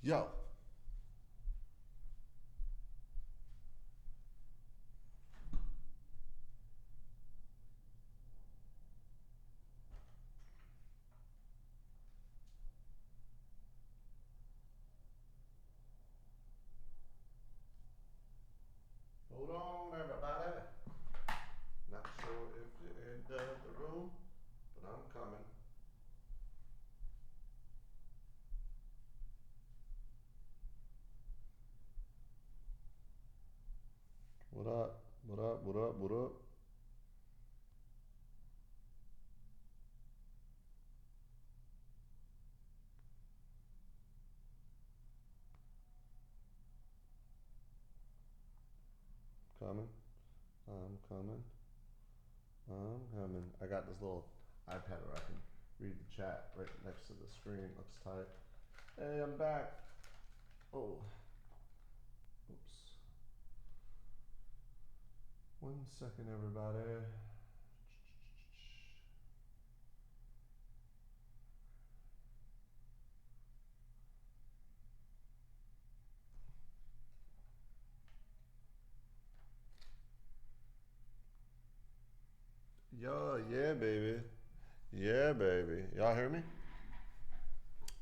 Yo. Hold on, everybody. Not sure if you're in the room, but I'm coming. What up? What up? What up? What up? Coming. I'm coming. I'm coming. I got this little iPad where I can read the chat right next to the screen. Looks tight. Hey, I'm back. Oh, oops. 1 second, everybody. Yo, yeah, baby. Yeah, baby. Y'all hear me?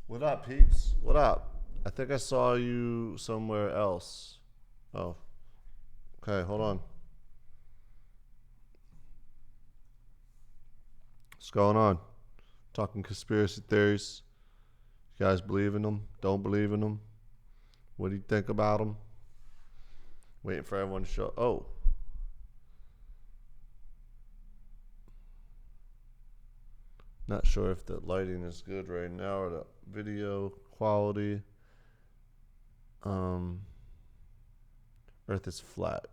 What up, peeps? What up? I think I saw you somewhere else. Oh, okay, hold on. What's going on? Talking conspiracy theories. You guys believe in them? Don't believe in them? What do you think about them? Waiting for everyone to show. Oh, not sure if the lighting is good right now or the video quality. Um, Earth is flat.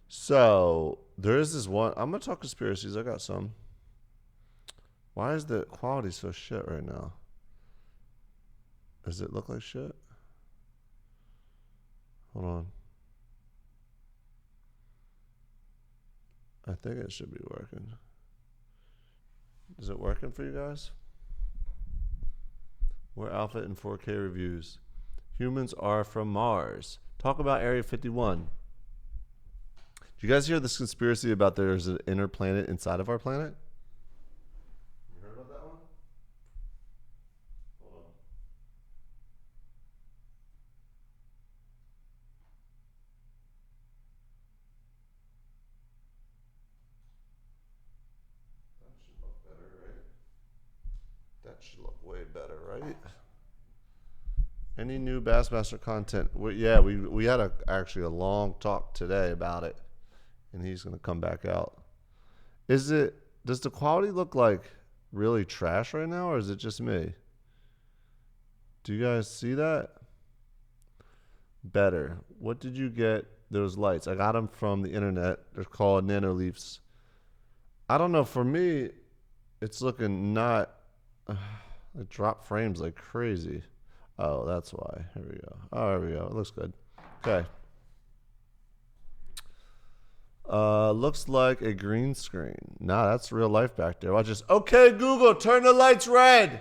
So there is this one. I'm gonna talk conspiracies. I got some. Why is the quality so shit right now? Does it look like shit? Hold on. I think it should be working. Is it working for you guys? We're Alpha in 4K reviews. Humans are from Mars. Talk about Area 51. Did you guys hear this conspiracy about there's an inner planet inside of our planet? You heard about that one? Hold on. That should look better, right? That should look way better, right? Any new Bassmaster content? We had actually a long talk today about it, and he's gonna come back out. Is it? Does the quality look like really trash right now, or is it just me? Do you guys see that? Better. What did you get? Those lights. I got them from the internet. They're called Nanoleafs. I don't know. For me, it's looking not. It drop frames like crazy. Oh, that's why. Here we go. Oh, there we go. It looks good. Okay. Looks like a green screen. Nah, that's real life back there. Watch this. Okay, Google, turn the lights red.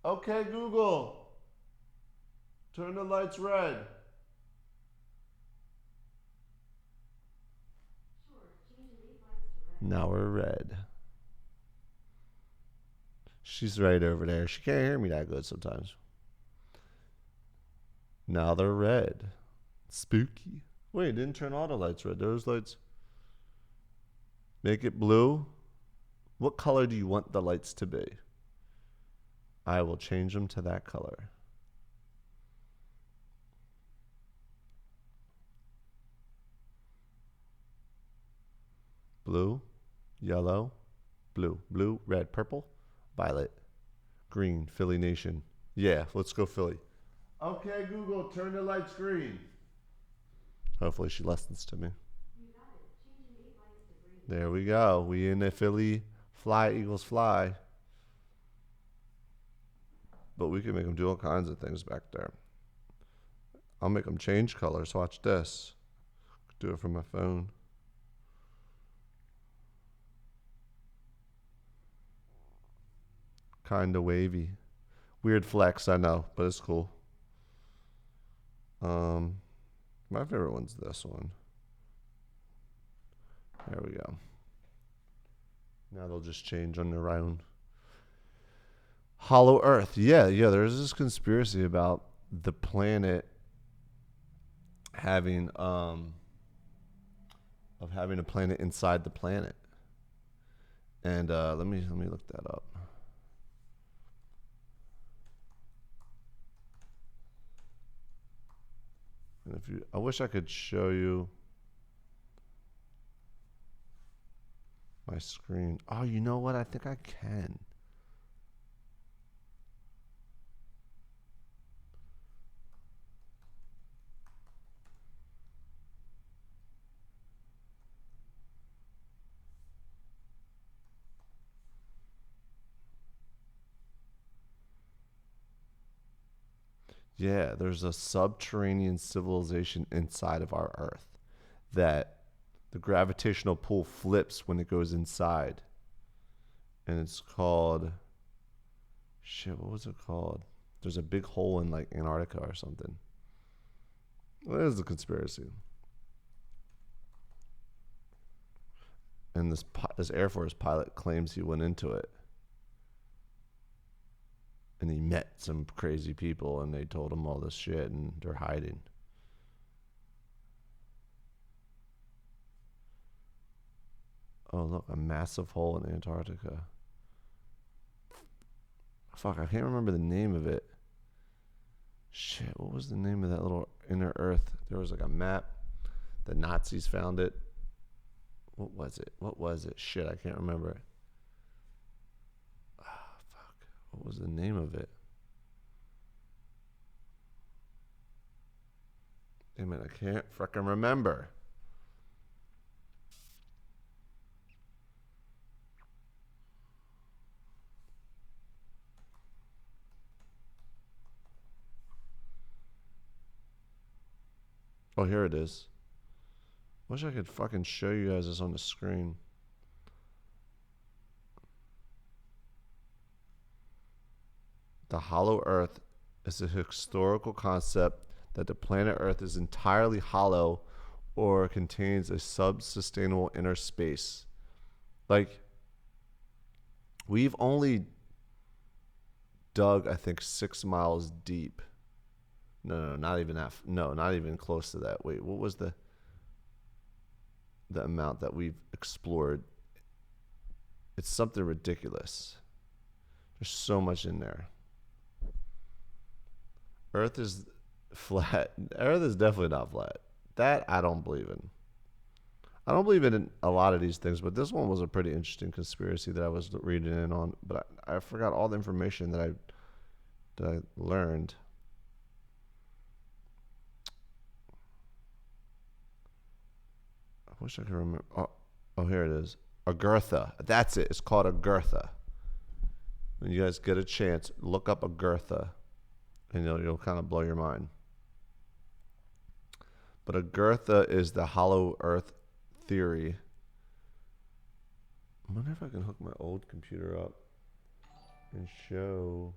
Okay, Google, turn the lights red. Now we're red. She's right over there. She can't hear me that good sometimes. Now they're red. Spooky. Wait, it didn't turn all the lights red. Those lights. Make it blue. What color do you want the lights to be? I will change them to that color. Blue, yellow, blue, blue, red, purple, violet, green, Philly Nation. Yeah, let's go Philly. Okay, Google, turn the lights green. Hopefully she listens to me. There we go. We in the Philly fly, Eagles fly. But we can make them do all kinds of things back there. I'll make them change colors. Watch this. Do it from my phone. Kinda wavy. Weird flex, I know, but it's cool. My favorite one's this one. There we go. Now they'll just change on their own. Hollow Earth. Yeah, there's this conspiracy about the planet having having a planet inside the planet. And let me look that up. And I wish I could show you my screen. Oh, you know what? I think I can. Yeah, there's a subterranean civilization inside of our Earth that the gravitational pull flips when it goes inside. And it's called, shit, what was it called? There's a big hole in like Antarctica or something. Well, there's the conspiracy. And this Air Force pilot claims he went into it. And he met some crazy people and they told him all this shit and they're hiding. Oh, look, a massive hole in Antarctica. Fuck, I can't remember the name of it. Shit, what was the name of that little inner Earth? There was like a map. The Nazis found it. What was it? Shit, I can't remember it. Fuck. What was the name of it? Damn it, I can't frickin' remember. Oh, here it is. Wish I could fucking show you guys this on the screen. The hollow Earth is a historical concept that the planet Earth is entirely hollow or contains a sub-sustainable inner space. Like, we've only dug, I think, 6 miles deep. No, not even that. No, not even close to that. Wait, what was the amount that we've explored? It's something ridiculous. There's so much in there. Earth is flat. Earth is definitely not flat. That I don't believe in. I don't believe in a lot of these things, but this one was a pretty interesting conspiracy that I was reading in on. But I forgot all the information that I learned. I wish I could remember. Oh, here it is. Agartha. That's it. It's called Agartha. When you guys get a chance, look up Agartha, and you'll kind of blow your mind. But Agartha is the hollow Earth theory. I wonder if I can hook my old computer up and show.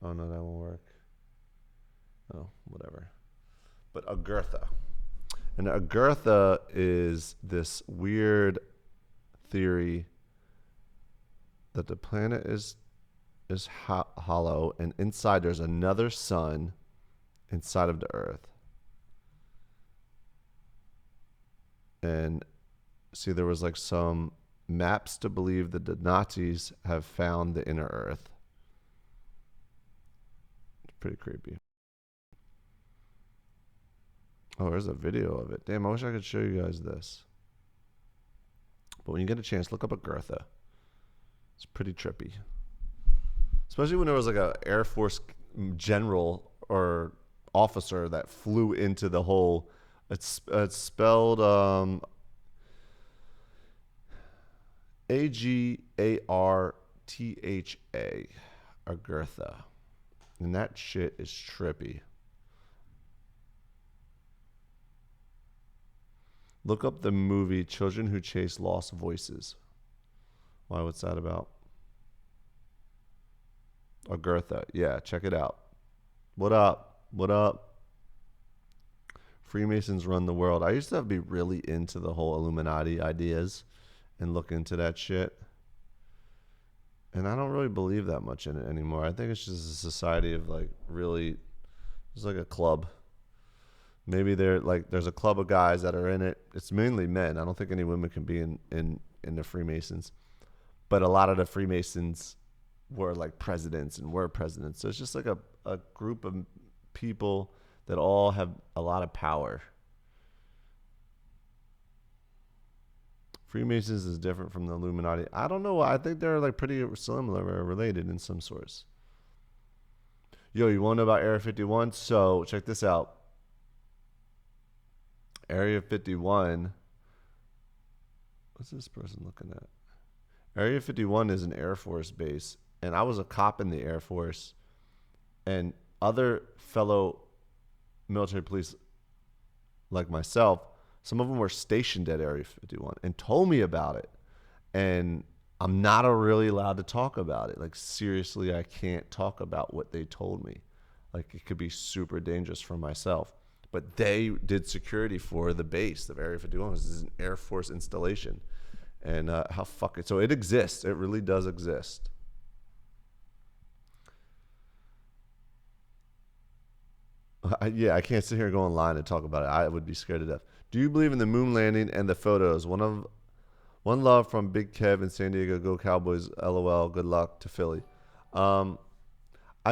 Oh no, that won't work. Oh, whatever. But Agartha. And Agartha is this weird theory that the planet is hollow, and inside there's another sun inside of the Earth. And see, there was like some maps to believe that the Nazis have found the inner Earth. It's pretty creepy. Oh, there's a video of it. Damn, I wish I could show you guys this. But when you get a chance, look up Agartha. It's pretty trippy. Especially when there was like a Air Force general or officer that flew into the hole. It's spelled Agartha. Agartha. And that shit is trippy. Look up the movie Children Who Chase Lost Voices. Why? What's that about? Agartha. Yeah, check it out. What up? What up? Freemasons run the world. I used to be really into the whole Illuminati ideas and look into that shit. And I don't really believe that much in it anymore. I think it's just a society of like really, it's like a club. Maybe there's a club of guys that are in it. It's mainly men. I don't think any women can be in the Freemasons. But a lot of the Freemasons were like presidents and were presidents. So it's just like a group of people that all have a lot of power. Freemasons is different from the Illuminati. I don't know. I think they're like pretty similar or related in some sorts. Yo, you want to know about Area 51? So check this out. Area 51. What's this person looking at? Area 51 is an Air Force base. And I was a cop in the Air Force. And other fellow military police like myself, some of them were stationed at Area 51 and told me about it. And I'm not really allowed to talk about it. Like, seriously, I can't talk about what they told me. Like, it could be super dangerous for myself. But they did security for the base of Area 51. This is an Air Force installation. And how fuck it. So it exists. It really does exist. Yeah, I can't sit here and go online and talk about it. I would be scared to death. Do you believe in the moon landing and the photos? One love from Big Kev in San Diego. Go Cowboys. LOL. Good luck to Philly. I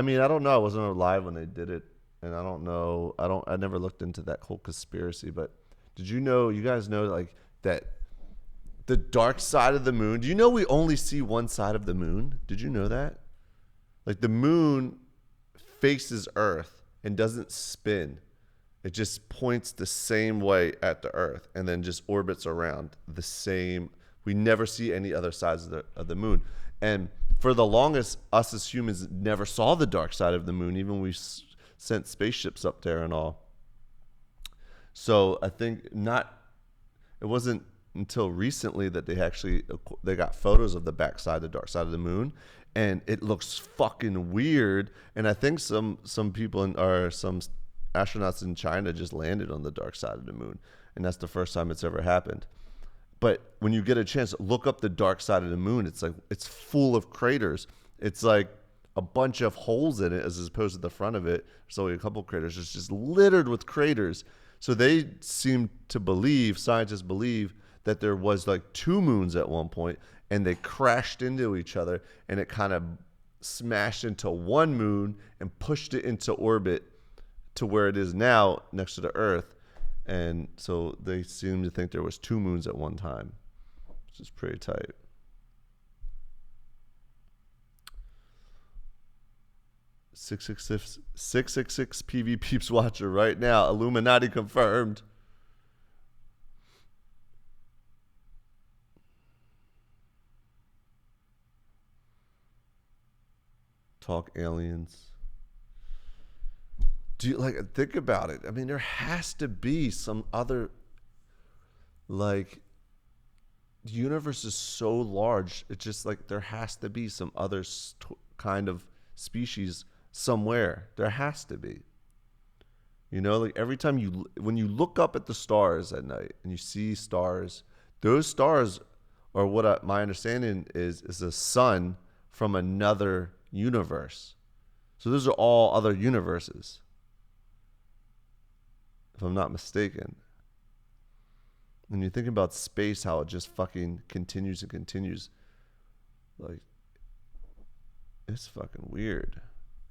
mean, I don't know. I wasn't alive when they did it, and I don't know. I never looked into that whole conspiracy. But did you know? You guys know like that the dark side of the moon. Do you know we only see one side of the moon? Did you know that? Like the moon faces Earth and doesn't spin. It just points the same way at the Earth and then just orbits around the same. We never see any other sides of the moon. And for the longest, us as humans never saw the dark side of the moon. Even we sent spaceships up there and all. So I think it wasn't until recently that they got photos of the backside, the dark side of the moon. And it looks fucking weird. And I think some people some astronauts in China just landed on the dark side of the moon. And that's the first time it's ever happened. But when you get a chance, look up the dark side of the moon. It's like, it's full of craters. It's like a bunch of holes in it as opposed to the front of it. There's only a couple craters. It's just littered with craters. So they seem to believe, scientists believe, that there was like two moons at one point and they crashed into each other and it kind of smashed into one moon and pushed it into orbit to where it is now next to the Earth. And so they seem to think there was two moons at one time, which is pretty tight. Six six six PV Peeps watcher right now. Illuminati confirmed. Talk aliens. Do you think about it? I mean, there has to be some other, like, the universe is so large. It's just like there has to be some other kind of species somewhere. There has to be. You know, like every time when you look up at the stars at night and you see stars, those stars are what my understanding is a sun from another universe. So those are all other universes, if I'm not mistaken. When you think about space, how it just fucking continues and continues, like, it's fucking weird.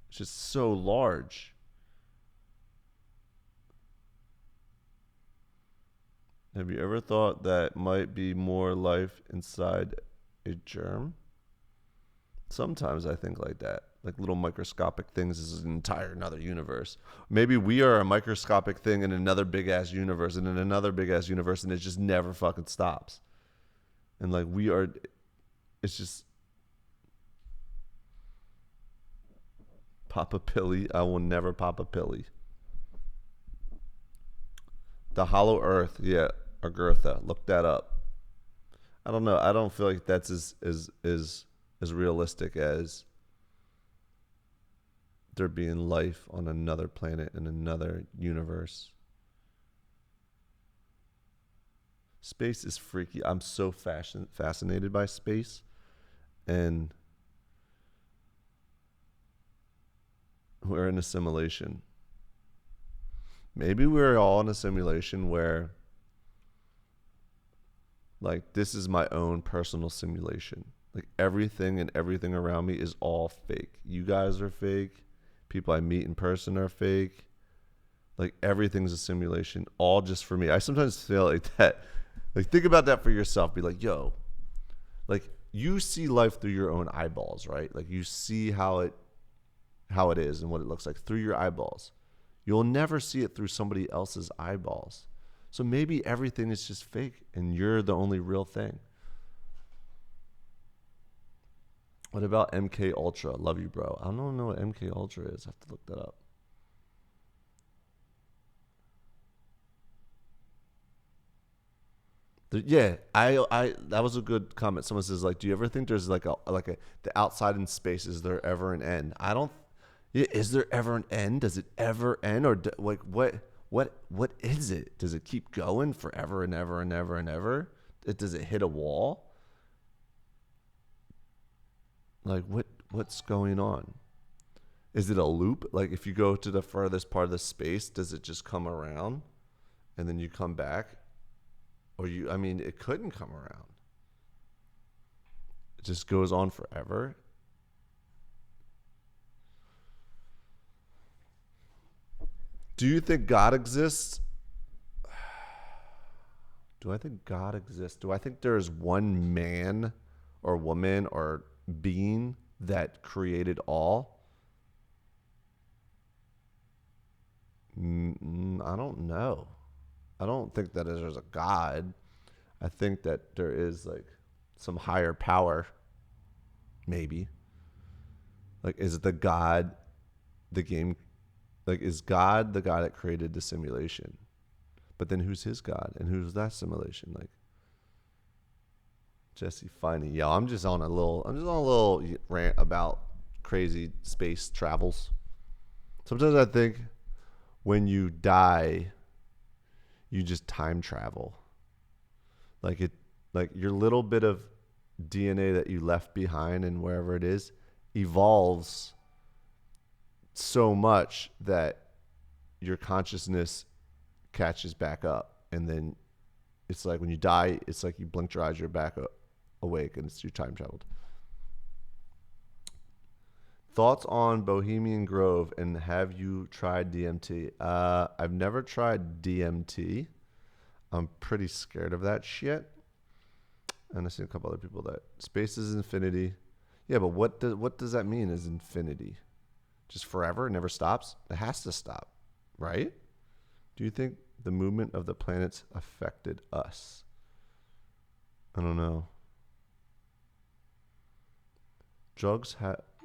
It's just so large. Have you ever thought that might be more life inside a germ? Sometimes I think like that. Like little microscopic things is an entire another universe. Maybe we are a microscopic thing in another big ass universe and in another big ass universe, and it just never fucking stops. And like it's just pop a pilly. I will never pop a pilly. The hollow earth, yeah. Agartha. Look that up. I don't know. I don't feel like that's as realistic as there being life on another planet in another universe. Space is freaky. I'm so fascinated by space, and we're in a simulation. Maybe we're all in a simulation where, like, this is my own personal simulation. Like, everything and everything around me is all fake. You guys are fake. People I meet in person are fake. Like, everything's a simulation, all just for me. I sometimes feel like that. Like, think about that for yourself. Be like, yo, like, you see life through your own eyeballs, right? Like, you see how it is and what it looks like through your eyeballs. You'll never see it through somebody else's eyeballs. So maybe everything is just fake and you're the only real thing. What about MK Ultra? Love you, bro. I don't know what MK Ultra is. I have to look that up. Yeah, I that was a good comment. Someone says, like, do you ever think there's like a the outside in space? Is there ever an end? I don't. Yeah, is there ever an end? Does it ever end, or like what is it? Does it keep going forever and ever and ever and ever? Does it hit a wall? Like, what's going on? Is it a loop? Like, if you go to the furthest part of the space, does it just come around and then you come back? Or I mean, it couldn't come around. It just goes on forever. Do you think God exists? Do I think God exists? Do I think there is one man or woman or being that created all? I don't know. I don't think that there's a God. I think that there is, like, some higher power, maybe. Like, is the God the game? Like, is God the guy that created the simulation? But then who's his God and who's that simulation? Like, Jesse Finey. Yeah, I'm just on a little rant about crazy space travels. Sometimes I think when you die, you just time travel. Like your little bit of DNA that you left behind and wherever it is evolves so much that your consciousness catches back up, and then it's like when you die, it's like you blinked your eyes, you're back up, awake, and it's your time traveled. Thoughts on Bohemian Grove, and have you tried DMT? I've never tried DMT. I'm pretty scared of that shit. And I've seen a couple other people that space is infinity. Yeah, but what does that mean? Is infinity just forever? It never stops? It has to stop, right? Do you think the movement of the planets affected us? I don't know.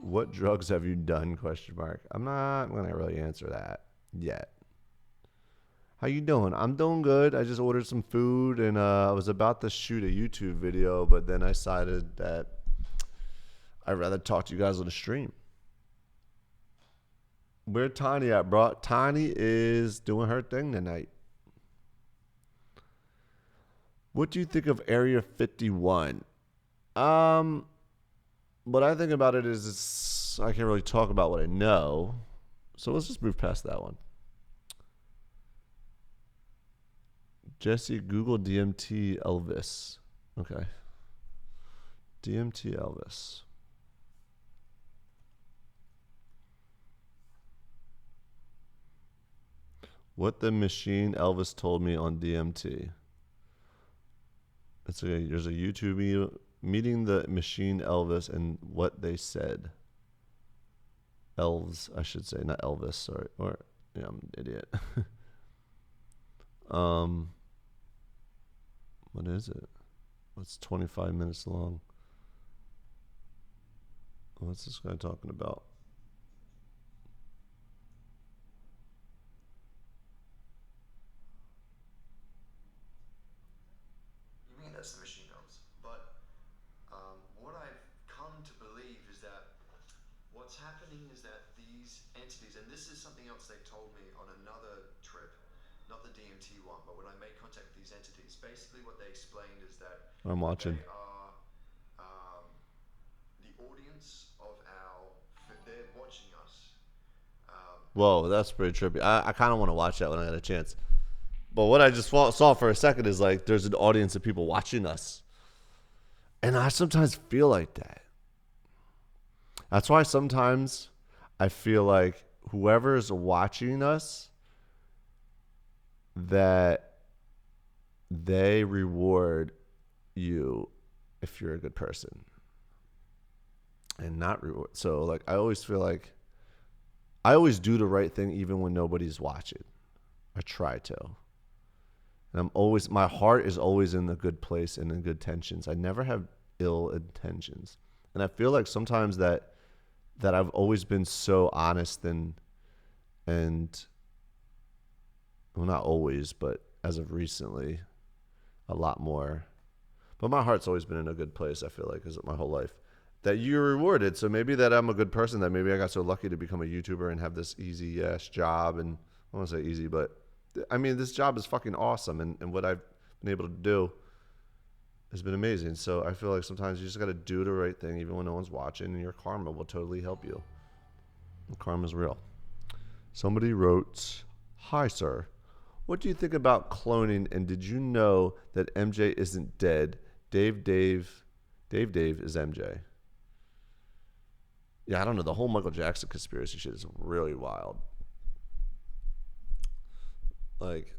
What drugs have you done? Question mark. I'm not gonna really answer that yet. How you doing? I'm doing good. I just ordered some food, and I was about to shoot a YouTube video, but then I decided that I'd rather talk to you guys on the stream. Where Tiny at, bro? Tiny is doing her thing tonight. What do you think of Area 51? What I think about it is I can't really talk about what I know. So let's just move past that one. Jesse, Google DMT Elvis. Okay. DMT Elvis. What the machine Elvis told me on DMT. There's a YouTube meeting the machine Elvis and what they said. Elves, I should say, not Elvis. Sorry, or yeah, I'm an idiot. What is it? It's 25 minutes long. What's this guy talking about? What's happening is that these entities, and this is something else they told me on another trip, not the DMT one, but when I made contact with these entities, basically what they explained is that I'm they watching. are um, the audience of our, they're watching us. And Whoa, that's pretty trippy. I kind of want to watch that when I get a chance. But what I just saw for a second is like there's an audience of people watching us. And I sometimes feel like that. That's why sometimes I feel like whoever is watching us, that they reward you if you're a good person and not reward. So like I always feel like I always do the right thing even when nobody's watching. I try to. And I'm always my heart is always in the good place and in good tensions. I never have ill intentions. And I feel like sometimes that I've always been so honest and well not always, but as of recently, a lot more. But my heart's always been in a good place, I feel like, is my whole life. That you're rewarded. So maybe that I'm a good person, that maybe I got so lucky to become a YouTuber and have this easy ass job. And I don't want to say easy, but I mean, this job is fucking awesome. And what I've been able to do has been amazing. So I feel like sometimes you just got to do the right thing, even when no one's watching, and your karma will totally help you. Karma's real. Somebody wrote, "Hi, sir. What do you think about cloning? And did you know that MJ isn't dead? Dave is MJ." Yeah, I don't know. The whole Michael Jackson conspiracy shit is really wild. Like,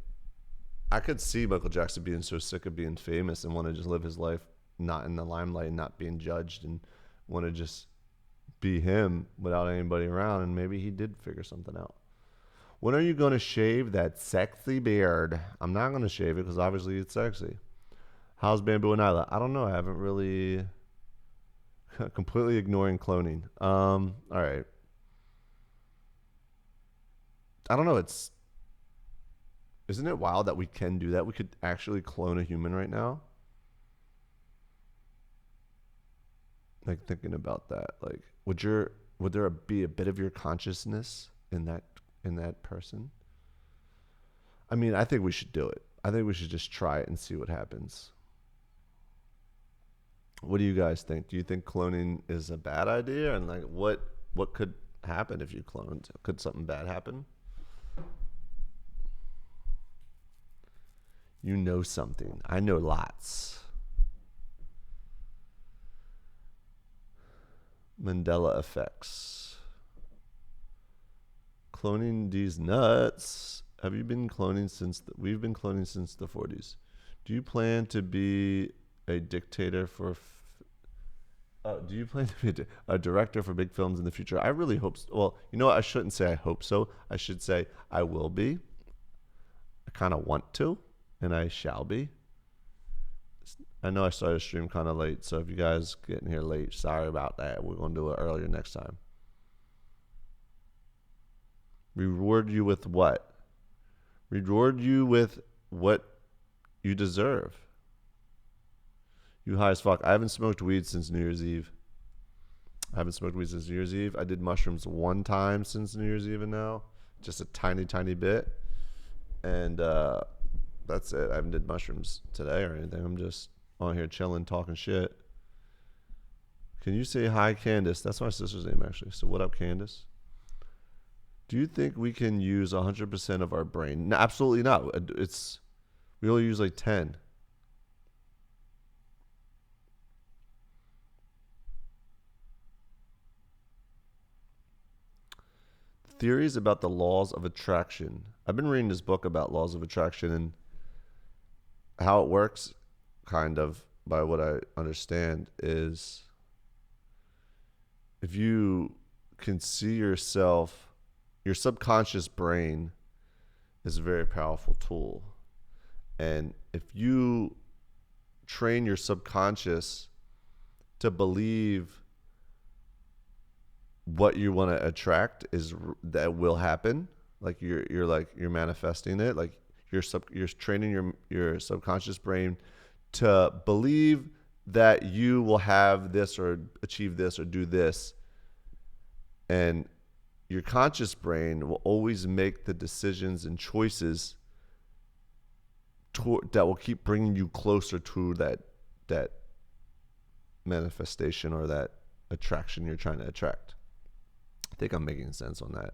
I could see Michael Jackson being so sick of being famous and want to just live his life not in the limelight, not being judged, and want to just be him without anybody around. And maybe he did figure something out. When are you going to shave that sexy beard? I'm not going to shave it because obviously it's sexy. How's Bamboo and Isla? I don't know. I haven't really completely ignoring cloning. All right. I don't know. It's isn't it wild that we can do that? We could actually clone a human right now. Like thinking about that. Like, would there be a bit of your consciousness in that person? I mean, I think we should do it. I think we should just try it and see what happens. What do you guys think? Do you think cloning is a bad idea? And like, what could happen if you cloned? Could something bad happen? You know something. I know lots. Mandela effects. Cloning these nuts. Have you been cloning we've been cloning since the 40s? Do you plan to be a dictator for do you plan to be a director for big films in the future? I really hope so. Well, you know what? I shouldn't say I hope so. I should say I will be. I kind of want to, and I shall be. I know I started the stream kind of late, so if you guys get in here late, sorry about that. We're going to do it earlier next time. Reward you with what? Reward you with what you deserve. You high as fuck. I haven't smoked weed since New Year's Eve. I haven't smoked weed since New Year's Eve. I did mushrooms one time since New Year's Eve and now. Just a tiny, tiny bit. And that's it. I haven't did mushrooms today or anything. I'm just on here chilling, talking shit. Can you say hi, Candace? That's my sister's name, actually. So what up, Candace? Do you think we can use 100% of our brain? No, absolutely not. We only use like 10. Theories about the laws of attraction. I've been reading this book about laws of attraction and how it works, kind of, by what I understand, is if you can see yourself, your subconscious brain is a very powerful tool. And if you train your subconscious to believe what you want to attract is that will happen, like you're manifesting it, like you're training your subconscious brain to believe that you will have this or achieve this or do this, And your conscious brain will always make the decisions and choices that will keep bringing you closer to that manifestation or that attraction you're trying to attract. I think I'm making sense on that.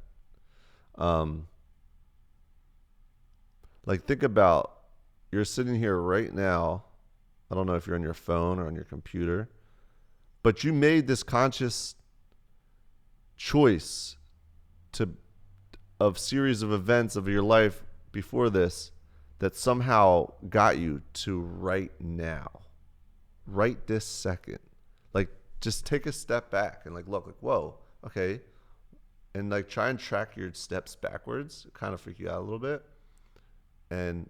Like, think about, you're sitting here right now. I don't know if you're on your phone or on your computer, but you made this conscious choice of series of events of your life before this that somehow got you to right now, right this second. Like, just take a step back and like look, like, whoa, okay, and like try and track your steps backwards. It kind of freak you out a little bit, and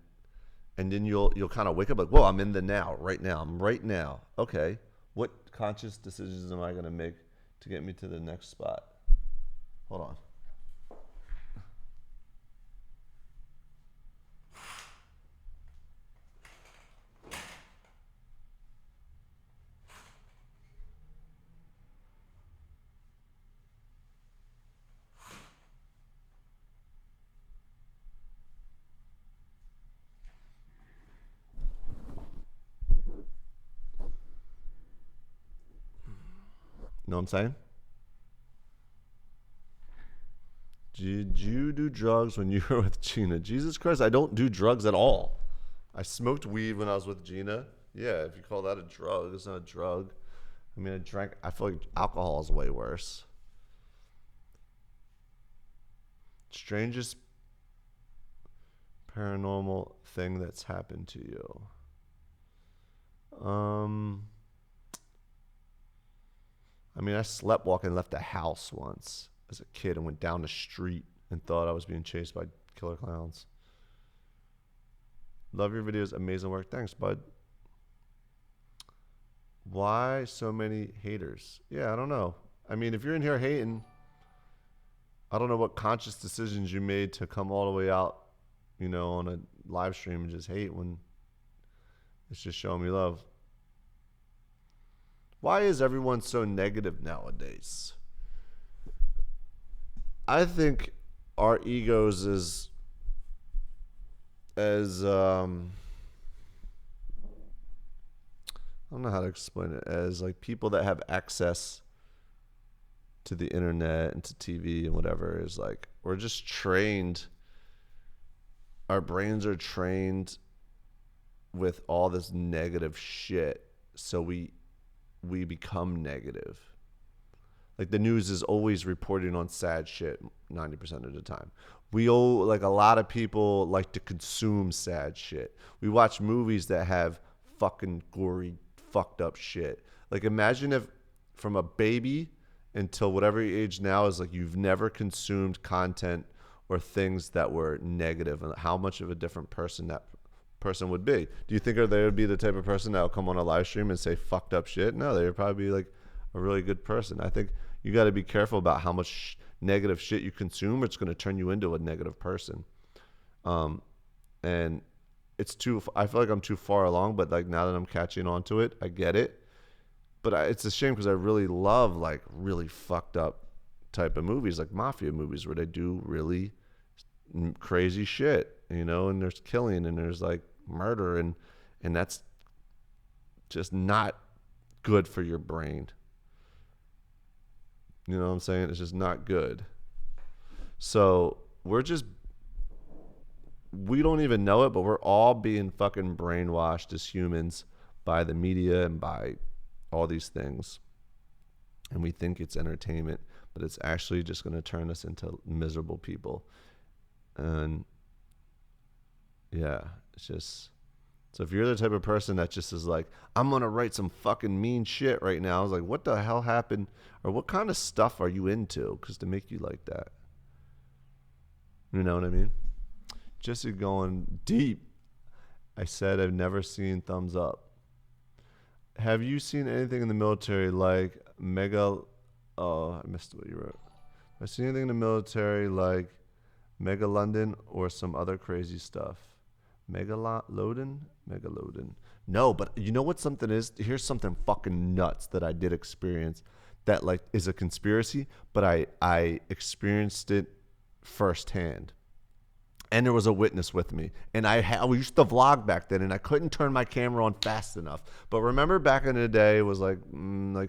then you'll kind of wake up like, whoa, I'm in the now, right now. I'm right now. Okay, what conscious decisions am I going to make to get me to the next spot? Hold on. Know what I'm saying? Did you do drugs when you were with Gina? Jesus Christ, I don't do drugs at all. I smoked weed when I was with Gina. Yeah, if you call that a drug, it's not a drug. I mean, I feel like alcohol is way worse. Strangest paranormal thing that's happened to you? I mean, I sleptwalked and left the house once as a kid and went down the street and thought I was being chased by killer clowns. Love your videos. Amazing work. Thanks, bud. Why so many haters? Yeah, I don't know. I mean, if you're in here hating, I don't know what conscious decisions you made to come all the way out, on a live stream and just hate when it's just showing me love. Why is everyone so negative nowadays? I think our egos as I don't know how to explain it, as like people that have access to the internet and to TV and whatever, is like, we're just trained. Our brains are trained with all this negative shit, so we become negative. Like, the news is always reporting on sad shit 90% of the time. A lot of people like to consume sad shit. We watch movies that have fucking gory, fucked up shit. Like, imagine if from a baby until whatever age now is like, you've never consumed content or things that were negative, and how much of a different person that person would be. Do you think they would be the type of person that will come on a live stream and say fucked up shit? No, they would probably be like a really good person. I think you got to be careful about how much negative shit you consume, or it's going to turn you into a negative person. And I feel like I'm too far along, but like, now that I'm catching on to it, I get it. But it's a shame, because I really love like really fucked up type of movies, like mafia movies, where they do really crazy shit, and there's killing and there's like murder, and that's just not good for your brain. You know what I'm saying? It's just not good. So we don't even know it, but we're all being fucking brainwashed as humans by the media and by all these things. And we think it's entertainment, but it's actually just going to turn us into miserable people. And yeah, it's just, so if you're the type of person that just is like, I'm going to write some fucking mean shit right now, I was like, what the hell happened? Or what kind of stuff are you into? Because to make you like that. You know what I mean? Jesse going deep. I said I've never seen thumbs up. Have you seen anything in the military like I missed what you wrote. Have I seen anything in the military like Mega London or some other crazy stuff? Megalodon? No, but you know what something is? Here's something fucking nuts that I did experience that like is a conspiracy, but I experienced it firsthand. And there was a witness with me. And we used to vlog back then, and I couldn't turn my camera on fast enough. But remember back in the day, it was like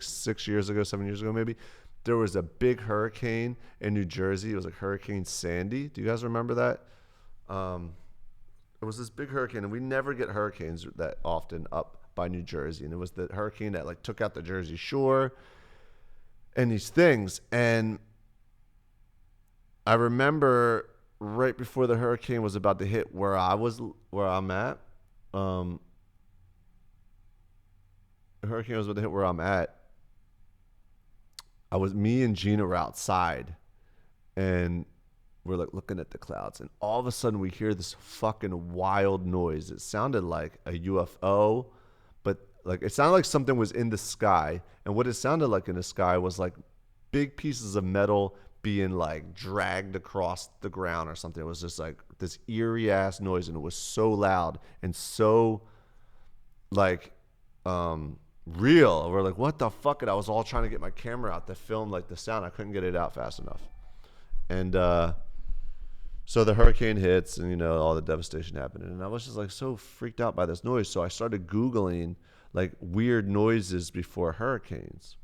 6 years ago, 7 years ago maybe, there was a big hurricane in New Jersey. It was like Hurricane Sandy. Do you guys remember that? It was this big hurricane, and we never get hurricanes that often up by New Jersey. And it was the hurricane that like took out the Jersey Shore and these things. And I remember right before the hurricane was about to hit where I'm at, the hurricane was about to hit where I'm at. Me and Gina were outside, and we're like looking at the clouds, and all of a sudden we hear this fucking wild noise. It sounded like a UFO, but like it sounded like something was in the sky, and what it sounded like in the sky was like big pieces of metal being like dragged across the ground or something. It was just like this eerie ass noise, and it was so loud and so like real. We're like, what the fuck? And I was all trying to get my camera out to film like the sound. I couldn't get it out fast enough. And so the hurricane hits, and all the devastation happened, and I was just like so freaked out by this noise. So I started Googling like weird noises before hurricanes,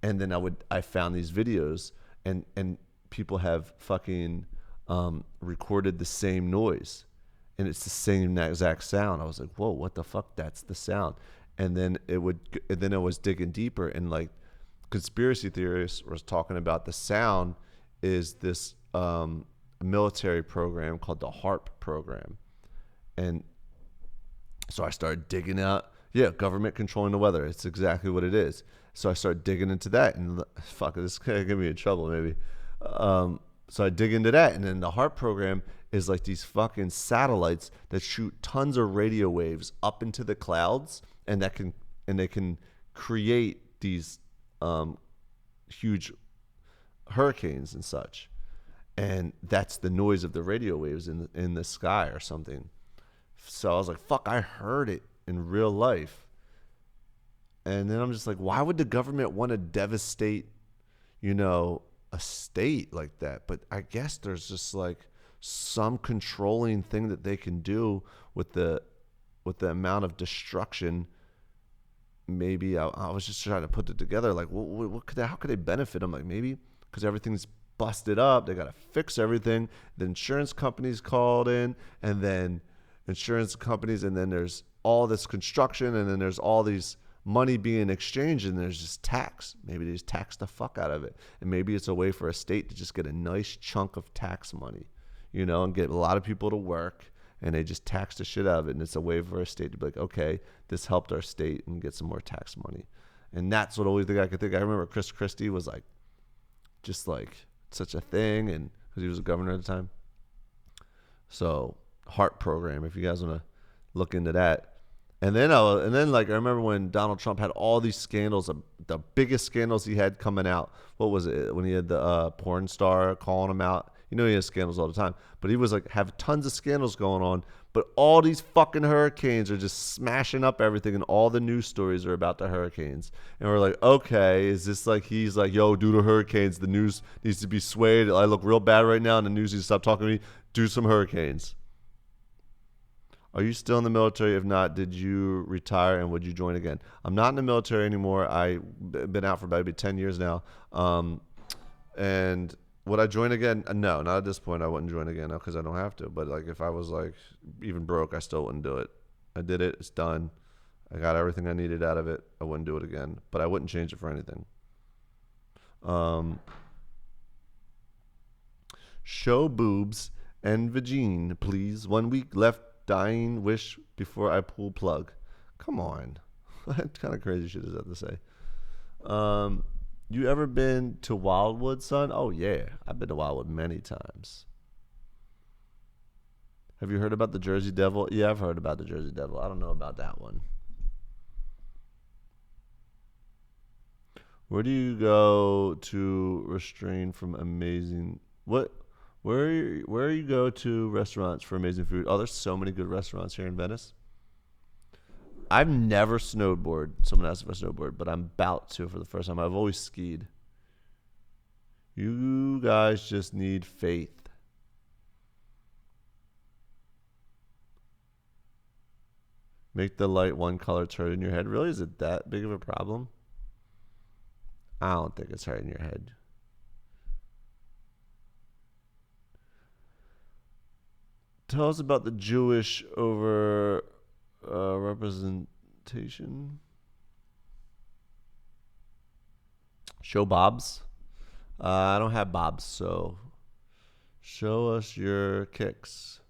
and then I found these videos. And people have fucking recorded the same noise, and it's the same exact sound. I was like, whoa, what the fuck? That's the sound. And then I was digging deeper, and like conspiracy theorists was talking about the sound is this military program called the HARP program. And so I started digging out, government controlling the weather. It's exactly what it is. So I started digging into that, and fuck, this is gonna get me in trouble maybe. So I dig into that, and then the HARP program is like these fucking satellites that shoot tons of radio waves up into the clouds, and they can create these huge hurricanes and such. And that's the noise of the radio waves in the sky or something. So I was like, fuck, I heard it in real life. And then I'm just like, why would the government want to devastate, a state like that? But I guess there's just like some controlling thing that they can do with the amount of destruction. Maybe I was just trying to put it together. Like, how could they benefit? I'm like, maybe because everything's busted up. They got to fix everything. The insurance companies called in, and then there's all this construction, and then there's all these money being exchanged, and there's just tax. Maybe they just tax the fuck out of it. And maybe it's a way for a state to just get a nice chunk of tax money, and get a lot of people to work, and they just tax the shit out of it. And it's a way for a state to be like, okay, this helped our state and get some more tax money. And that's what always the guy could think. I remember Chris Christie was like, just like such a thing, and because he was a governor at the time. So HARP program, if you guys want to look into that. And then I remember when Donald Trump had all these scandals, the biggest scandals he had coming out. What was it? When he had the porn star calling him out. He has scandals all the time, but he was like have tons of scandals going on. But all these fucking hurricanes are just smashing up everything, and all the news stories are about the hurricanes. And we're like, okay, is this like he's like, yo, due to hurricanes, the news needs to be swayed. I look real bad right now, and the news needs to stop talking to me. Do some hurricanes. Are you still in the military? If not, did you retire, and would you join again? I'm not in the military anymore. I've been out for about maybe 10 years now. And would I join again? No, not at this point. I wouldn't join again because I don't have to. But like if I was like even broke, I still wouldn't do it. I did it. It's done. I got everything I needed out of it. I wouldn't do it again. But I wouldn't change it for anything. Show boobs and vagine, please. 1 week left. Dying wish before I pull plug. Come on. What kind of crazy shit is that to say? You ever been to Wildwood, son? Oh, yeah. I've been to Wildwood many times. Have you heard about the Jersey Devil? Yeah, I've heard about the Jersey Devil. I don't know about that one. Where do you go to restrain from amazing... Where you go to restaurants for amazing food? Oh, there's so many good restaurants here in Venice. I've never snowboarded. Someone asked if I snowboard, but I'm about to for the first time. I've always skied. You guys just need faith. Make the light one color turn in your head. Really? Is it that big of a problem? I don't think it's hurting your head. Tell us about the Jewish over representation. Show bobs. I don't have bobs, so show us your kicks.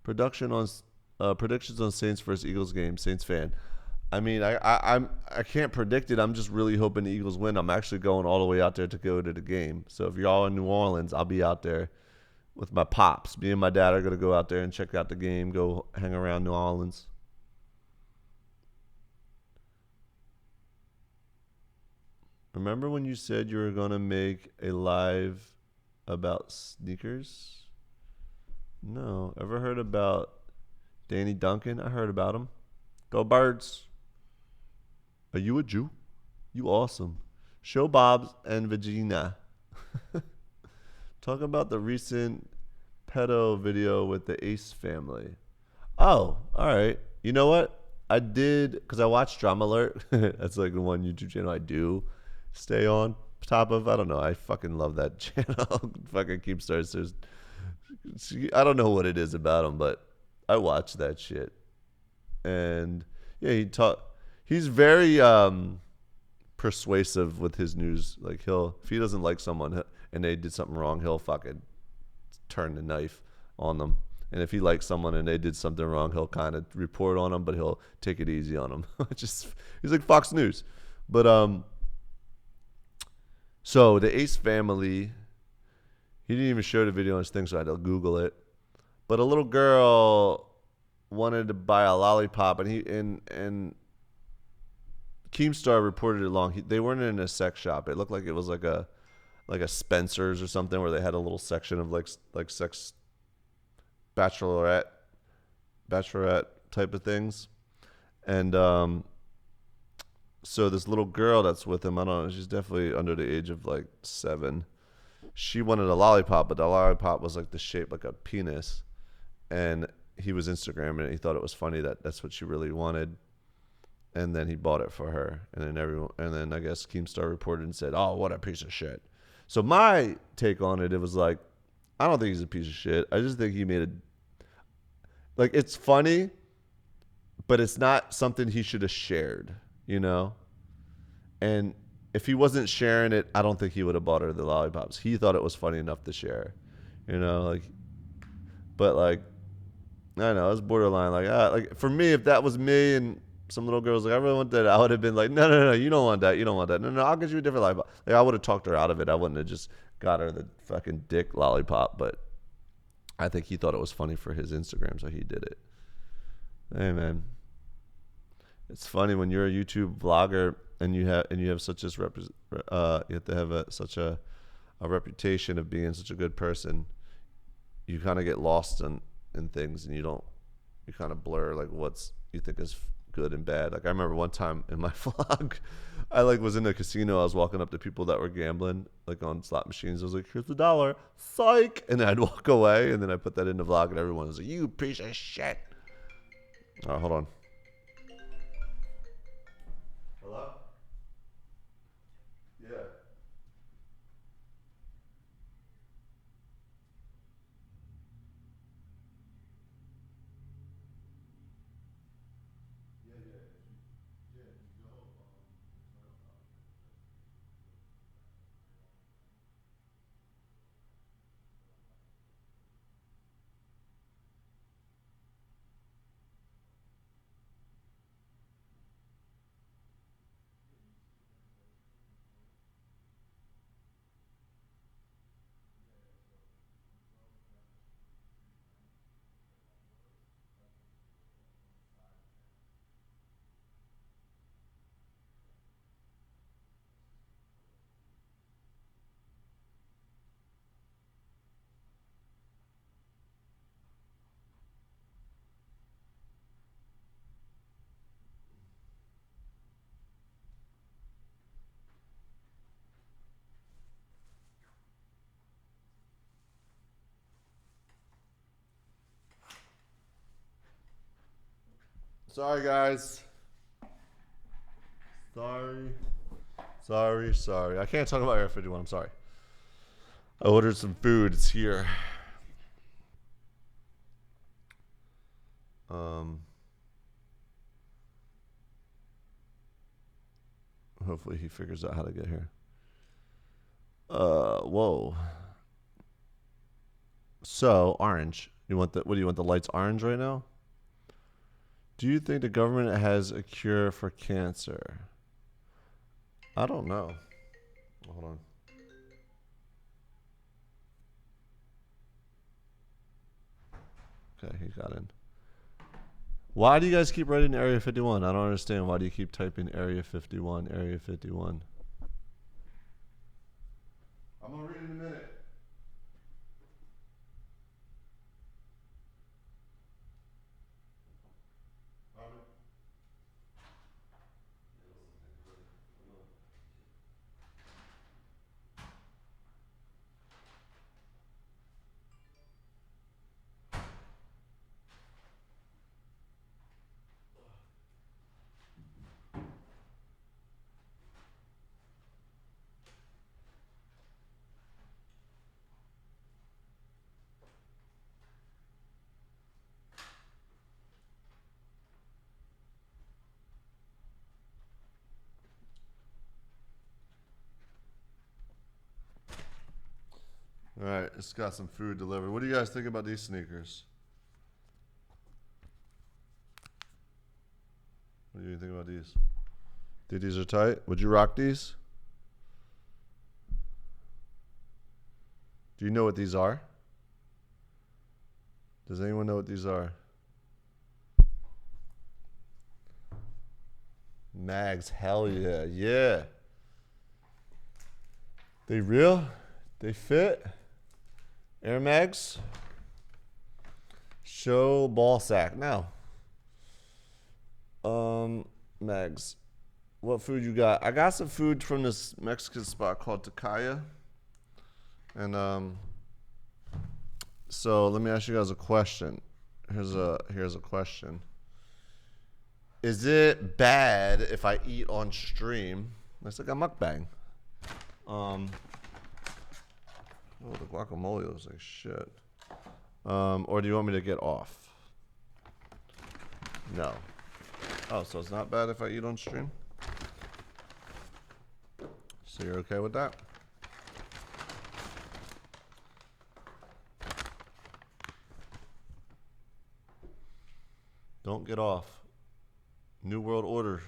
Predictions on Saints versus Eagles game. Saints fan. I mean, I can't predict it. I'm just really hoping the Eagles win. I'm actually going all the way out there to go to the game. So if you're all in New Orleans, I'll be out there with my pops. Me and my dad are gonna go out there and check out the game. Go hang around New Orleans. Remember when you said you were gonna make a live about sneakers? No. Ever heard about Danny Duncan? I heard about him. Go Birds. Are you a Jew? You awesome. Show Bob's and Vagina. Talk about the recent pedo video with the Ace family. Oh, all right. You know what? I did, because I watched Drama Alert. That's like the one YouTube channel I do stay on top of. I don't know. I fucking love that channel. Fucking Keepstars. I don't know what it is about him, but I watch that shit. And yeah, he's very persuasive with his news. Like if he doesn't like someone and they did something wrong, he'll fucking turn the knife on them. And if he likes someone and they did something wrong, he'll kind of report on them, but he'll take it easy on them. He's like Fox News. But so the Ace family, he didn't even show the video on his thing, so I had to Google it. But a little girl wanted to buy a lollipop, and Keemstar reported it long. They weren't in a sex shop. It looked like it was like a Spencer's or something where they had a little section of like sex bachelorette type of things. And so this little girl that's with him, I don't know, she's definitely under the age of like 7. She wanted a lollipop, but the lollipop was like the shape like a penis. And he was Instagramming it. He thought it was funny that that's what she really wanted. And then he bought it for her. And then I guess Keemstar reported and said, "Oh, what a piece of shit." So my take on it was like, I don't think he's a piece of shit. I just think he made it's funny, but it's not something he should have shared, you know? And if he wasn't sharing it, I don't think he would have bought her the lollipops. He thought it was funny enough to share, you know? But I don't know, it was borderline. Like for me, if that was me and some little girl was like, "I really want that," I would have been like, no, you don't want that. You don't want that. No, I'll get you a different lollipop. Like, I would have talked her out of it. I wouldn't have just got her the fucking dick lollipop. But I think he thought it was funny for his Instagram, so he did it. Hey, man. It's funny when you're a YouTube vlogger and you have such you have to have such a reputation of being such a good person. You kind of get lost in things, and you kind of blur like what's you think is good and bad. Like I remember one time in my vlog, I was in a casino. I was walking up to people that were gambling like on slot machines. I was like, "Here's $1, psych," and then I'd walk away, and then I put that in the vlog, and everyone was like, "You piece of shit." All right, hold on. Hello? Yeah. Sorry, guys. Sorry. I can't talk about Area 51. I'm sorry. I ordered some food. It's here. Hopefully he figures out how to get here. Whoa. So, orange. What do you want, the lights orange right now? Do you think the government has a cure for cancer? I don't know. Hold on. Okay, he got in. Why do you guys keep writing Area 51? I don't understand. Why do you keep typing Area 51, Area 51? I'm going to read in a minute. All right, it's got some food delivered. What do you guys think about these sneakers? What do you think about these? Think these are tight? Would you rock these? Do you know what these are? Does anyone know what these are? Mags, hell yeah. Yeah. They real? They fit? Air Mags? Show ball sack. Now. Mags. What food you got? I got some food from this Mexican spot called Takaya. And so let me ask you guys a question. Here's a question. Is it bad if I eat on stream? It's like a mukbang. Oh, the guacamole looks like shit. Or do you want me to get off? No. Oh, so it's not bad if I eat on stream? So you're okay with that? Don't get off. New World Order.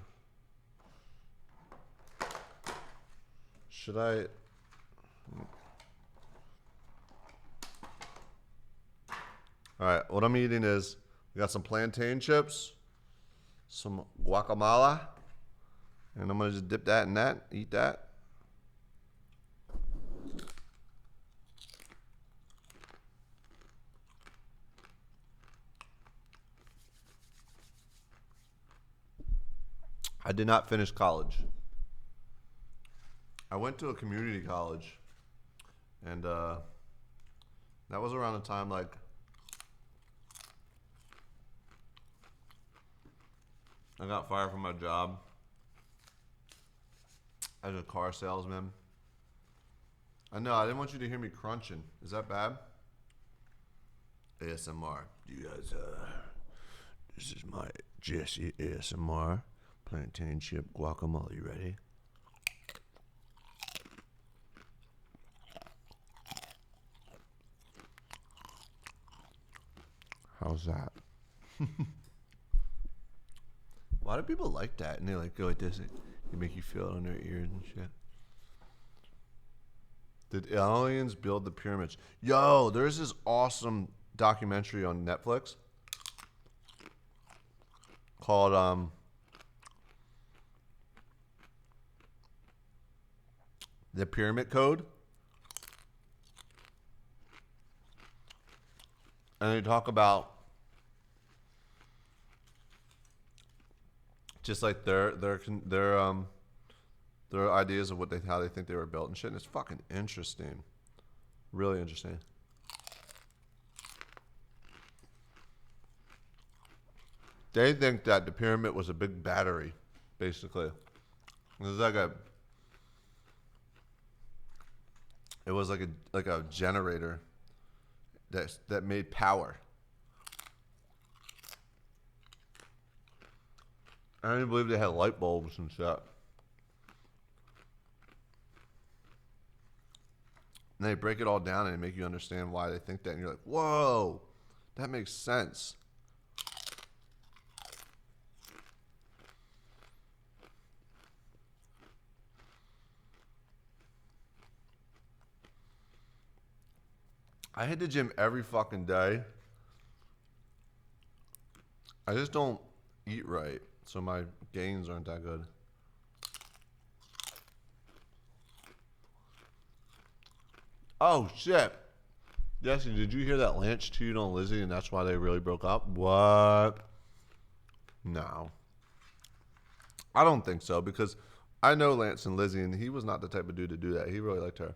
Should I... Alright, what I'm eating is, we got some plantain chips, some guacamole, and I'm going to just dip that in that, eat that. I did not finish college. I went to a community college, and that was around the time like I got fired from my job as a car salesman. I know, I didn't want you to hear me crunching. Is that bad? ASMR. You guys, this is my Jesse ASMR. Plantain chip guacamole. You ready? How's that? Why do people like that? And they like go like this. They make you feel it on their ears and shit. Did aliens build the pyramids? Yo, there's this awesome documentary on Netflix called The Pyramid Code. And they talk about just like their ideas of how they think they were built and shit. And it's fucking interesting. Really interesting. They think that the pyramid was a big battery, basically. It was like a generator that made power. I didn't believe they had light bulbs and shit. And they break it all down and they make you understand why they think that. And you're like, whoa, that makes sense. I hit the gym every fucking day. I just don't eat right, so my gains aren't that good. Oh, shit. Jesse, did you hear that Lance cheated on Lizzie and that's why they really broke up? What? No. I don't think so because I know Lance and Lizzie and he was not the type of dude to do that. He really liked her.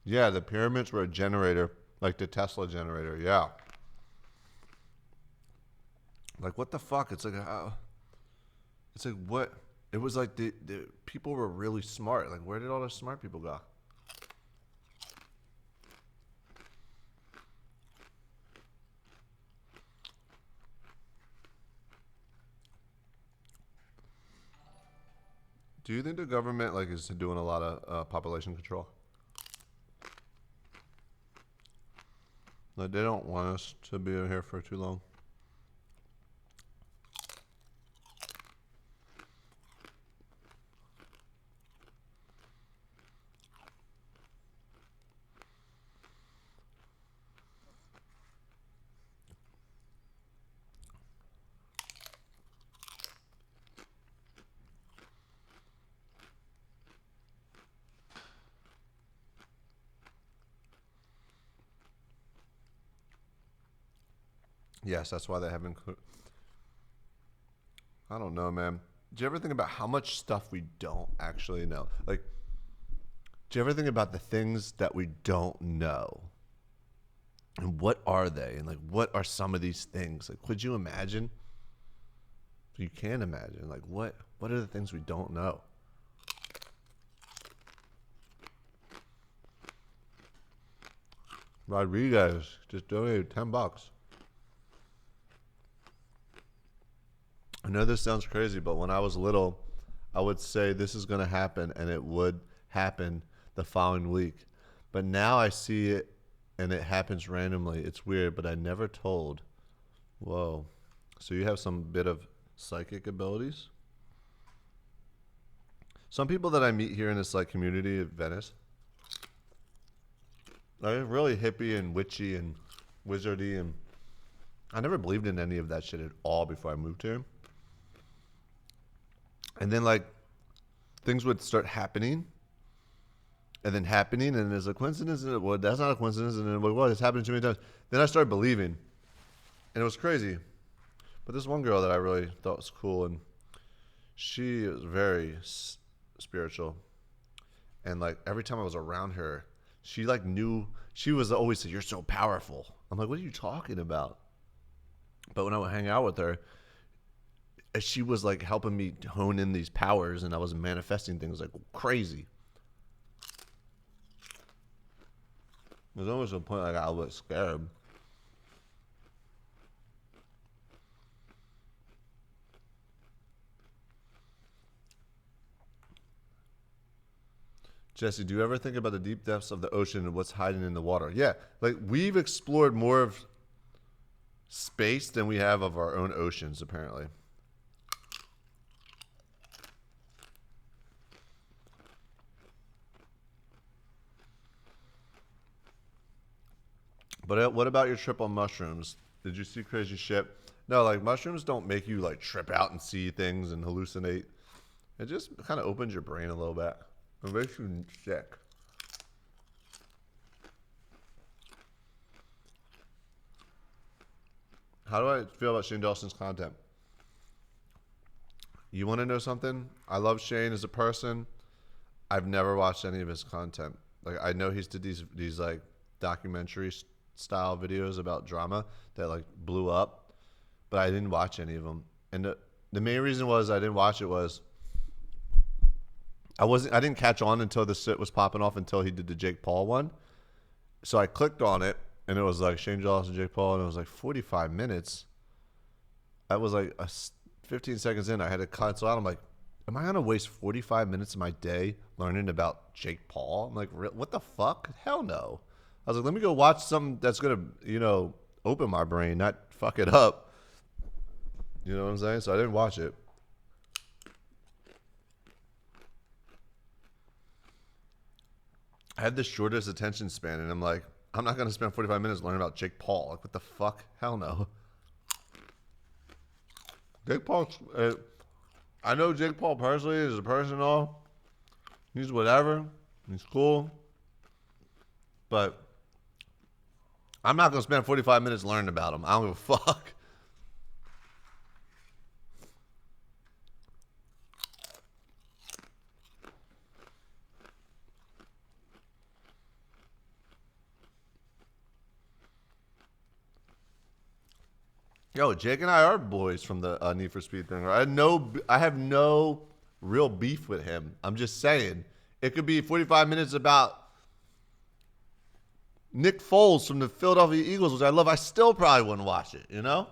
Yeah, the pyramids were a generator, like the Tesla generator. Yeah. Like, what the fuck? It's like what? It was like the people were really smart. Like, where did all the smart people go? Do you think the government like is doing a lot of population control? Like, they don't want us to be here for too long. Yes, that's why they haven't. I don't know, man. Do you ever think about how much stuff we don't actually know? Like, do you ever think about the things that we don't know? And what are they? And like, what are some of these things? Like, could you imagine? You can imagine. Like, what are the things we don't know? Rodriguez just donated $10. I know this sounds crazy, but when I was little, I would say this is going to happen, and it would happen the following week. But now I see it, and it happens randomly. It's weird, but I never told. Whoa. So you have some bit of psychic abilities? Some people that I meet here in this like community of Venice, they're really hippie and witchy and wizardy, and I never believed in any of that shit at all before I moved here. And then like things would start happening and then happening and it's a coincidence and well, that's not a coincidence and then like, well, it's happened too many times. Then I started believing and it was crazy. But this one girl that I really thought was cool and she is very spiritual. And like every time I was around her, she like knew, she was always saying, "You're so powerful." I'm like, what are you talking about? But when I would hang out with her, she was like helping me hone in these powers and I was manifesting things like crazy. There's almost a point like I was scared. Jesse, do you ever think about the deep depths of the ocean and what's hiding in the water? Yeah, like we've explored more of space than we have of our own oceans, apparently. But what about your trip on mushrooms? Did you see crazy shit? No, like mushrooms don't make you like trip out and see things and hallucinate. It just kind of opens your brain a little bit. It makes you sick. How do I feel about Shane Dawson's content? You want to know something? I love Shane as a person. I've never watched any of his content. Like I know he's did these like documentary style videos about drama that like blew up, but I didn't watch any of them. And the main reason was I didn't watch it was I didn't catch on until the shit was popping off until he did the Jake Paul one. So I clicked on it and it was like Shane Gillis and Jake Paul and it was like 45 minutes. I was like 15 seconds in, I had to cancel out. I'm like, am I gonna waste 45 minutes of my day learning about Jake Paul? I'm like, what the fuck? Hell no. I was like, let me go watch something that's gonna, open my brain, not fuck it up. You know what I'm saying? So I didn't watch it. I had the shortest attention span, and I'm like, I'm not gonna spend 45 minutes learning about Jake Paul. Like, what the fuck? Hell no. Jake Paul, I know Jake Paul personally as a person and all. He's whatever. He's cool. But I'm not going to spend 45 minutes learning about him. I don't give a fuck. Yo, Jake and I are boys from the Need for Speed thing. I have no real beef with him. I'm just saying. It could be 45 minutes about Nick Foles from the Philadelphia Eagles, which I love. I still probably wouldn't watch it, you know?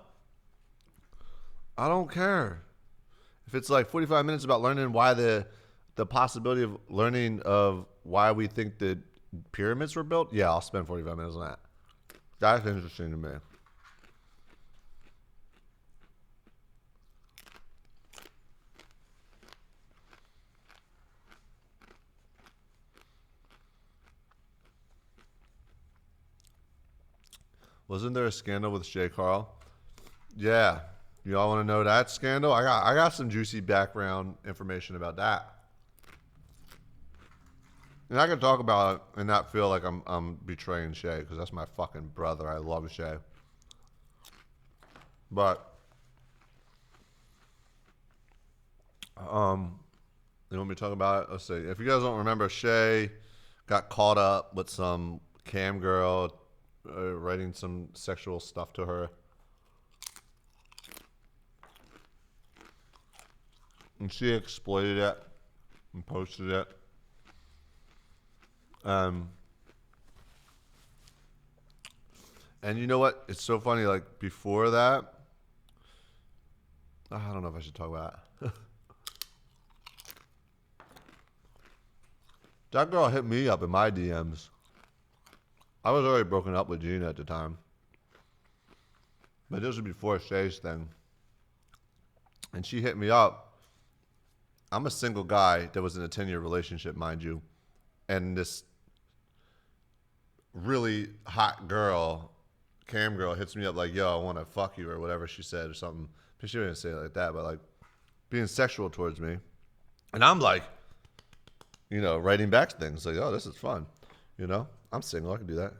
I don't care. If it's like 45 minutes about learning why the possibility of learning of why we think the pyramids were built, yeah, I'll spend 45 minutes on that. That's interesting to me. Wasn't there a scandal with Shay Carl? Yeah. Y'all want to know that scandal? I got some juicy background information about that. And I can talk about it and not feel like I'm betraying Shay because that's my fucking brother. I love Shay. But you want me to talk about it? Let's see. If you guys don't remember, Shay got caught up with some cam girl writing some sexual stuff to her. And she exploited it and posted it. And you know what? It's so funny. Like before that, I don't know if I should talk about it. That girl hit me up in my DMs. I was already broken up with Gina at the time. But this was before Shay's thing. And she hit me up. I'm a single guy that was in a 10-year relationship, mind you. And this really hot girl, cam girl, hits me up like, yo, I want to fuck you or whatever she said or something. She didn't say it like that, but like being sexual towards me. And I'm like, writing back things like, oh, this is fun. I'm single. I can do that.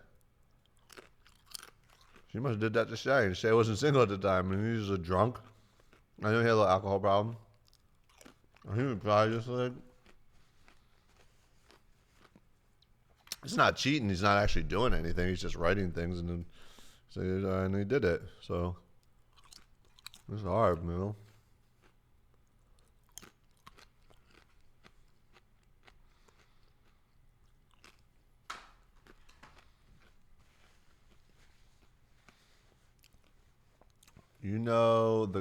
She must have did that to Shay. And Shay wasn't single at the time. And he was a drunk. I knew he had a little alcohol problem. And he was probably just like, it's not cheating. He's not actually doing anything. He's just writing things and then and he did it. So it's hard,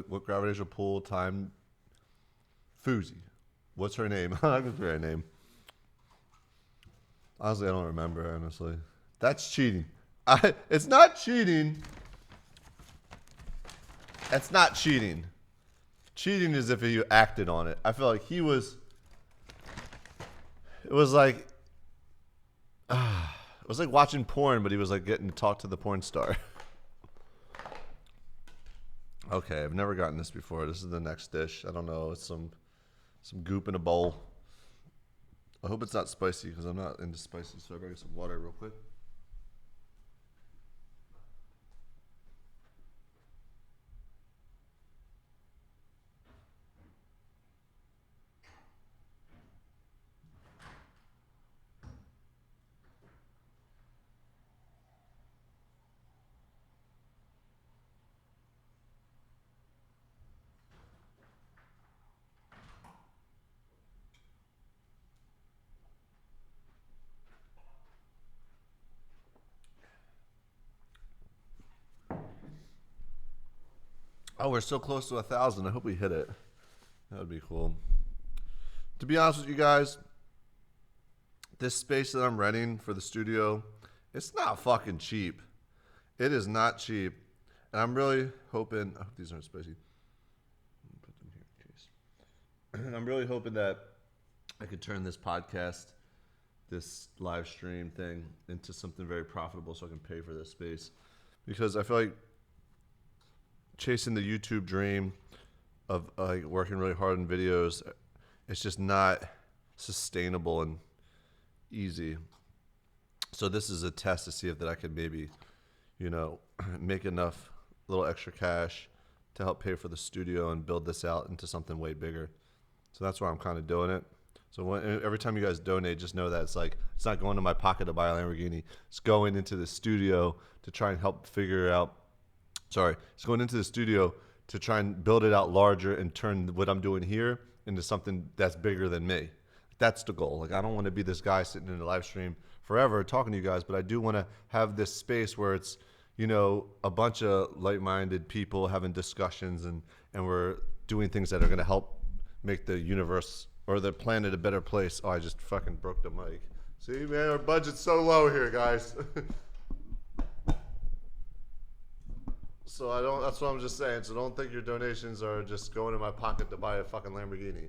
what gravitational pull time? Fuzi. What's her name? I can say her name. Honestly, I don't remember, honestly. That's cheating. It's not cheating. That's not cheating. Cheating is if you acted on it. I feel like it was like, it was like watching porn, but he was like getting to talk to the porn star. Okay, I've never gotten this before. This is the next dish. I don't know. It's some goop in a bowl. I hope it's not spicy because I'm not into spicy, so I better get some water real quick. Oh, we're so close to 1,000. I hope we hit it. That would be cool. To be honest with you guys, this space that I'm renting for the studio, it's not fucking cheap. It is not cheap. And I'm really hoping, I hope these aren't spicy. Put them here in case. And I'm really hoping that I could turn this podcast, this live stream thing, into something very profitable so I can pay for this space. Because I feel like chasing the YouTube dream of like working really hard on videos, it's just not sustainable and easy. So this is a test to see if that I can maybe, make enough little extra cash to help pay for the studio and build this out into something way bigger. So that's why I'm kind of doing it. So every time you guys donate, just know that it's not going to my pocket to buy a Lamborghini. It's going into the studio to try and help figure out. It's going into the studio to try and build it out larger and turn what I'm doing here into something that's bigger than me. That's the goal. Like, I don't want to be this guy sitting in the live stream forever talking to you guys, but I do want to have this space where it's, a bunch of like-minded people having discussions and we're doing things that are going to help make the universe or the planet a better place. Oh, I just fucking broke the mic. See, man, our budget's so low here, guys. So that's what I'm just saying. So don't think your donations are just going in my pocket to buy a fucking Lamborghini.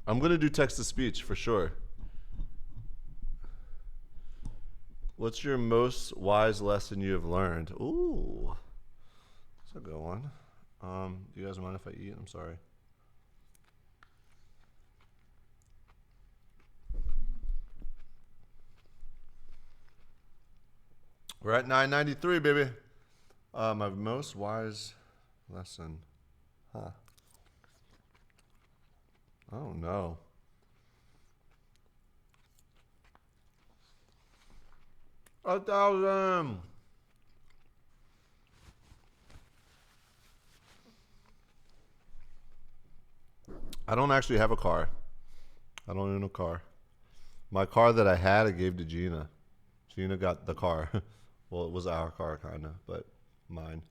I'm going to do text-to-speech for sure. What's your most wise lesson you have learned? Ooh, that's a good one. Do you guys mind if I eat? I'm sorry. We're at 993, baby. My most wise lesson. I don't know. $1,000. I don't actually have a car. I don't own a car. My car that I had, I gave to Gina. Gina got the car. Well, it was our car, kind of, but mine.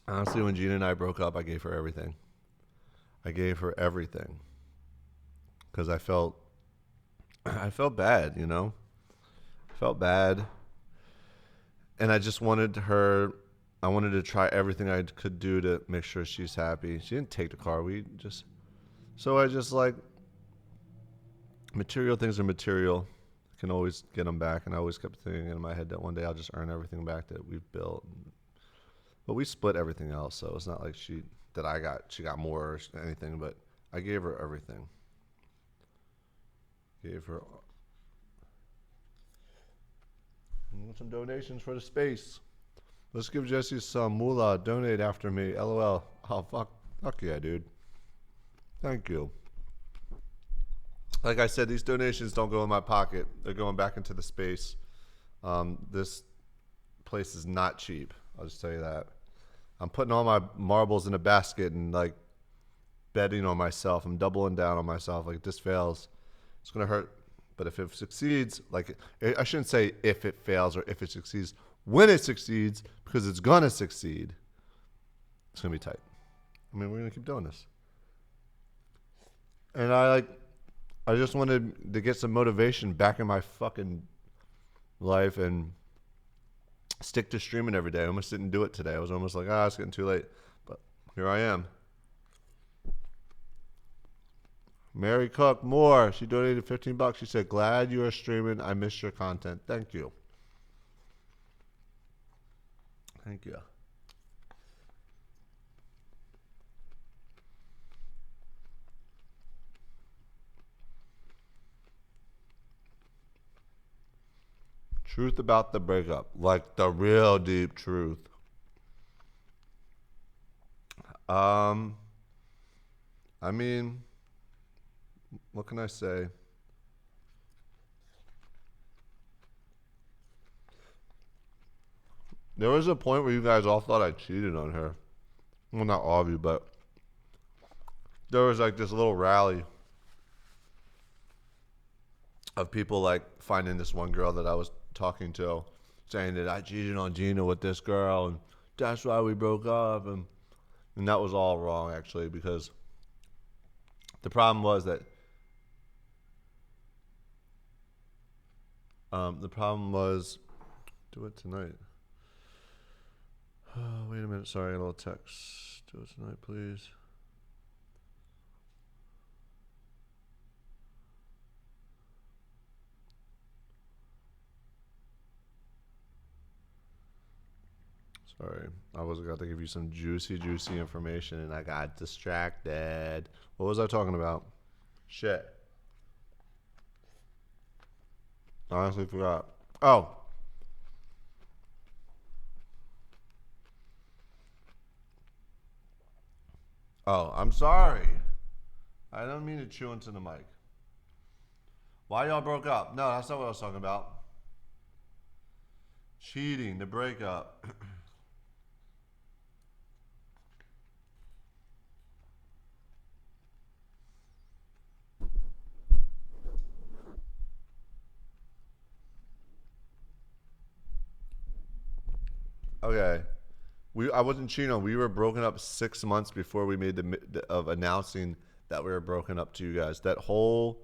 Honestly, when Gina and I broke up, I gave her everything. I gave her everything. Because I felt bad, I felt bad. And I just wanted to try everything I could do to make sure she's happy. She didn't take the car. Material things are material. I can always get them back. And I always kept thinking in my head that one day I'll just earn everything back that we've built. But we split everything else. So it's not like she got more or anything, but I gave her everything. Gave her some donations for the space. Let's give Jesse some moolah. Donate after me. LOL. Oh, fuck yeah, dude. Thank you. Like I said, these donations don't go in my pocket. They're going back into the space. This place is not cheap. I'll just tell you that. I'm putting all my marbles in a basket and betting on myself. I'm doubling down on myself. Like, if this fails, it's going to hurt. But if it succeeds, I shouldn't say if it fails or if it succeeds. When it succeeds, because it's going to succeed, it's going to be tight. We're going to keep doing this. And I just wanted to get some motivation back in my fucking life and stick to streaming every day. I almost didn't do it today. I was almost like, it's getting too late. But here I am. Mary Cook Moore, she donated $15. She said, glad you are streaming. I missed your content. Thank you. Thank you. Truth about the breakup, like the real deep truth. What can I say? There was a point where you guys all thought I cheated on her. Well, not all of you, but there was this little rally of people finding this one girl that I was talking to, saying that I cheated on Gina with this girl, and that's why we broke up, and that was all wrong actually, because the problem was that do it tonight. Wait a minute, sorry, a little text. Do it tonight, please. Sorry, I was about to give you some juicy information and I got distracted. What was I talking about? Shit. I honestly forgot. Oh. Oh, I'm sorry. I don't mean to chew into the mic. Why y'all broke up? No, that's not what I was talking about. Cheating, the breakup. Okay. I wasn't cheating on. We were broken up 6 months before we made of announcing that we were broken up to you guys. That whole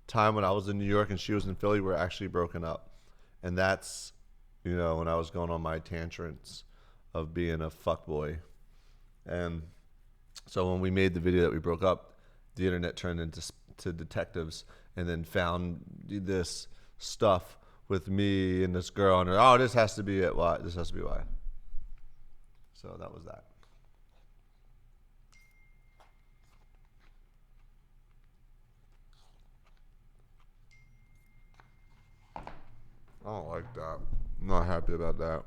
time when I was in New York and she was in Philly, we were actually broken up. And that's, when I was going on my tantrums of being a fuckboy. And so when we made the video that we broke up, the internet turned into detectives and then found this stuff with me and this girl, and oh, this has to be it. Why? This has to be why. So that was that. I don't like that. I'm not happy about that.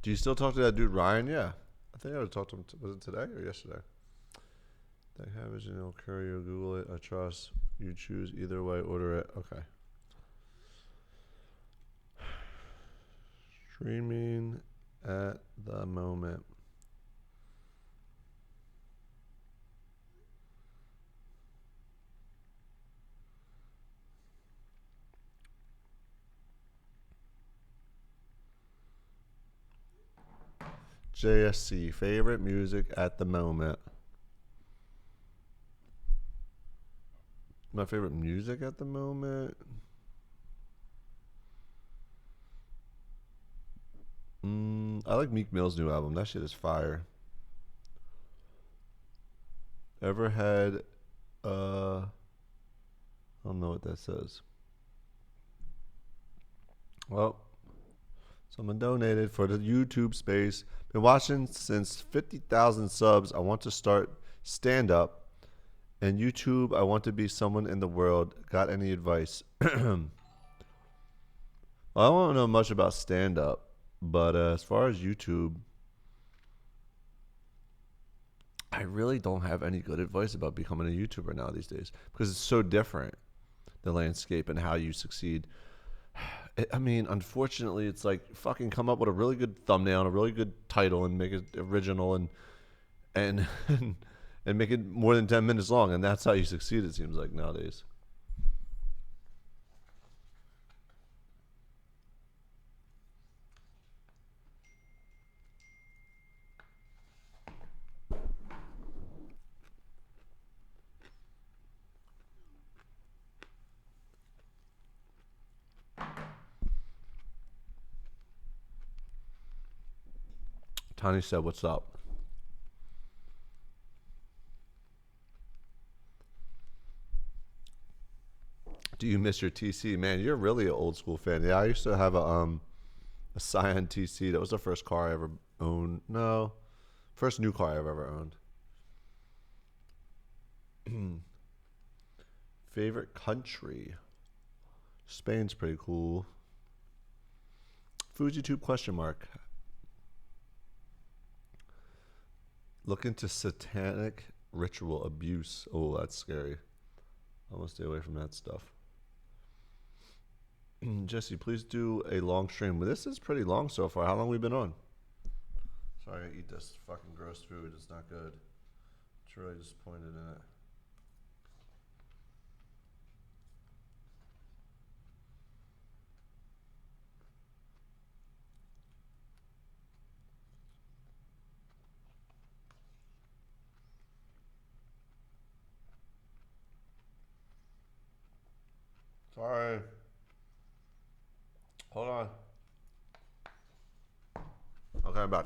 Do you still talk to that dude Ryan? Yeah. I think I would talk to him. Was it today or yesterday? That cabbage and it'll courier. Google it. I trust. You choose either way. Order it. Okay. Streaming at the moment. JSC, favorite music at the moment. My favorite music at the moment? I like Meek Mill's new album. That shit is fire. Ever had, I don't know what that says. Well, someone donated for the YouTube space. Been watching since 50,000 subs. I want to start stand up. And YouTube, I want to be someone in the world. Got any advice? Well, I don't know much about stand up, but as far as YouTube, I really don't have any good advice about becoming a YouTuber now these days because it's so different, the landscape and how you succeed. I mean, unfortunately, it's like fucking come up with a really good thumbnail and a really good title and make it original and and make it more than 10 minutes long, and that's how you succeed, it seems like nowadays. Tony said, "What's up?" Do you miss your TC? Man, you're really an old school fan. Yeah, I used to have a Scion TC. That was the first car I ever owned. No, first new car I've ever owned. Favorite country? Spain's pretty cool. FujiTube question mark. Look into satanic ritual abuse. Oh, that's scary. I want to stay away from that stuff. Jesse, please do a long stream. Well, this is pretty long so far. How long have we been on? Sorry, I eat this fucking gross food. It's not good. It's really disappointed in it. Sorry. Hold on. Okay, I'm back.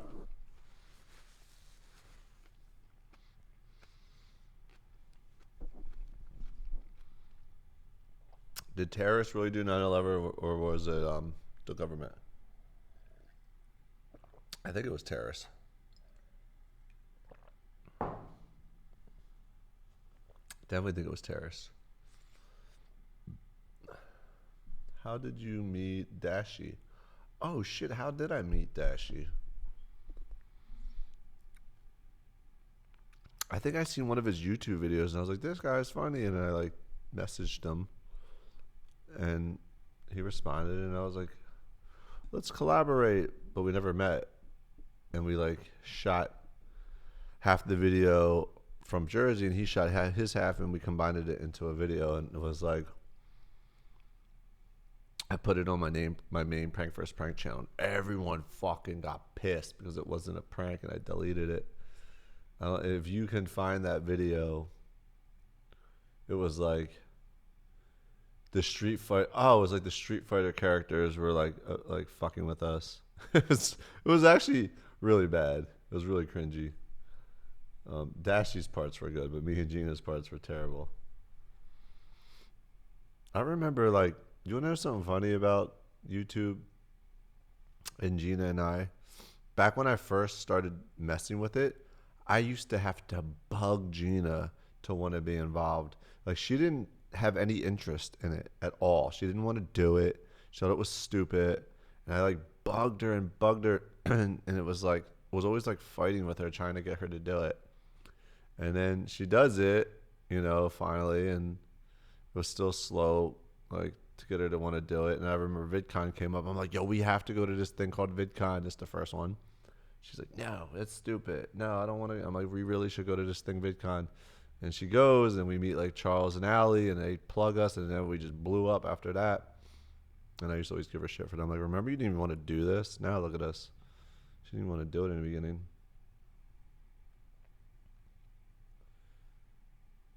Did terrorists really do 9/11 or was it the government? I think it was terrorists. Definitely think it was terrorists. How did you meet Dashi? Oh shit, how did I meet Dashi? I think I seen one of his YouTube videos and I was like, this guy's funny, and I like messaged him and he responded and I was like, let's collaborate, but we never met. And we like shot half the video from Jersey and he shot his half and we combined it into a video, and it was like, I put it on my main Prank First Prank channel. Everyone fucking got pissed because it wasn't a prank and I deleted it. If you can find that video, it was like the Street Fight. Oh, it was like the Street Fighter characters were like fucking with us. It was actually really bad. It was really cringy. Dashy's parts were good, but me and Gina's parts were terrible. I remember, like, you want to know something funny about YouTube and Gina and I? Back when I first started messing with it, I used to have to bug Gina to want to be involved. Like, she didn't have any interest in it at all. She didn't want to do it. She thought it was stupid. And I like bugged her and it was like, was always like fighting with her, trying to get her to do it. And then she does it, finally, and it was still slow, like, to get her to want to do it. And I remember VidCon came up. I'm like, yo, we have to go to this thing called VidCon. It's the first one. She's like, no, it's stupid. No, I don't want to. I'm like, we really should go to this thing, VidCon. And she goes, and we meet like Charles and Allie, and they plug us, and then we just blew up after that. And I used to always give her shit for that. I'm like, remember, you didn't even want to do this? Now look at us. She didn't want to do it in the beginning.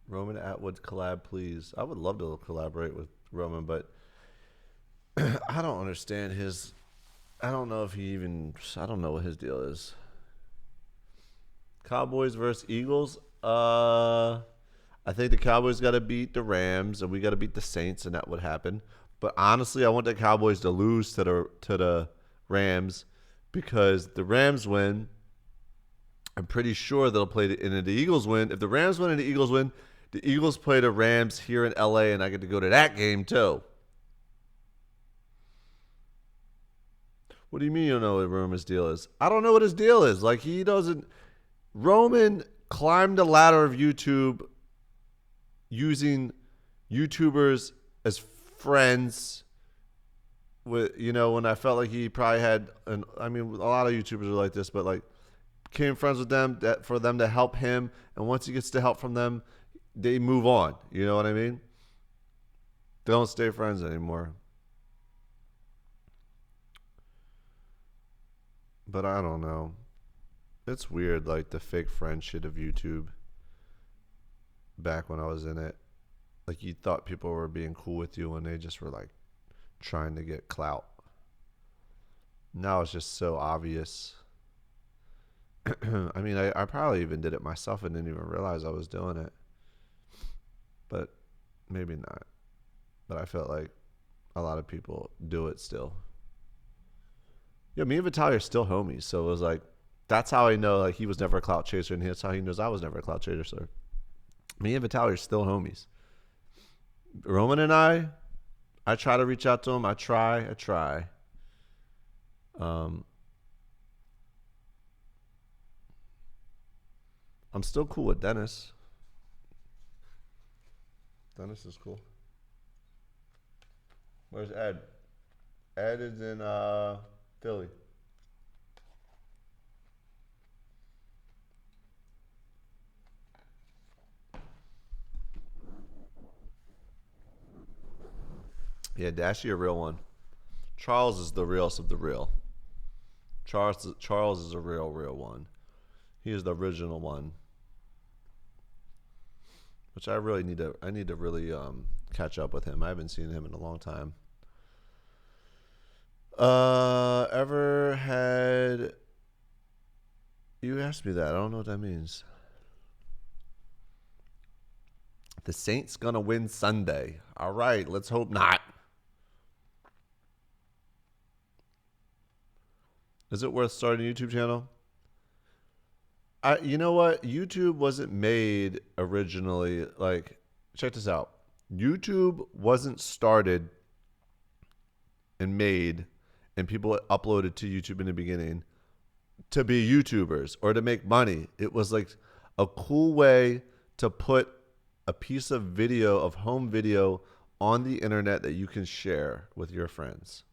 Roman Atwood collab, please. I would love to collaborate with Roman, but I don't understand his. I don't know if he even. I don't know what his deal is. Cowboys versus Eagles. I think the Cowboys got to beat the Rams, and we got to beat the Saints, and that would happen. But honestly, I want the Cowboys to lose to the Rams, because the Rams win. I'm pretty sure they'll play and the Eagles win. If the Rams win and the Eagles win, the Eagles play the Rams here in LA, and I get to go to that game too. What do you mean you don't know what Roman's deal is? I don't know what his deal is. Like, he doesn't. Roman climbed the ladder of YouTube using YouTubers as friends. With, when I felt like he probably had, a lot of YouTubers are like this, but like, became friends with them for them to help him, and once he gets the help from them, they move on. You know what I mean? They don't stay friends anymore. But I don't know. It's weird, like the fake friend shit of YouTube. Back when I was in it, like, you thought people were being cool with you when they just were like trying to get clout. Now it's just so obvious. I mean, I probably even did it myself and didn't even realize I was doing it. But maybe not. But I felt like a lot of people do it still. Yeah, me and Vitaly are still homies. So it was like, that's how I know, like, he was never a clout chaser, and that's how he knows I was never a clout chaser. So me and Vitaly are still homies. Roman and I try to reach out to him. I try. I'm still cool with Dennis. Dennis is cool. Where's Ed? Ed is in Philly. Yeah, Dashy a real one. Charles is the realest of the real. Charles is a real one. He is the original one. Which I need to really catch up with him. I haven't seen him in a long time. Ever had you asked me that. I don't know what that means. The Saints gonna win Sunday. All right, let's hope not. Is it worth starting a YouTube channel? You know what? YouTube wasn't made originally. Like, check this out. YouTube wasn't started and made, and people uploaded to YouTube in the beginning to be YouTubers or to make money. It was like a cool way to put a piece of video, of home video, on the internet that you can share with your friends.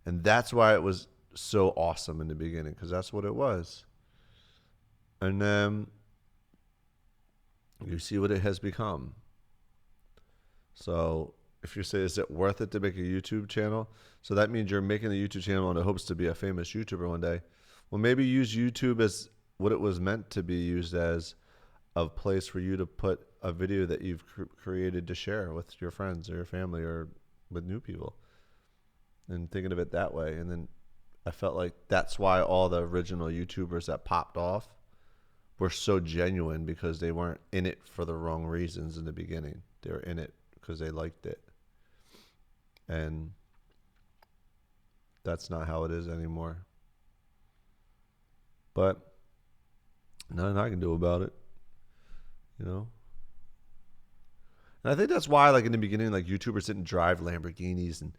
And that's why it was so awesome in the beginning, because that's what it was. And then you see what it has become. So if you say, is it worth it to make a YouTube channel? So that means you're making a YouTube channel in the hopes to be a famous YouTuber one day. Well, maybe use YouTube as what it was meant to be used as, a place for you to put a video that you've created to share with your friends or your family or with new people. And thinking of it that way. And then I felt like that's why all the original YouTubers that popped off were so genuine, because they weren't in it for the wrong reasons in the beginning. They were in it because they liked it. And that's not how it is anymore. But nothing I can do about it, you know? And I think that's why, like, in the beginning, like, YouTubers didn't drive Lamborghinis and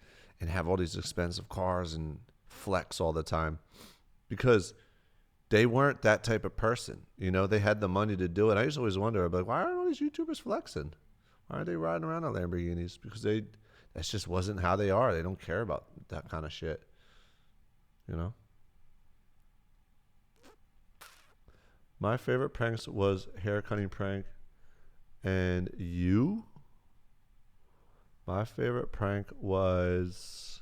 have all these expensive cars and flex all the time, because they weren't that type of person. You know, they had the money to do it. I used to always wonder, like, why aren't all these YouTubers flexing? Why aren't they riding around in Lamborghinis? Because that just wasn't how they are. They don't care about that kind of shit, you know? My favorite pranks was hair cutting prank. And you? My favorite prank was...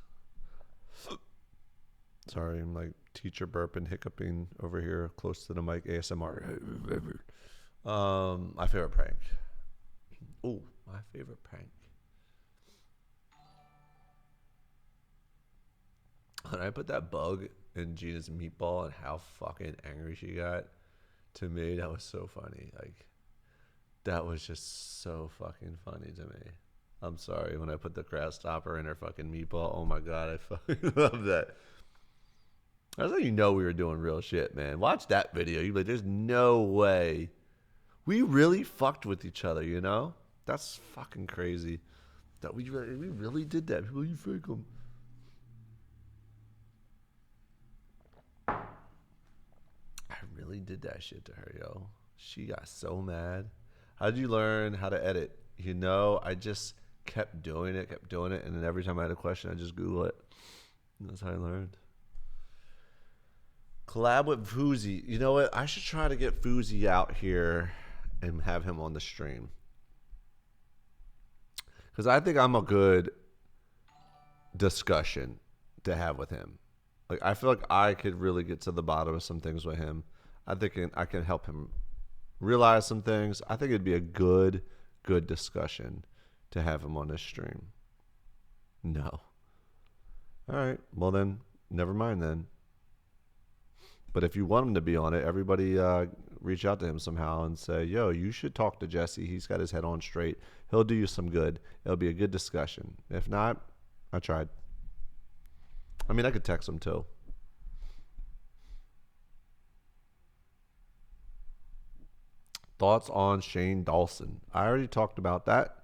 Sorry, I'm like teacher burping, hiccuping over here close to the mic, ASMR. My favorite prank. Oh, my favorite prank. When I put that bug in Gina's meatball and how fucking angry she got, to me, that was so funny. Like, that was just so fucking funny to me. I'm sorry, when I put the grasshopper in her fucking meatball, oh my God, I fucking love that. That's how you know we were doing real shit, man. Watch that video. You're like, there's no way. We really fucked with each other, you know? That's fucking crazy. That we really did that. People, you fake them. I really did that shit to her, yo. She got so mad. How did you learn how to edit? You know, I just kept doing it. And then every time I had a question, I just Google it. And that's how I learned. Collab with Fousey. You know what? I should try to get Fousey out here and have him on the stream. Because I think I'm a good discussion to have with him. Like, I feel like I could really get to the bottom of some things with him. I think I can help him realize some things. I think it'd be a good discussion to have him on this stream. No. All right. Well, then, never mind then. But if you want him to be on it, everybody reach out to him somehow and say, yo, you should talk to Jesse. He's got his head on straight. He'll do you some good. It'll be a good discussion. If not, I tried. I mean, I could text him too. Thoughts on Shane Dawson? I already talked about that.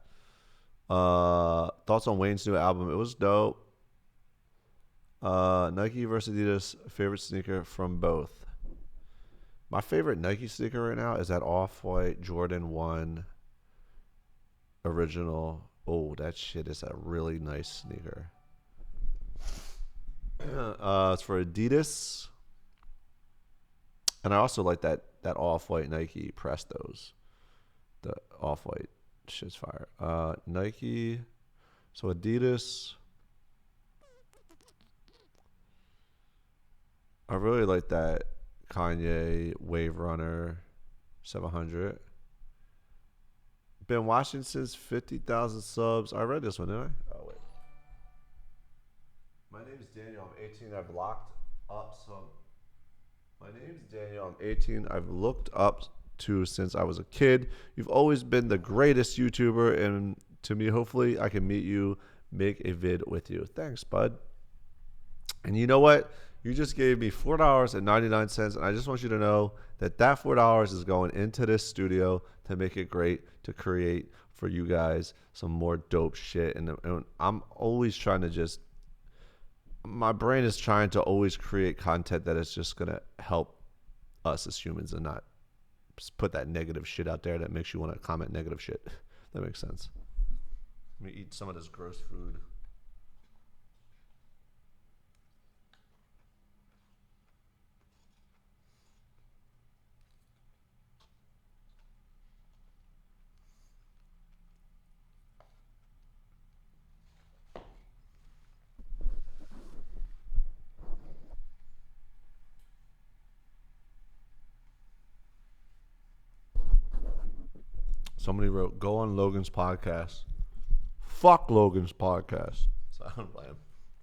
Thoughts on Wayne's new album? It was dope. Nike versus Adidas, favorite sneaker from both. My favorite Nike sneaker right now is that Off-White Jordan 1 original. Oh, that shit is a really nice sneaker. It's for Adidas. And I also like that Off-White Nike Prestos. The Off-White shit's fire. Nike So Adidas. I really like that Kanye Wave Runner 700. Been watching since 50,000 subs. I read this one, didn't I? Oh, wait. My name is Daniel. I'm 18. I've locked up some. My name is Daniel. I'm 18. I've looked up to since I was a kid. You've always been the greatest YouTuber, and to me, hopefully, I can meet you, make a vid with you. Thanks, bud. And you know what? You just gave me $4.99, and I just want you to know that that $4 is going into this studio to make it great, to create for you guys some more dope shit. And I'm always trying to just, my brain is trying to always create content that is just going to help us as humans and not put that negative shit out there that makes you want to comment negative shit. That makes sense. Let me eat some of this gross food. Somebody wrote, go on Logan's podcast. Fuck Logan's podcast. So I don't blame him.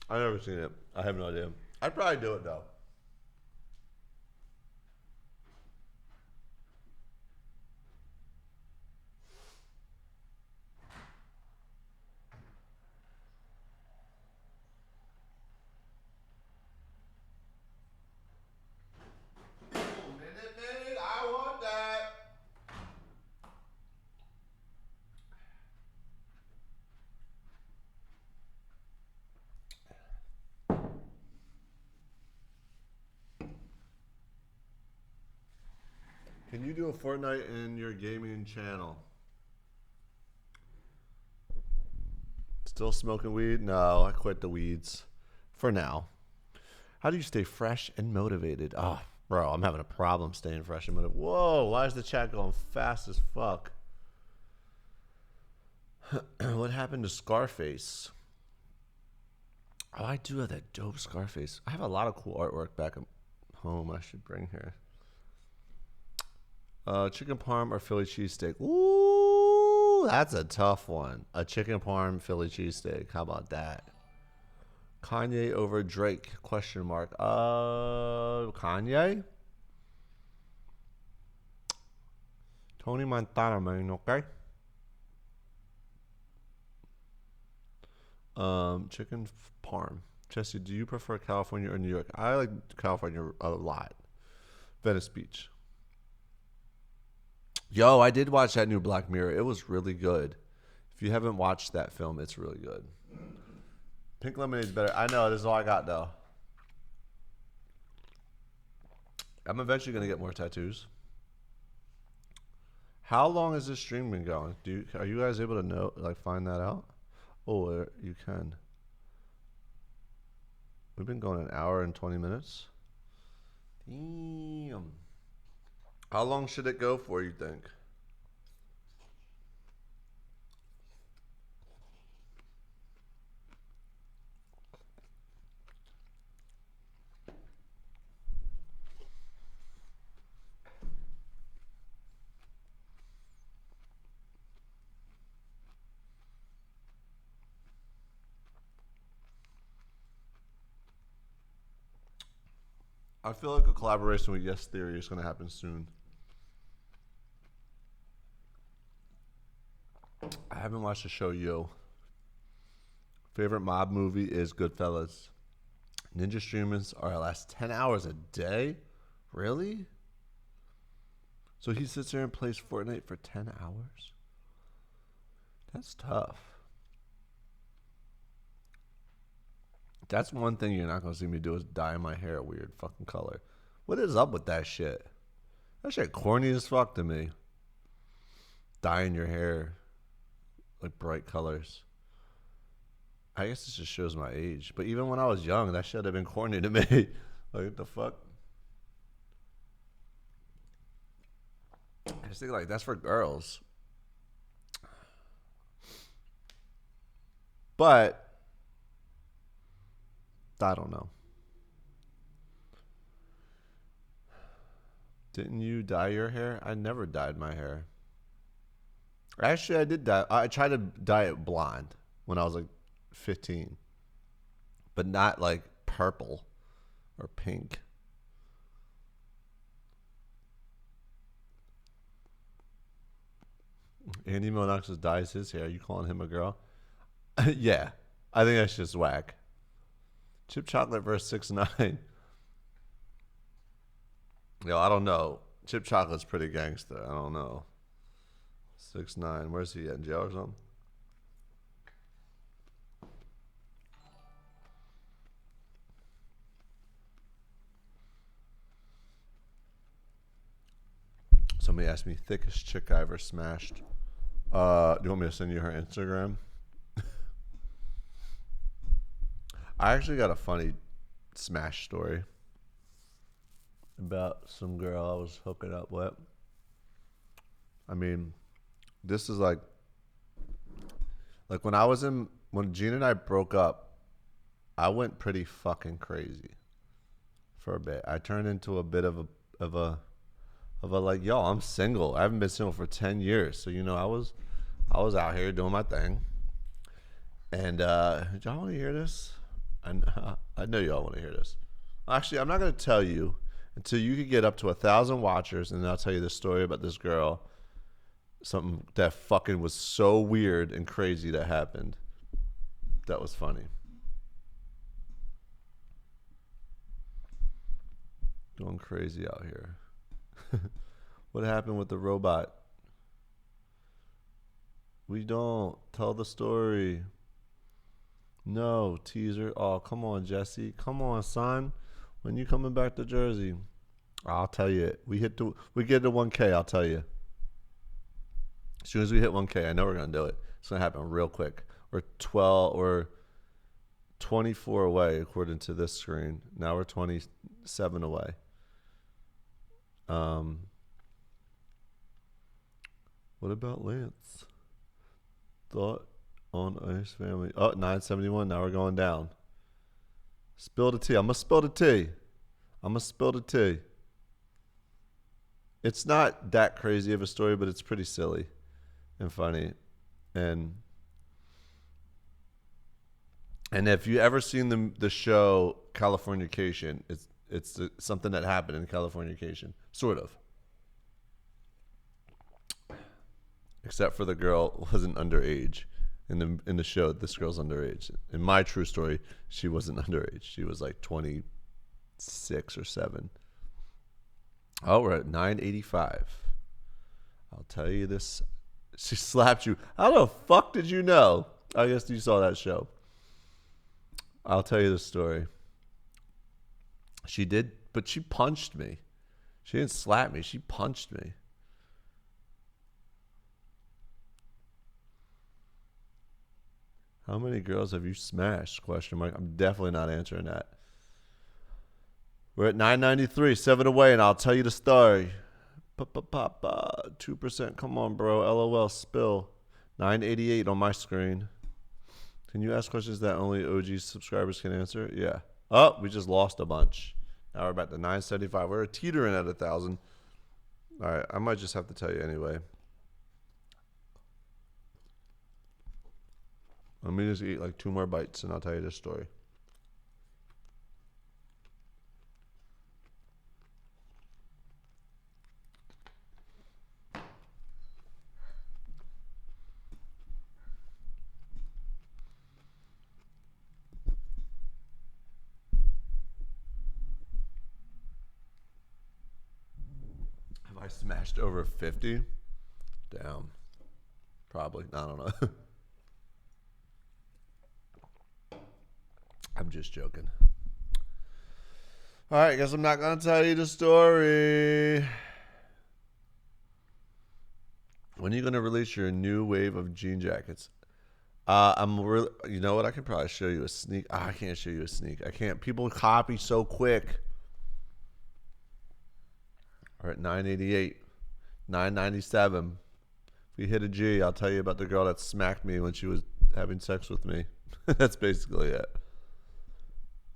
I've never seen it. I have no idea. I'd probably do it though. Minute, I want that. Can you do a Fortnite in your gaming channel? Still smoking weed? No, I quit the weeds for now. How do you stay fresh and motivated? Oh, bro, I'm having a problem staying fresh and motivated. Whoa, why is the chat going fast as fuck? What happened to Scarface? Oh, I do have that dope Scarface. I have a lot of cool artwork back at home I should bring here. Chicken parm or Philly cheesesteak? Ooh, that's a tough one. A chicken parm Philly cheesesteak. How about that? Kanye over Drake? Question mark. Kanye? Tony Montana, man. Okay. Chicken parm. Jesse, do you prefer California or New York? I like California a lot. Venice Beach. Yo, I did watch that new Black Mirror. It was really good. If you haven't watched that film, it's really good. Pink lemonade's better. I know. This is all I got, though. I'm eventually going to get more tattoos. How long has this stream been going? Are you guys able to know, like, find that out? Oh, you can. We've been going an hour and 20 minutes. Damn. How long should it go for, you think? I feel like a collaboration with Yes Theory is going to happen soon. I haven't watched the show Yo. Favorite mob movie is Goodfellas. Ninja streamers are last 10 hours a day? Really? So he sits there and plays Fortnite for 10 hours? That's tough. That's one thing you're not going to see me do is dye my hair a weird fucking color. What is up with that shit? That shit corny as fuck to me. Dyeing your hair like bright colors. I guess this just shows my age. But even when I was young, that should have been corny to me. Like, what the fuck? I just think, like, that's for girls. But I don't know. Didn't you dye your hair? I never dyed my hair. Actually, I did dye. I tried to dye it blonde when I was like 15, but not like purple or pink. Andy Monoxus dyes his hair. You calling him a girl? Yeah, I think that's just whack. Chip Chocolate versus 6ix9ine. Yo, I don't know. Chip Chocolate's pretty gangster. I don't know. 6ix9ine. Where's he at? In jail or something? Somebody asked me thickest chick I ever smashed. Do you want me to send you her Instagram? I actually got a funny smash story about some girl I was hooking up with. I mean, this is like when Gina and I broke up, I went pretty fucking crazy for a bit. I turned into a bit of a like, yo, I'm single. I haven't been single for 10 years. So, I was out here doing my thing. And y'all want to hear this? I know y'all want to hear this. Actually, I'm not going to tell you until you can get up to 1,000 watchers, and then I'll tell you the story about this girl. Something that fucking was so weird and crazy that happened. That was funny. Going crazy out here. What happened with the robot? We don't. Tell the story. No, teaser. Oh, come on, Jesse. Come on, son. When you coming back to Jersey? I'll tell you. We get to 1K, I'll tell you. As soon as we hit 1K, I know we're going to do it. It's going to happen real quick. We're 24 away, according to this screen. Now we're 27 away. What about Lance? Thought on Ice Family. Oh, 971. Now we're going down. Spill the tea. I'm going to spill the tea. It's not that crazy of a story, but it's pretty silly and funny. And if you ever seen the show Californication, it's something that happened in Californication, sort of. Except for the girl wasn't underage. In the show, this girl's underage. In my true story, she wasn't underage. She was like 26 or 7. Oh, we're at 985. I'll tell you this. She slapped you. How the fuck did you know? I guess you saw that show. I'll tell you the story. She did, but she punched me. She didn't slap me. She punched me. How many girls have you smashed? Question mark. I'm definitely not answering that. We're at 993, 7 away, and I'll tell you the story. 2%. Come on, bro. LOL. Spill. 988 on my screen. Can you ask questions that only OG subscribers can answer? Yeah. Oh, we just lost a bunch. Now we're back to 975. We're teetering at 1,000. All right. I might just have to tell you anyway. Let me just eat like 2 more bites and I'll tell you this story. Have I smashed over 50? Damn. Probably. I don't know. I'm just joking. All right, guess I'm not going to tell you the story. When are you going to release your new wave of jean jackets? You know what? I can probably show you a sneak. I can't show you a sneak. I can't. People copy so quick. All right, 988, 997. If we hit a G, I'll tell you about the girl that smacked me when she was having sex with me. That's basically it.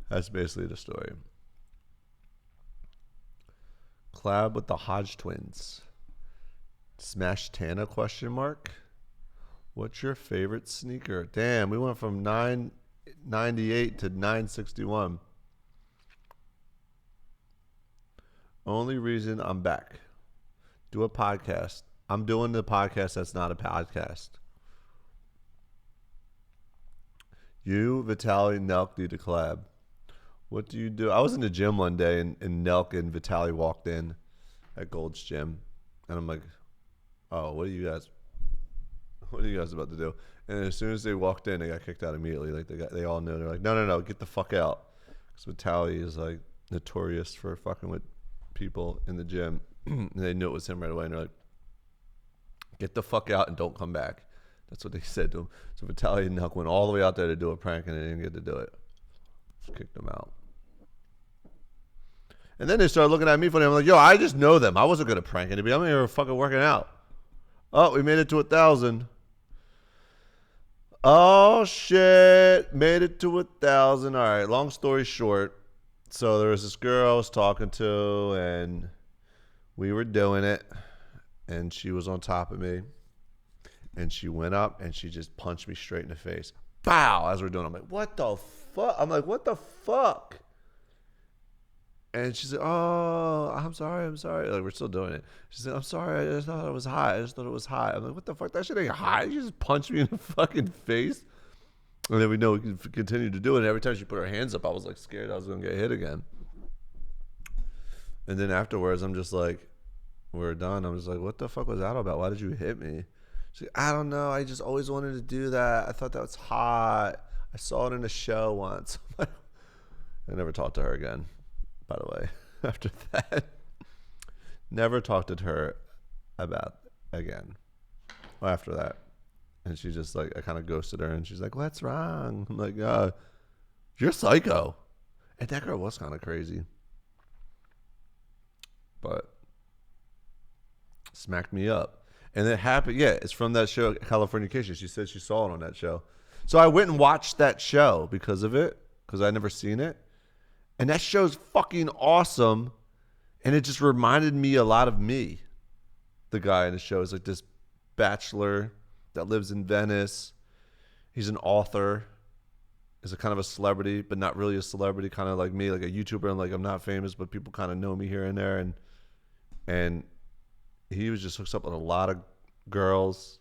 That's basically the story. Collab with the Hodge twins. Smash Tana question mark. What's your favorite sneaker? Damn, we went from 998 to 961. Only reason I'm back. Do a podcast. I'm doing the podcast that's not a podcast. You, Vitaly, Nelk need to collab. What do you do? I was in the gym one day and Nelk and Vitaly walked in at Gold's Gym. And I'm like, oh, what are you guys about to do? And as soon as they walked in, they got kicked out immediately. Like they all knew. They're like, no, get the fuck out. Because Vitaly is like notorious for fucking with people in the gym. And they knew it was him right away. And they're like, get the fuck out and don't come back. That's what they said to him. So Vitaly and Nelk went all the way out there to do a prank and they didn't get to do it. Just kicked them out. And then they started looking at me funny. I'm like, yo, I just know them. I wasn't going to prank anybody. I'm here fucking working out. Oh, we made it to 1,000. Oh, shit. Made it to 1,000. All right, long story short. So there was this girl I was talking to, and we were doing it. And she was on top of me. And she went up, and she just punched me straight in the face. Bow! As we're doing it. I'm like, what the fuck? And she said, oh, I'm sorry. Like, we're still doing it. She said, I'm sorry. I just thought it was hot. I'm like, what the fuck? That shit ain't hot. You just punched me in the fucking face. And then we know we can continue to do it. And every time she put her hands up, I was like scared I was going to get hit again. And then afterwards, I'm just like, we're done. I'm just like, what the fuck was that about? Why did you hit me? She's like, I don't know. I just always wanted to do that. I thought that was hot. I saw it in a show once. I never talked to her again. By the way, after that, never talked to her about again. Well, after that, and she just like, I kind of ghosted her, and she's like, "What's wrong?" I'm like, "You're psycho," and that girl was kind of crazy, but smacked me up, and it happened. Yeah, it's from that show, Californication. She said she saw it on that show, so I went and watched that show because of it, because I'd never seen it. And that show's fucking awesome. And it just reminded me a lot of me. The guy in the show is like this bachelor that lives in Venice. He's an author. He's a kind of a celebrity, but not really a celebrity, kind of like me, like a YouTuber. And like, I'm not famous, but people kind of know me here and there. And he was just hooked up with a lot of girls.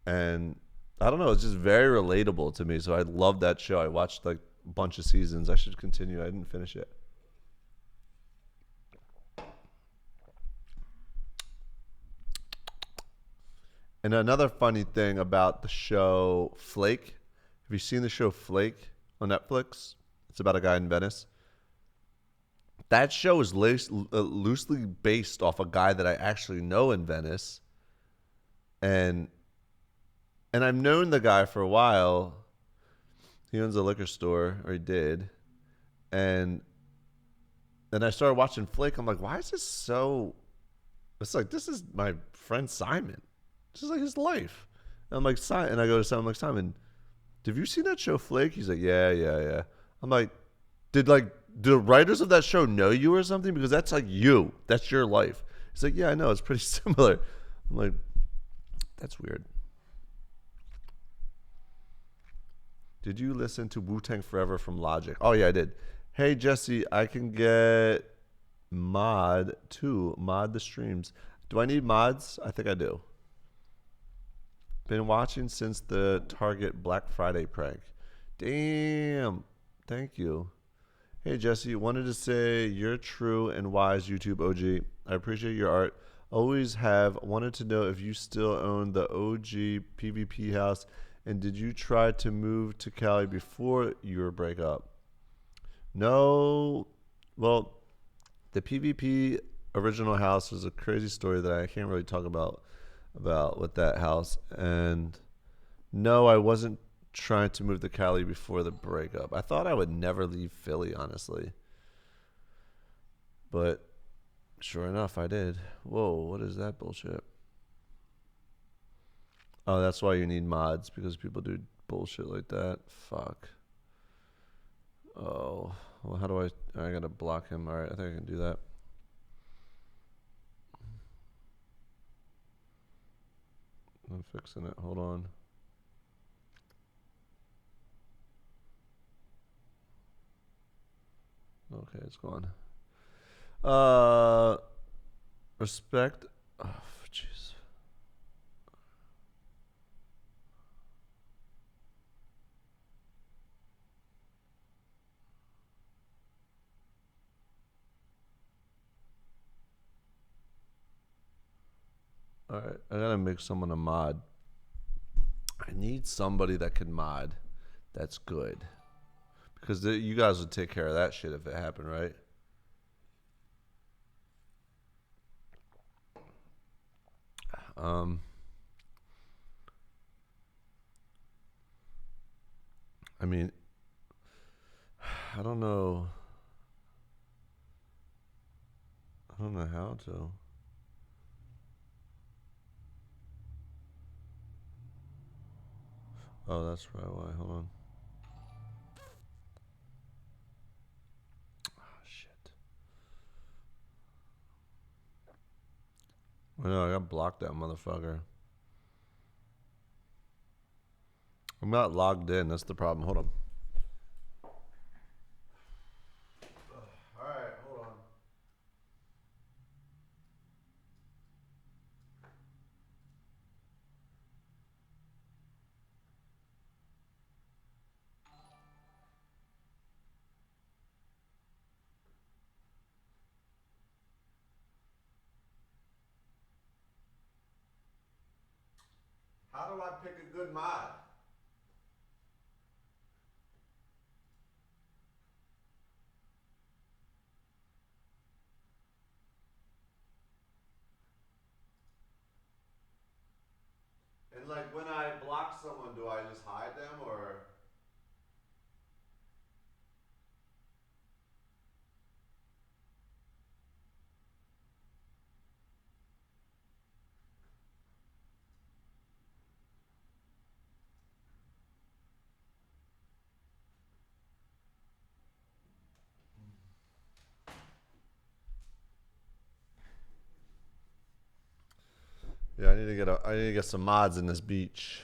And I don't know, it's just very relatable to me. So I love that show. I watched like bunch of seasons. I should continue. I didn't finish it. And another funny thing about the show Flake. Have you seen the show Flake on Netflix? It's about a guy in Venice. That show is loosely based off a guy that I actually know in Venice. And I've known the guy for a while. He owns a liquor store, or he did. And then I started watching Flake. I'm like, why is this so... It's like, this is my friend Simon. This is like his life. And I'm like, Simon. And I go to Simon, I'm like, Simon, have you seen that show Flake? He's like, yeah. I'm like, did the writers of that show know you or something? Because that's like you. That's your life. He's like, yeah, I know. It's pretty similar. I'm like, that's weird. Did you listen to Wu-Tang Forever from Logic? Oh, yeah, I did. Hey, Jesse, I can get mod the streams. Do I need mods? I think I do. Been watching since the Target Black Friday prank. Damn. Thank you. Hey, Jesse, wanted to say you're true and wise YouTube OG. I appreciate your art. Always have. Wanted to know if you still own the OG PvP house. And did you try to move to Cali before your breakup? No. Well, the PvP original house was a crazy story that I can't really talk about with that house. And no, I wasn't trying to move to Cali before the breakup. I thought I would never leave Philly, honestly. But sure enough, I did. Whoa, what is that bullshit? Oh, that's why you need mods, because people do bullshit like that. Fuck. Oh, well, how do I gotta block him. Alright, I think I can do that. I'm fixing it. Hold on. Okay, it's gone. Respect. Oh, jeez. Alright, I gotta make someone a mod. I need somebody that can mod that's good. Because you guys would take care of that shit if it happened, right? I mean, I don't know. I don't know how to. Oh, that's right. Why? Hold on. Oh, shit. I know, I got blocked that motherfucker. I'm not logged in. That's the problem. Hold on. Alright, hold on. How do I pick a good mod? And like when I block someone, do I just hide them or? Yeah, I need to get some mods in this beach.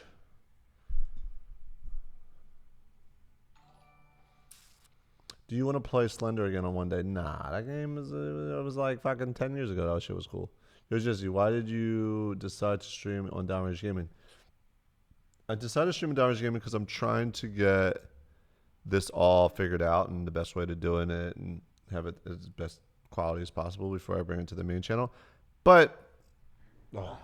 Do you want to play Slender again on one day? Nah, that game was it was like fucking 10 years ago. That shit was cool. It was just you. Why did you decide to stream on Downrange Gaming? I decided to stream on Downrange Gaming because I'm trying to get this all figured out and the best way to doing it and have it as best quality as possible before I bring it to the main channel. But oh.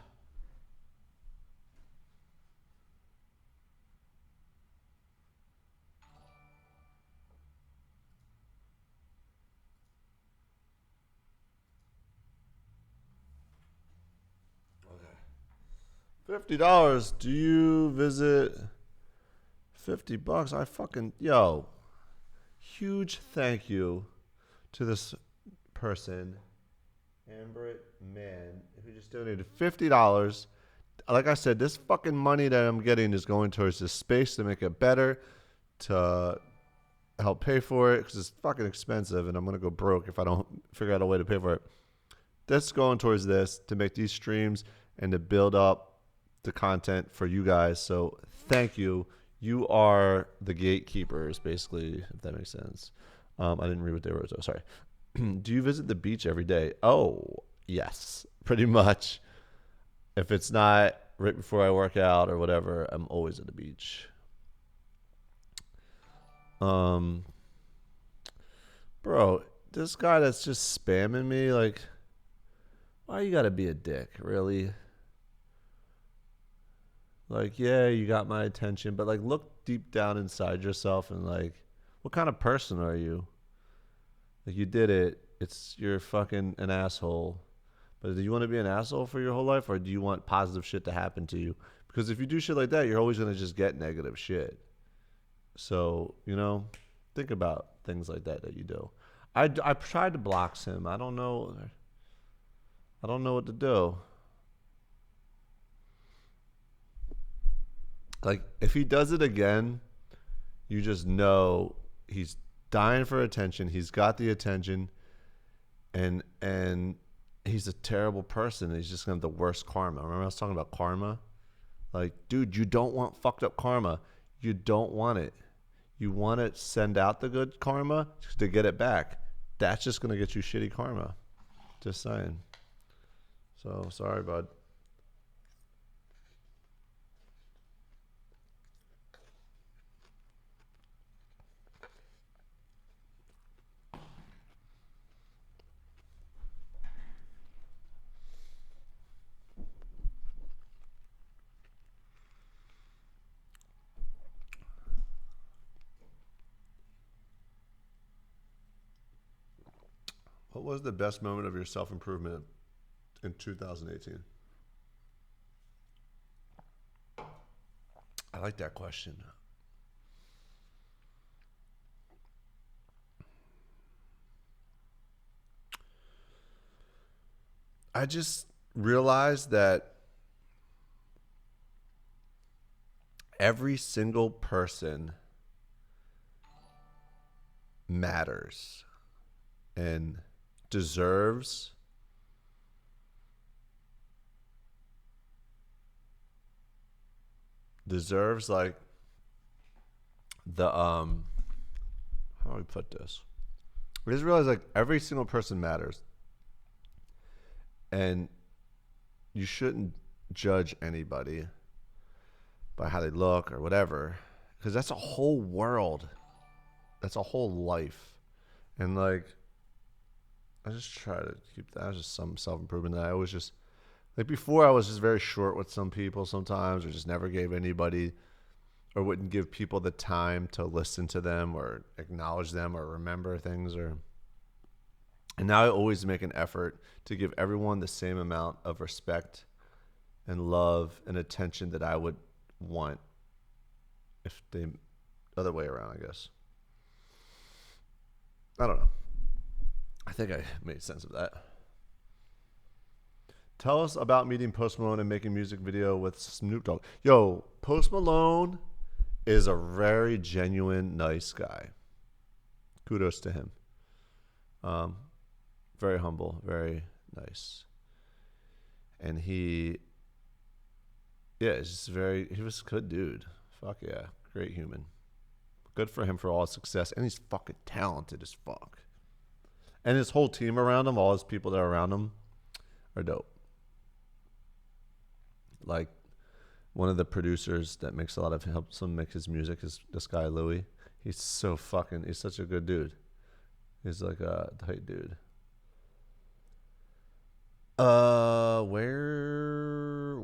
$50. Do you visit? $50. I fucking yo. Huge thank you to this person, Ambrit Man, who just donated $50. Like I said, this fucking money that I'm getting is going towards this space to make it better, to help pay for it because it's fucking expensive, and I'm gonna go broke if I don't figure out a way to pay for it. That's going towards this to make these streams and to build up the content for you guys. So thank you. You are the gatekeepers, basically, if that makes sense. I didn't read what they wrote, so sorry. Do you visit the beach every day? Oh, yes, pretty much. If it's not right before I work out or whatever, I'm always at the beach. Bro, this guy that's just spamming me, like, why you gotta be a dick, really? Like, yeah, you got my attention, but like, look deep down inside yourself and like, what kind of person are you? Like, you did it. You're fucking an asshole. But do you want to be an asshole for your whole life, or do you want positive shit to happen to you? Because if you do shit like that, you're always gonna just get negative shit. So, you know, think about things like that you do. I tried to block him. I don't know what to do. Like, if he does it again, you just know he's dying for attention. He's got the attention, and he's a terrible person. He's just gonna have the worst karma. Remember I was talking about karma? Like, dude, you don't want fucked up karma. You don't want it. You want to send out the good karma to get it back. That's just gonna get you shitty karma. Just saying. So sorry, bud. What was the best moment of your self-improvement in 2018? I like that question. I just realized that every single person matters and deserves like the how do I put this? I just realized like every single person matters, and you shouldn't judge anybody by how they look or whatever, because that's a whole world, that's a whole life, and like I just try to keep that. Just some self-improvement that I always just like before. I was just very short with some people sometimes, or just never gave anybody, or wouldn't give people the time to listen to them or acknowledge them or remember things. And now I always make an effort to give everyone the same amount of respect and love and attention that I would want if they other way around, I guess. I don't know. I think I made sense of that. Tell us about meeting Post Malone and making music video with Snoop Dogg. Yo, Post Malone is a very genuine, nice guy. Kudos to him. Very humble, very nice. And he was a good dude. Fuck yeah, great human. Good for him for all his success. And he's fucking talented as fuck. And his whole team around him, all his people that are around him, are dope. Like, one of the producers that makes a lot of helps him make his music is this guy Louis. He's such a good dude. He's like a tight dude.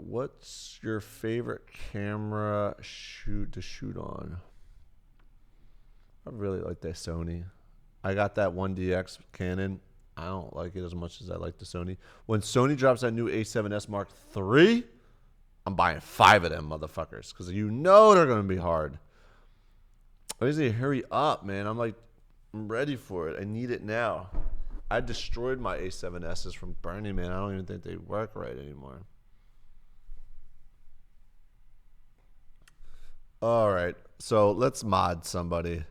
What's your favorite camera to shoot on? I really like that Sony. I got that 1DX Canon. I don't like it as much as I like the Sony. When Sony drops that new A7S Mark III, I'm buying 5 of them motherfuckers because you know they're going to be hard. I say, hurry up, man. I'm ready for it. I need it now. I destroyed my A7Ss from Burning Man. I don't even think they work right anymore. All right, so let's mod somebody.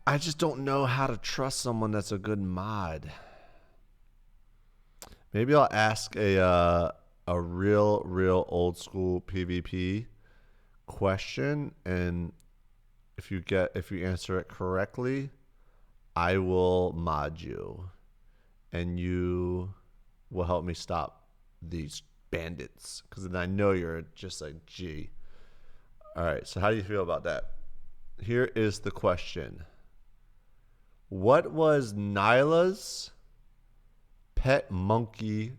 I just don't know how to trust someone that's a good mod. Maybe I'll ask a real old school PvP question, and if you answer it correctly, I will mod you, and you will help me stop these bandits, because then I know you're just like G. All right, so how do you feel about that? Here is the question. What was Nyla's pet monkey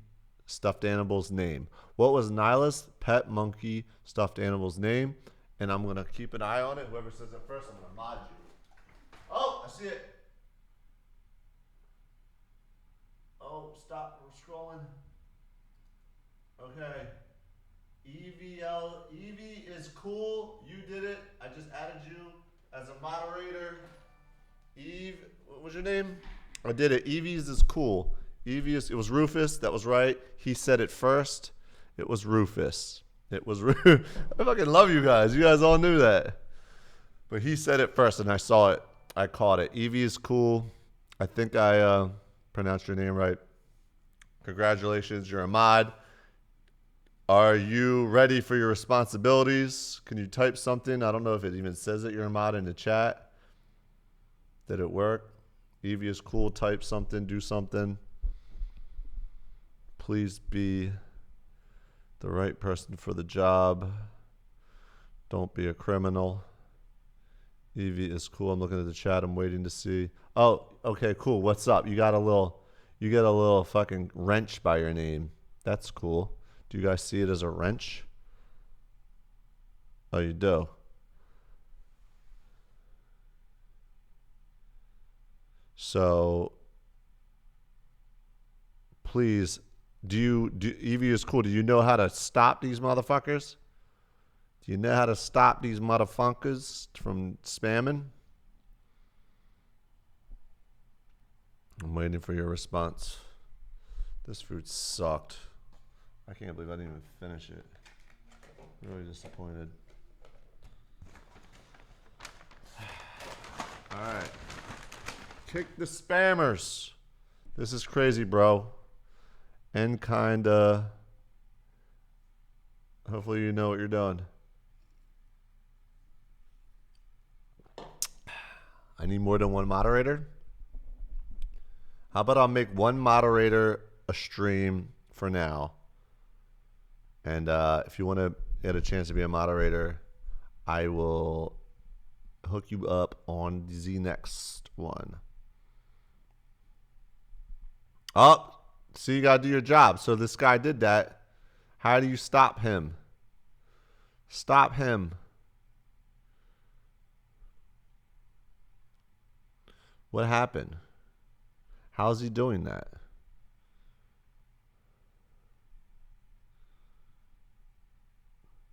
stuffed animal's name? What was Nyla's pet monkey stuffed animal's name? And I'm going to keep an eye on it. Whoever says it first, I'm going to mod you. Oh, I see it. Oh, stop. We're scrolling. Okay. Evie is cool. You did it. I just added you as a moderator. Eve, what was your name? I did it. Evie's is cool. It was Rufus. That was right. He said it first. It was Rufus. It was rude. I fucking love you guys. You guys all knew that. But he said it first, and I saw it. I caught it. Evie is cool. I think I pronounced your name right. Congratulations, you're a mod. Are you ready for your responsibilities? Can you type something? I don't know if it even says that you're a mod in the chat. Did it work? Evie is cool. Type something. Do something. Please be the right person for the job. Don't be a criminal. Evie is cool. I'm looking at the chat. I'm waiting to see. Oh, okay, cool. What's up? You get a little fucking wrench by your name. That's cool. Do you guys see it as a wrench? Oh, you do. So, please, Evie is cool. Do you know how to stop these motherfuckers? Do you know how to stop these motherfuckers from spamming? I'm waiting for your response. This food sucked. I can't believe I didn't even finish it. I'm really disappointed. All right. Kick the spammers. This is crazy, bro. And kinda. Hopefully you know what you're doing. I need more than one moderator. How about I'll make one moderator a stream for now? And if you want to get a chance to be a moderator, I will hook you up on the next one. Oh, so you got to do your job. So this guy did that. How do you stop him? Stop him. What happened? How's he doing that?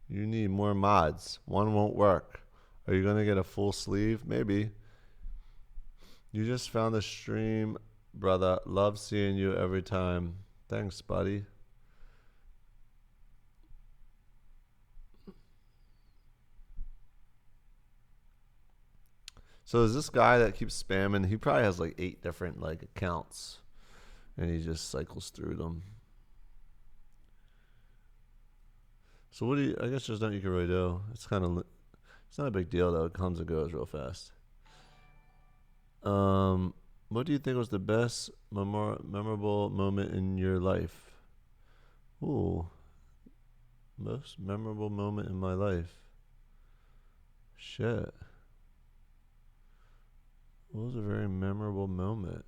You need more mods. One won't work. Are you going to get a full sleeve? Maybe. You just found the stream, brother. Love seeing you every time. Thanks, buddy. So is this guy that keeps spamming? He probably has like 8 different like accounts, and he just cycles through them. So what do you? I guess there's nothing you can really do. It's kind of, it's not a big deal though. It comes and goes real fast. What do you think was the best memorable moment in your life? Ooh, most memorable moment in my life. Shit. What was a very memorable moment?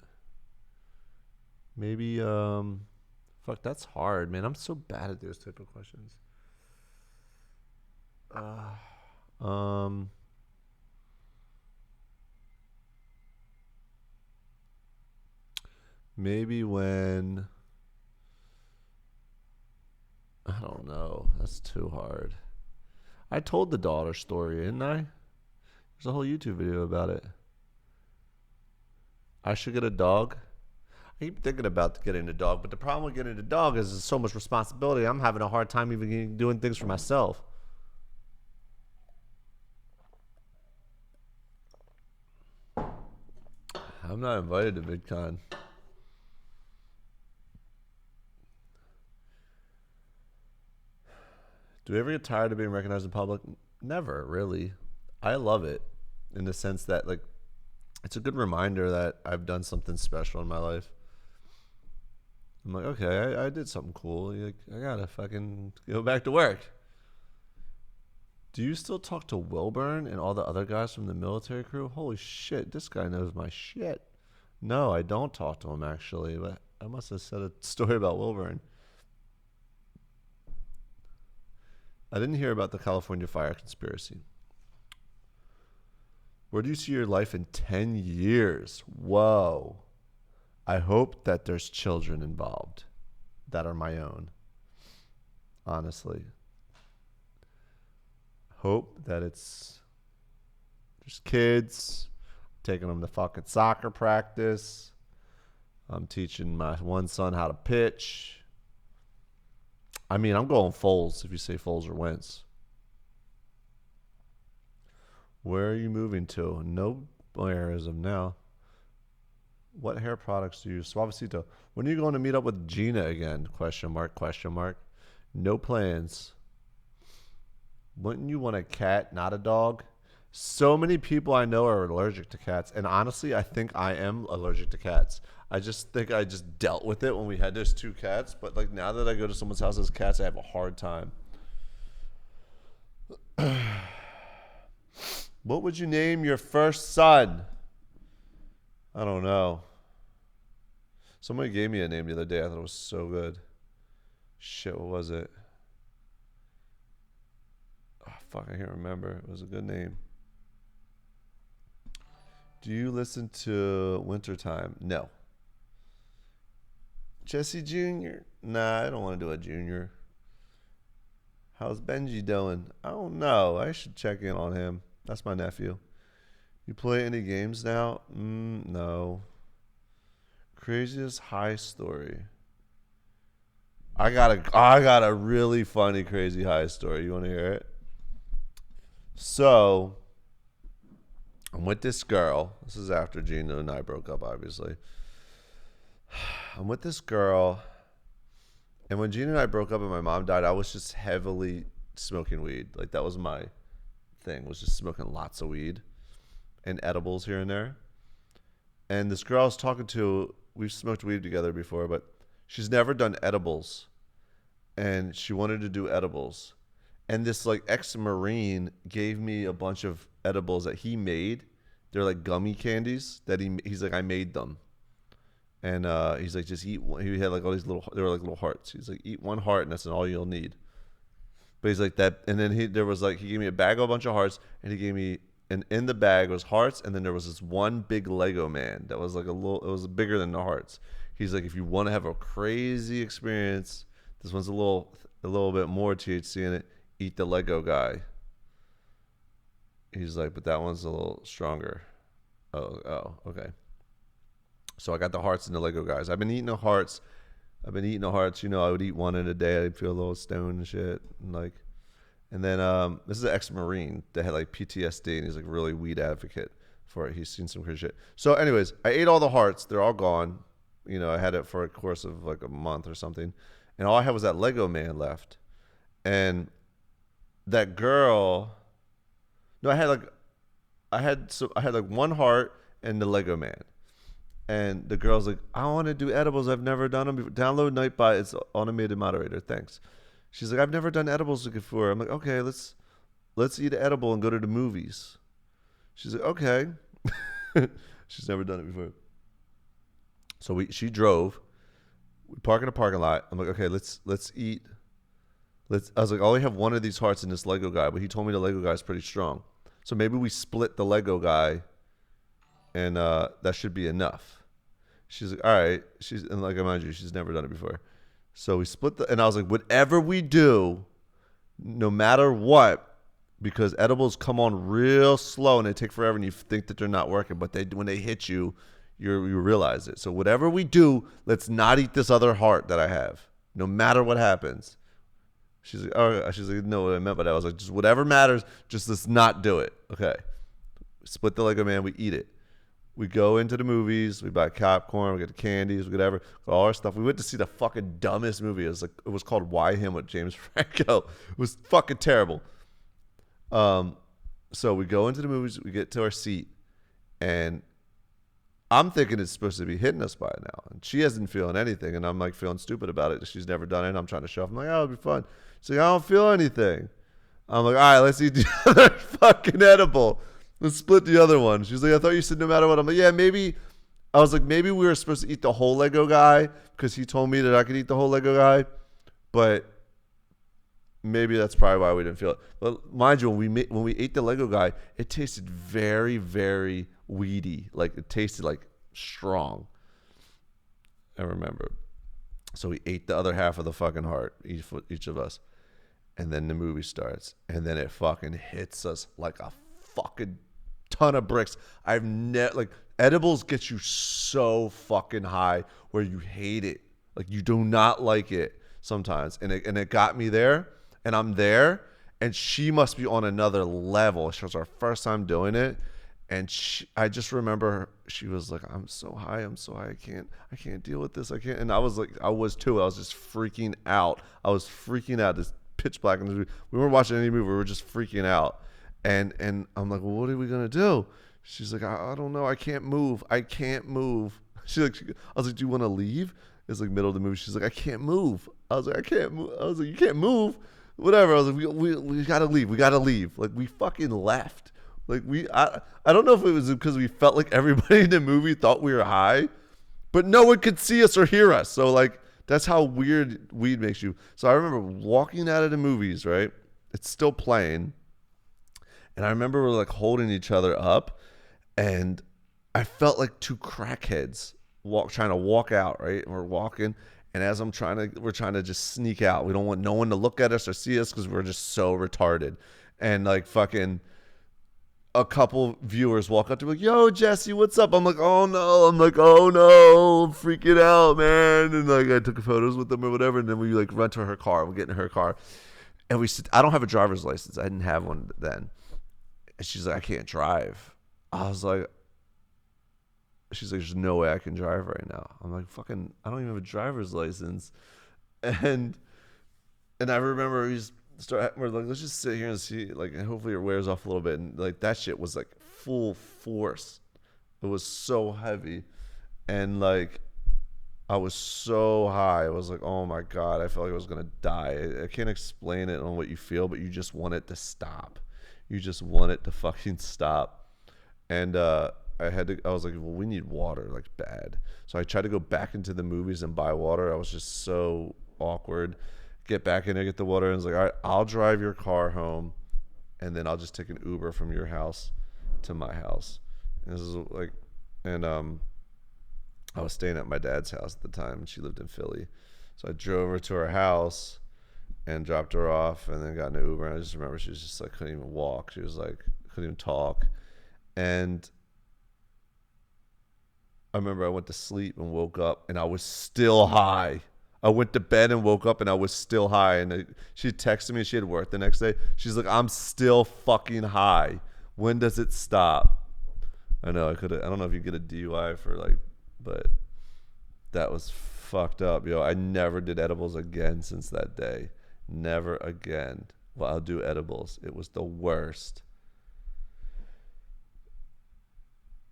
Maybe, fuck, that's hard, man. I'm so bad at those type of questions. Maybe when, I don't know. That's too hard. I told the daughter story, didn't I? There's a whole YouTube video about it. I should get a dog. I keep thinking about getting a dog, but the problem with getting a dog is there's so much responsibility. I'm having a hard time even doing things for myself. I'm not invited to VidCon. Do we ever get tired of being recognized in public? Never, really. I love it in the sense that, like, it's a good reminder that I've done something special in my life. I'm like, okay, I did something cool. Like, I gotta fucking go back to work. Do you still talk to Wilburn and all the other guys from the military crew? Holy shit, this guy knows my shit. No, I don't talk to him actually, but I must have said a story about Wilburn. I didn't hear about the California fire conspiracy. Where do you see your life in 10 years? Whoa. I hope that there's children involved that are my own. Honestly. Hope that it's just kids. Taking them to fucking soccer practice. I'm teaching my one son how to pitch. I mean, I'm going Foles if you say Foles or Wentz. Where are you moving to? No as of now. What hair products do you use? Suavecito. When are you going to meet up with Gina again? Question mark, question mark. No plans. Wouldn't you want a cat, not a dog? So many people I know are allergic to cats. And honestly, I think I am allergic to cats. I just think I just dealt with it when we had those 2 cats. But like now that I go to someone's house as cats, I have a hard time. What would you name your first son? I don't know. Somebody gave me a name the other day. I thought it was so good. Shit, what was it? Oh, fuck, I can't remember. It was a good name. Do you listen to Wintertime? No. Jesse Jr.? Nah, I don't want to do a junior. How's Benji doing? I don't know. I should check in on him. That's my nephew. You play any games now? No. Craziest high story. I got a really funny crazy high story. You want to hear it? So, I'm with this girl. This is after Gina and I broke up, obviously. I'm with this girl. And when Gina and I broke up and my mom died, I was just heavily smoking weed. Like, that was my thing, was just smoking lots of weed and edibles here and there. And this girl I was talking to, we've smoked weed together before, but she's never done edibles. And she wanted to do edibles. And this like ex-Marine gave me a bunch of edibles that he made. They're like gummy candies that he's like, I made them. And he's like, just eat one. He had like all these little, they were like little hearts. He's like, eat one heart and that's all you'll need. But he's like that. And then he gave me a bag of a bunch of hearts and he gave me, and in the bag was hearts. And then there was this one big Lego man that was like it was bigger than the hearts. He's like, if you want to have a crazy experience, this one's a little bit more THC in it. Eat the Lego guy. He's like, but that one's a little stronger. Oh, okay. So I got the hearts and the Lego guys. I've been eating the hearts. You know, I would eat one in a day. I'd feel a little stoned and shit. And then this is an ex-Marine that had like PTSD, and he's like a really weed advocate for it. He's seen some crazy shit. So anyways, I ate all the hearts. They're all gone. You know, I had it for a course of like a month or something. And all I had was that Lego man left. And that girl, no, I had like one heart and the Lego man. And the girl's like, I want to do edibles. I've never done them before. Download Nightbot. It's automated moderator. Thanks. She's like, I've never done edibles before. I'm like, okay, let's eat an edible and go to the movies. She's like, okay. She's never done it before. So she drove. We park in a parking lot. I'm like, okay, let's eat. I was like, I only have one of these hearts in this Lego guy, but he told me the Lego guy is pretty strong. So maybe we split the Lego guy, and that should be enough. She's like, all right. And like I mind you, she's never done it before. So we split and I was like, whatever we do, no matter what, because edibles come on real slow and they take forever and you think that they're not working, but when they hit you, you realize it. So whatever we do, let's not eat this other heart that I have, no matter what happens. She's like, oh, she's like, no, what I meant by that. I was like, just whatever matters, just let's not do it. Okay. Split the Lego man, we eat it. We go into the movies, we buy popcorn, we get the candies, whatever, all our stuff. We went to see the fucking dumbest movie. It was called Why Him with James Franco. It was fucking terrible. So we go into the movies, we get to our seat, and I'm thinking it's supposed to be hitting us by now. And she isn't feeling anything, and I'm like feeling stupid about it. She's never done it, and I'm trying to show off. I'm like, oh, it'll be fun. She's like, I don't feel anything. I'm like, all right, let's eat the other fucking edible. Let's split the other one. She's like, I thought you said no matter what. I'm like, yeah, maybe. I was like, maybe we were supposed to eat the whole Lego guy because he told me that I could eat the whole Lego guy. But maybe that's probably why we didn't feel it. But mind you, when we ate the Lego guy, it tasted very, very weedy. Like it tasted like strong. I remember. So we ate the other half of the fucking heart, each of us. And then the movie starts. And then it fucking hits us like a fucking ton of bricks. I've never, like, edibles get you so fucking high where you hate it. Like, you do not like it. sometimes, and it got me there, and I'm there, and she must be on another level. She was our first time doing it, and I just remember she was like, I'm so high, I can't deal with this, I can't. And I was like, I was too. I was just freaking out. I was freaking out. This pitch black, and we weren't watching any movie. We were just freaking out, and I'm like, well, what are we gonna do? She's like, I don't know. I can't move. She's like, I was like, do you want to leave? It's like middle of the movie. She's like, I can't move. I was like, I can't move. I was like, you can't move. Whatever. I was like, we gotta leave. We gotta leave. Like, we fucking left. Like, I don't know if it was because we felt like everybody in the movie thought we were high, but no one could see us or hear us. So like, that's how weird weed makes you. So I remember walking out of the movies, right? It's still playing. And I remember we're like holding each other up, and I felt like two crackheads trying to walk out, right? And we're walking, and as we're trying to just sneak out. We don't want no one to look at us or see us because we're just so retarded. And like fucking a couple viewers walk up to me like, yo, Jesse, what's up? I'm like, oh no. I'm freaking out, man. And like, I took photos with them or whatever. And then we like run to her car. We get in her car, and I don't have a driver's license. I didn't have one then. And she's like, I can't drive. I was like, she's like, there's no way I can drive right now. I'm like, fucking, I don't even have a driver's license. And I remember we're like, let's just sit here and see, like, and hopefully it wears off a little bit. And like, that shit was like full force. It was so heavy. And like, I was so high. I was like, oh my God, I felt like I was going to die. I can't explain it on what you feel, but you just want it to stop. You just want it to fucking stop. And I was like, well, we need water, like bad. So I tried to go back into the movies and buy water. I was just so awkward. Get back in there, get the water, and I was like, all right, I'll drive your car home, and then I'll just take an Uber from your house to my house. And this is like, and I was staying at my dad's house at the time, and she lived in Philly. So I drove her to her house and dropped her off, and then got in an Uber. And I just remember she was just like, couldn't even walk. She was like, couldn't even talk. And I remember I went to sleep and woke up, and I was still high. I went to bed and woke up, and I was still high. And she texted me. She had work the next day. She's like, I'm still fucking high. When does it stop? I know I don't know if you get a DUI for like, but that was fucked up, yo. I never did edibles again since that day. Never again. Well, I'll do edibles. It was the worst.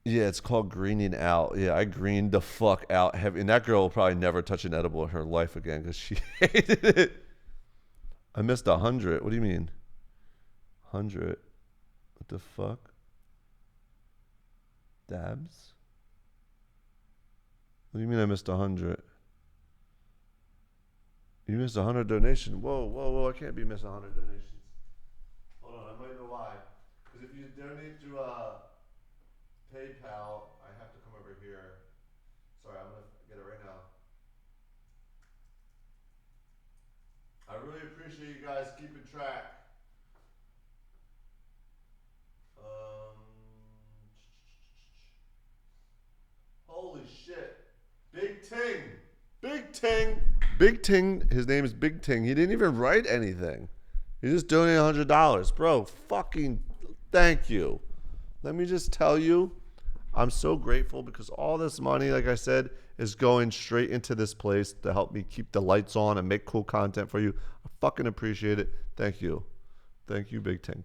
Yeah, it's called greening out. Yeah, I greened the fuck out heavy. And that girl will probably never touch an edible in her life again because she hated it. I missed 100. What do you mean? 100? What the fuck? Dabs? What do you mean I missed 100? You missed 100 donation. Whoa! I can't be missing 100 donations. Hold on, I might know why. Because if you donate through PayPal, I have to come over here. Sorry, I'm gonna get it right now. I really appreciate you guys keeping track. Holy shit! Big Ting. Big Ting, his name is Big Ting. He didn't even write anything. He just donated $100. Bro, fucking thank you. Let me just tell you, I'm so grateful because all this money, like I said, is going straight into this place to help me keep the lights on and make cool content for you. I fucking appreciate it. Thank you. Thank you, Big Ting.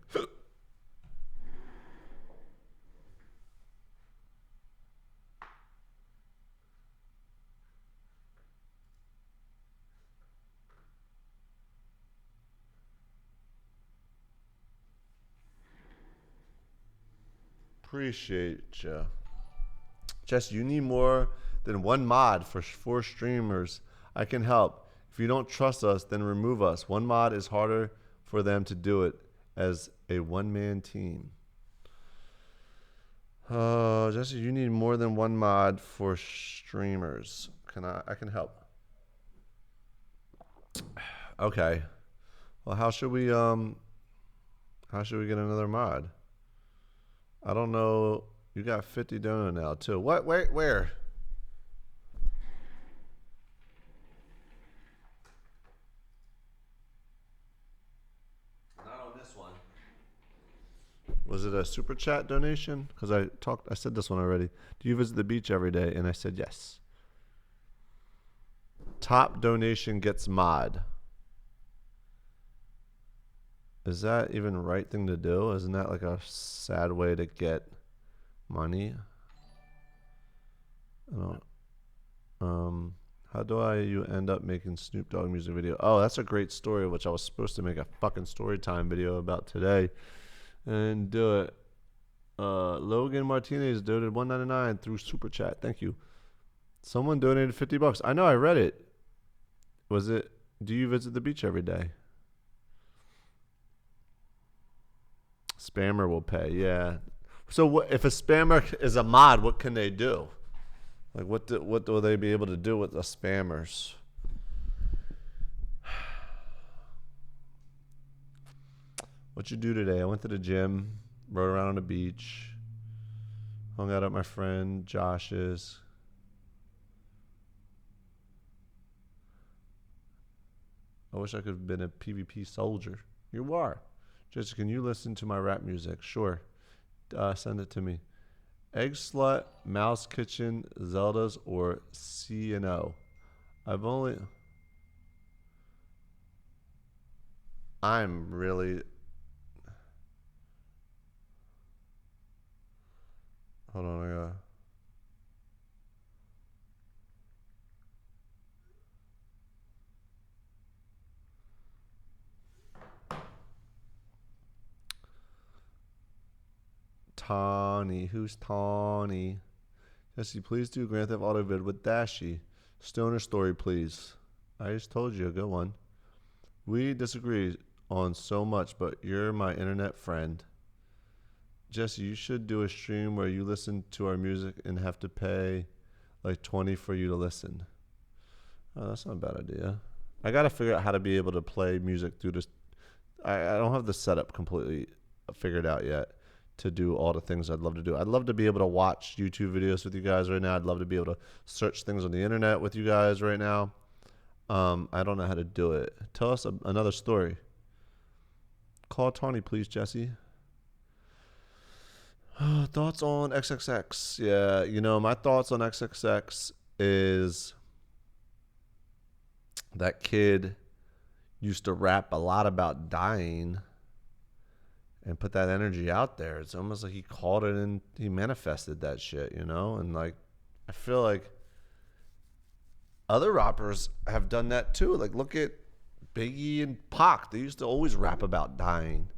Appreciate ya. Jess, you need more than one mod for 4 streamers. I can help. If you don't trust us, then remove us. One mod is harder for them to do it as a one-man team. Jesse, you need more than one mod for streamers. I can help. Okay. Well, how should we get another mod? I don't know. You got 50 donor now too. What? Where? Was it a super chat donation? Because I said this one already. Do you visit the beach every day? And I said yes. Top donation gets mod. Is that even the right thing to do? Isn't that like a sad way to get money? I don't. How do you end up making Snoop Dogg music video? Oh, that's a great story, which I was supposed to make a fucking story time video about today, and do it. Logan Martinez donated $1.99 through super chat. Thank you. Someone donated $50. I know, I read it. Was it? Do you visit the beach every day? Spammer will pay. Yeah. So if a spammer is a mod, what can they do? Like, what will they be able to do with the spammers? What you do today? I went to the gym, rode around on the beach, hung out at my friend Josh's. I wish I could have been a PvP soldier. You are. Jessica, can you listen to my rap music? Sure. Send it to me. Egg Slut, Mouse Kitchen, Zelda's, or C&O. I'm really... Hold on, I gotta... Tawny. Who's Tawny? Jesse, please do Grand Theft Auto vid with Dashi. Stoner story, please. I just told you a good one. We disagree on so much, but you're my internet friend. Jesse, you should do a stream where you listen to our music and have to pay like $20 for you to listen. Oh, that's not a bad idea. I gotta figure out how to be able to play music through this. I don't have the setup completely figured out yet to do all the things I'd love to do. I'd love to be able to watch YouTube videos with you guys right now. I'd love to be able to search things on the internet with you guys right now. I don't know how to do it. Tell us another story. Call Tawny, please, Jesse. Thoughts on XXX? Yeah, you know, my thoughts on XXX is that kid used to rap a lot about dying and put that energy out there. It's almost like he called it and he manifested that shit, you know? And like, I feel like other rappers have done that too. Like, look at Biggie and Pac. They used to always rap about dying.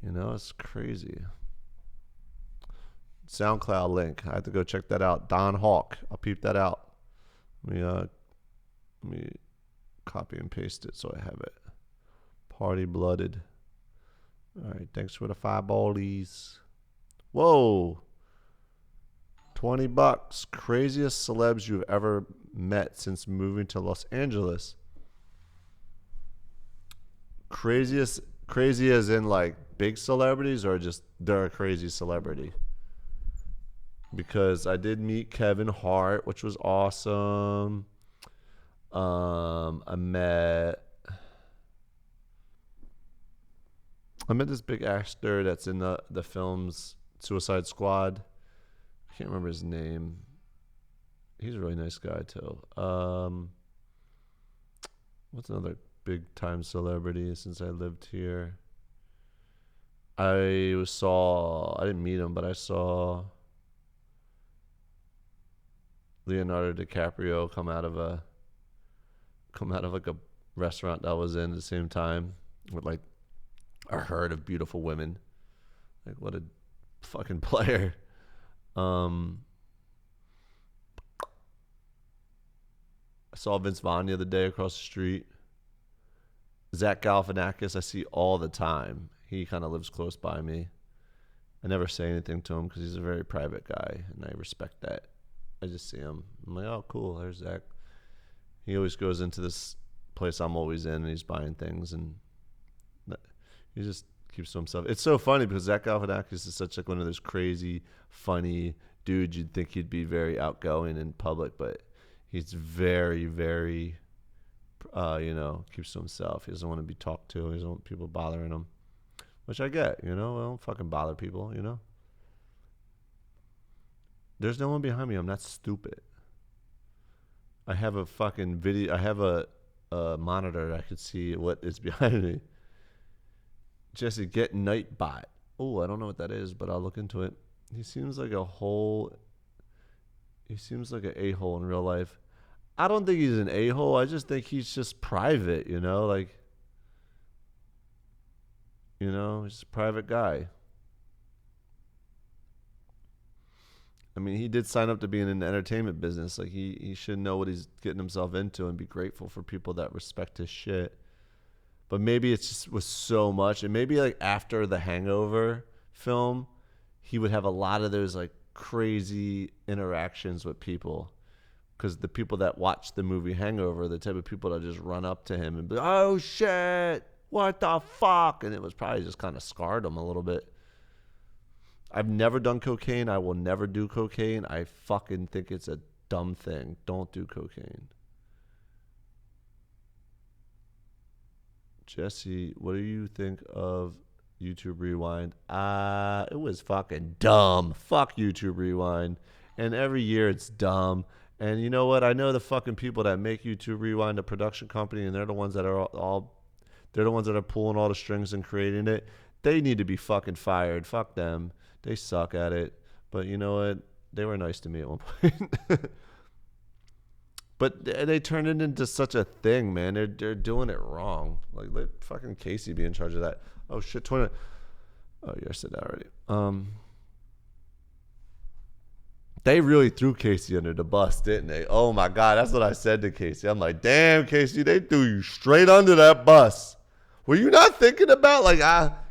You know, it's crazy. SoundCloud link. I have to go check that out. Don Hawk. I'll peep that out. Let me copy and paste it so I have it. Party Blooded. All right, thanks for the $5. Whoa. $20. Craziest celebs you've ever met since moving to Los Angeles. Crazy as in like big celebrities, or just they're a crazy celebrity? Because I did meet Kevin Hart, which was awesome. I met this big actor that's in the films Suicide Squad. I can't remember his name. He's a really nice guy too. What's another big time celebrity since I lived here? I didn't meet him, but I saw Leonardo DiCaprio come out of like a restaurant that I was in at the same time with like a herd of beautiful women. Like, what a fucking player. I saw Vince Vaughn the other day across the street. Zach Galifianakis I see all the time. He kind of lives close by me. I never say anything to him because he's a very private guy, and I respect that. I just see him. I'm like, oh, cool, there's Zach. He always goes into this place I'm always in, and he's buying things, and he just keeps to himself. It's so funny because Zach Galifianakis is such like one of those crazy, funny dudes. You'd think he'd be very outgoing in public, but he's very, very, keeps to himself. He doesn't want to be talked to. He doesn't want people bothering him, which I get, you know. I don't fucking bother people, you know. There's no one behind me. I'm not stupid. I have a fucking video. I have a monitor. I could see what is behind me. Jesse, get Nightbot. Oh, I don't know what that is, but I'll look into it. He seems like a whole. He seems like an a-hole in real life. I don't think he's an a-hole. I just think he's just private, you know? Like, you know, he's a private guy. I mean, he did sign up to be in the entertainment business. Like, he should know what he's getting himself into and be grateful for people that respect his shit. But maybe it just was so much. And maybe, like, after the Hangover film, he would have a lot of those, like, crazy interactions with people. Because the people that watch the movie Hangover are the type of people that just run up to him and be like, oh, shit, what the fuck? And it was probably just kind of scarred him a little bit. I've never done cocaine. I will never do cocaine. I fucking think it's a dumb thing. Don't do cocaine. Jesse, what do you think of YouTube Rewind? It was fucking dumb. Fuck YouTube Rewind. And every year it's dumb. And you know what? I know the fucking people that make YouTube Rewind, a production company, and they're the ones that are they're the ones that are pulling all the strings and creating it. They need to be fucking fired. Fuck them. They suck at it. But you know what? They were nice to me at one point. But they turned it into such a thing, man. They're doing it wrong. Like, let fucking Casey be in charge of that. Oh shit, 20. Oh, yeah, I said that already. They really threw Casey under the bus, didn't they? Oh my God, that's what I said to Casey. I'm like, damn, Casey, they threw you straight under that bus. Were you not thinking about, like,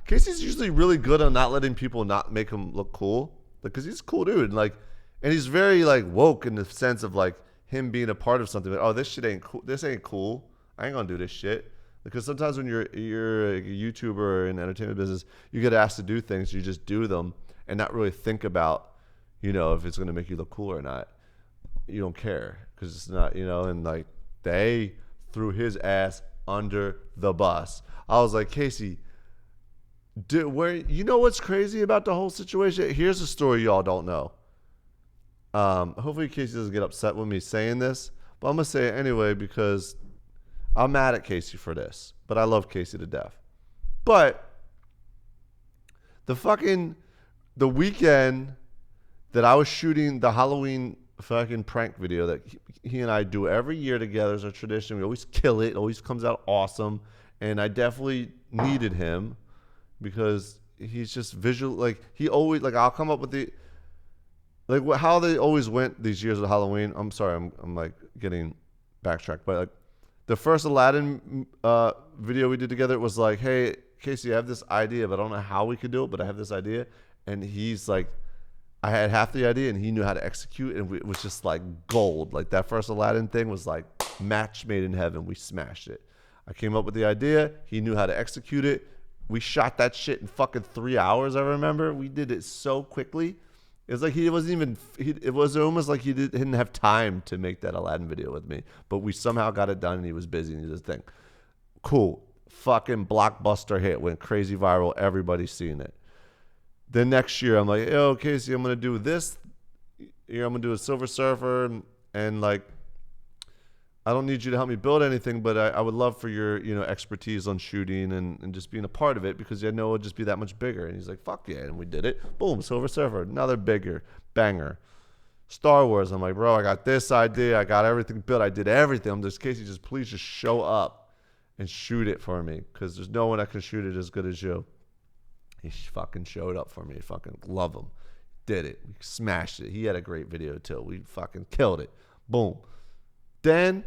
Casey's usually really good on not letting people not make him look cool, because he's a cool dude, and he's very, like, woke in the sense of, like, him being a part of something. Like, oh, this shit ain't cool. This ain't cool. I ain't gonna do this shit. Because sometimes when you're a YouTuber or in the entertainment business, you get asked to do things, you just do them and not really think about, you know, if it's gonna make you look cool or not. You don't care because it's not, you know. And like, they threw his ass under the bus. I was like, Casey, you know what's crazy about the whole situation? Here's a story y'all don't know. Hopefully Casey doesn't get upset with me saying this, but I'm going to say it anyway because I'm mad at Casey for this, but I love Casey to death. But the weekend that I was shooting the Halloween fucking prank video that he and I do every year together as a tradition, we always kill it. It always comes out awesome. And I definitely needed him because he's just visual. Like, he always, like, I'll come up with the, like, how they always went these years of Halloween. I'm sorry, I'm like getting backtracked, but like the first Aladdin video we did together, it was like, hey, Casey, I have this idea, but I don't know how we could do it, but I have this idea. And he's like, I had half the idea and he knew how to execute, and it was just like gold. Like, that first Aladdin thing was like match made in heaven. We smashed it. I came up with the idea. He knew how to execute it. We shot that shit in fucking 3 hours, I remember. We did it so quickly. It was like it was almost like he didn't have time to make that Aladdin video with me. But we somehow got it done, and he was busy and he did his thing. Cool. Fucking blockbuster hit. Went crazy viral. Everybody's seen it. Then next year, I'm like, yo, Casey, I'm going to do this. I'm going to do a Silver Surfer. And like, I don't need you to help me build anything, but I would love for your, you know, expertise on shooting and just being a part of it, because I know it would just be that much bigger. And he's like, fuck yeah. And we did it. Boom, Silver Surfer, another bigger banger. Star Wars, I'm like, bro, I got this idea. I got everything built. I did everything. I'm just, Casey, please just show up and shoot it for me, because there's no one that can shoot it as good as you. He fucking showed up for me. I fucking love him. Did it. We smashed it. He had a great video too. We fucking killed it. Boom. Then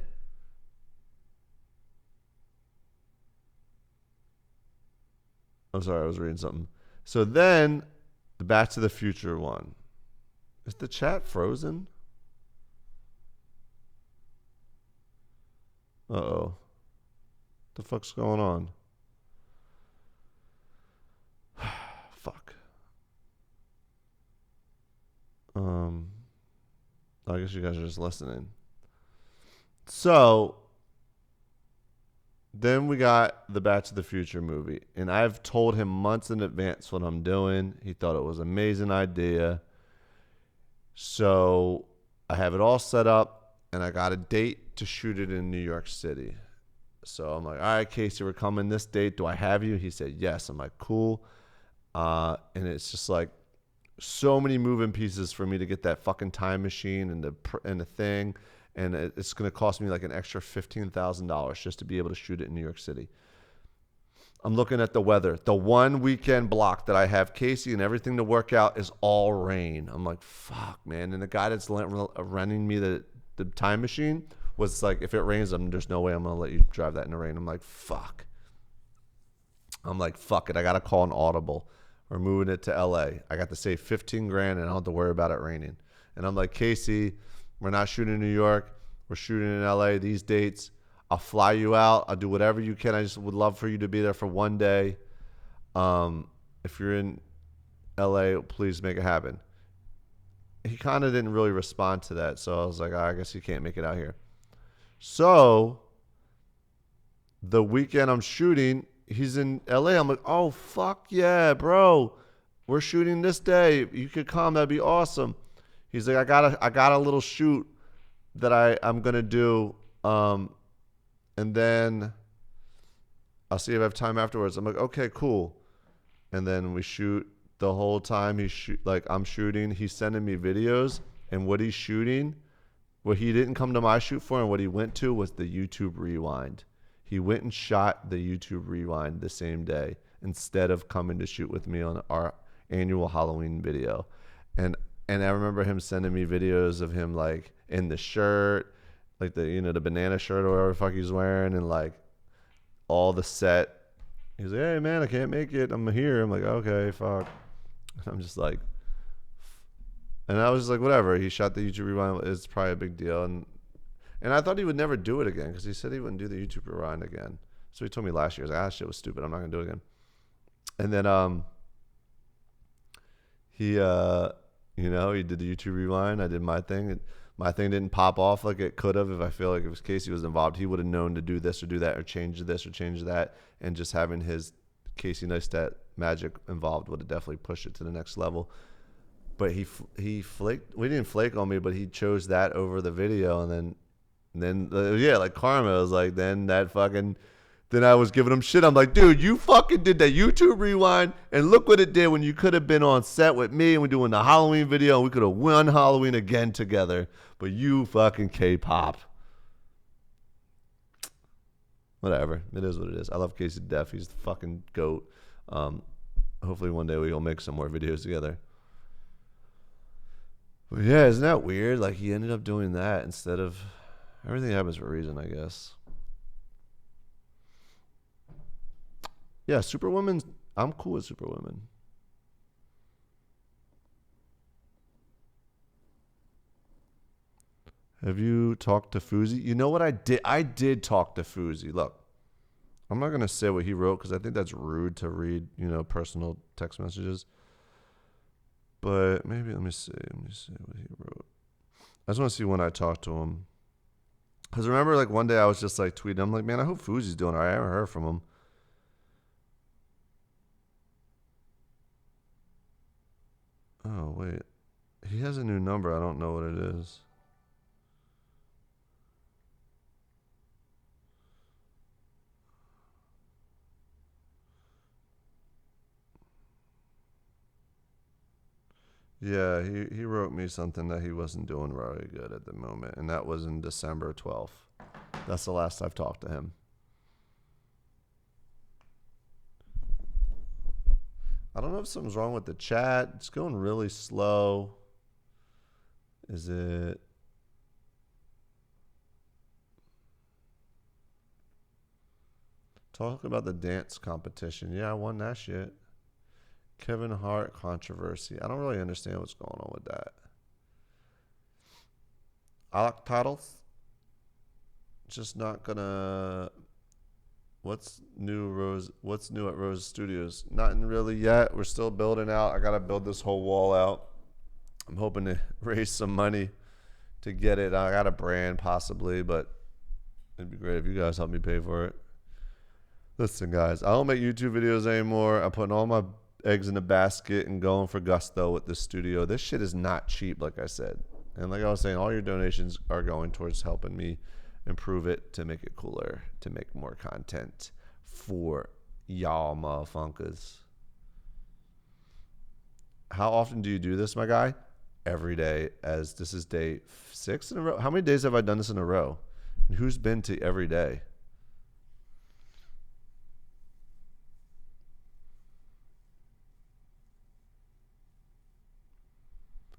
I'm sorry, I was reading something. So then, the Back to the Future one. Is the chat frozen? Uh-oh. The fuck's going on? Fuck. I guess you guys are just listening. So, Then we got the Back to the Future movie, and I've told him months in advance what I'm doing. He thought it was an amazing idea. So I have it all set up, and I got a date to shoot it in New York City. So I'm like, all right, Casey, we're coming this date. Do I have you? He said, yes. I'm like, cool. And it's just like so many moving pieces for me to get that fucking time machine and the thing. And it's going to cost me like an extra $15,000 just to be able to shoot it in New York City. I'm looking at the weather. The one weekend block that I have Casey and everything to work out is all rain. I'm like, fuck, man. And the guy that's renting me the time machine was like, if it rains, there's no way I'm going to let you drive that in the rain. I'm like, fuck. I'm like, fuck it. I got to call an audible. We're moving it to LA. I got to save 15 grand and I don't have to worry about it raining. And I'm like, Casey, we're not shooting in New York. We're shooting in LA. These dates, I'll fly you out. I'll do whatever you can. I just would love for you to be there for one day. If you're in LA, please make it happen. He kind of didn't really respond to that. So I was like, I guess he can't make it out here. So the weekend I'm shooting, he's in LA. I'm like, oh, fuck yeah, bro. We're shooting this day. You could come. That'd be awesome. He's like, I got a little shoot that I'm going to do. And then I'll see if I have time afterwards. I'm like, okay, cool. And then we shoot the whole time. I'm shooting. He's sending me videos. And what he's shooting, what he didn't come to my shoot for and what he went to was the YouTube Rewind. He went and shot the YouTube Rewind the same day instead of coming to shoot with me on our annual Halloween video. And I remember him sending me videos of him like in the shirt, like the banana shirt or whatever the fuck he's wearing, and like all the set. He's like, hey man, I can't make it. I'm here. I'm like, okay, fuck. I'm just like, and I was just like, whatever. He shot the YouTube Rewind. It's probably a big deal. And I thought he would never do it again because he said he wouldn't do the YouTube Rewind again. So he told me last year, he's like, shit was stupid. I'm not going to do it again. And then he did the YouTube Rewind. I did my thing. My thing didn't pop off like it could have. If I feel like if Casey was involved, he would have known to do this or do that or change this or change that. And just having his Casey Neistat magic involved would have definitely pushed it to the next level. But he flaked. We didn't flake on me, but he chose that over the video. And then like karma was like, then I was giving him shit. I'm like, dude, you fucking did that YouTube Rewind, and look what it did when you could have been on set with me and we're doing the Halloween video, and we could have won Halloween again together. But you fucking K-pop. Whatever. It is what it is. I love Casey to death. He's the fucking GOAT. Hopefully one day we'll make some more videos together. But yeah, isn't that weird? Like he ended up doing that instead of... Everything happens for a reason, I guess. Yeah, Superwoman. I'm cool with Superwoman. Have you talked to Fuzi? You know what I did? I did talk to Fuzi. Look, I'm not going to say what he wrote because I think that's rude to read, personal text messages. But maybe, let me see what he wrote. I just want to see when I talked to him. Because remember, like, one day I was just, like, tweeting. I'm like, man, I hope Fuzi's doing all right. I haven't heard from him. Oh, wait. He has a new number. I don't know what it is. Yeah, he wrote me something that he wasn't doing very good at the moment, and that was in December 12th. That's the last I've talked to him. I don't know if something's wrong with the chat. It's going really slow. Is it... Talk about the dance competition. Yeah, I won that shit. Kevin Hart controversy. I don't really understand what's going on with that. I like titles. Just not gonna. What's new at Rose Studios? Nothing really yet. We're still building out. I gotta build this whole wall out. I'm hoping to raise some money to get it. I got a brand possibly, but it'd be great if you guys help me pay for it. Listen, guys, I don't make YouTube videos anymore. I'm putting all my eggs in a basket and going for gusto with this studio. This shit is not cheap, like I said. And like I was saying, all your donations are going towards helping me improve it to make it cooler, to make more content for y'all motherfuckers. How often do you do this, my guy? Every day, as this is day 6 in a row. How many days have I done this in a row? And who's been to every day?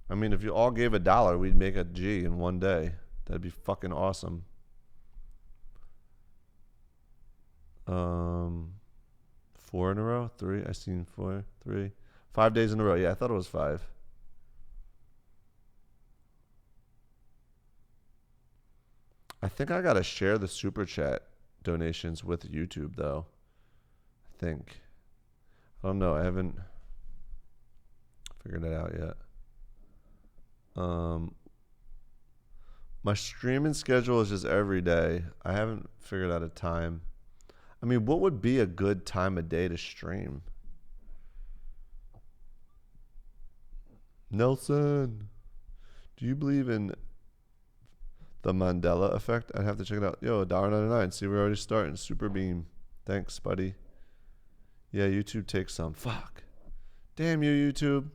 I mean, if you all gave $1, we'd make a G in one day. That'd be fucking awesome. 4 in a row? 3? I seen 4, 3. 5 days in a row. Yeah, I thought it was 5. I think I gotta share the super chat donations with YouTube though. I think. I don't know. I haven't figured it out yet. My streaming schedule is just every day. I haven't figured out a time. I mean, what would be a good time of day to stream? Nelson, do you believe in the Mandela effect? I'd have to check it out. Yo, $1.99. See, we're already starting. Super beam. Thanks, buddy. Yeah, YouTube takes some. Fuck. Damn you, YouTube.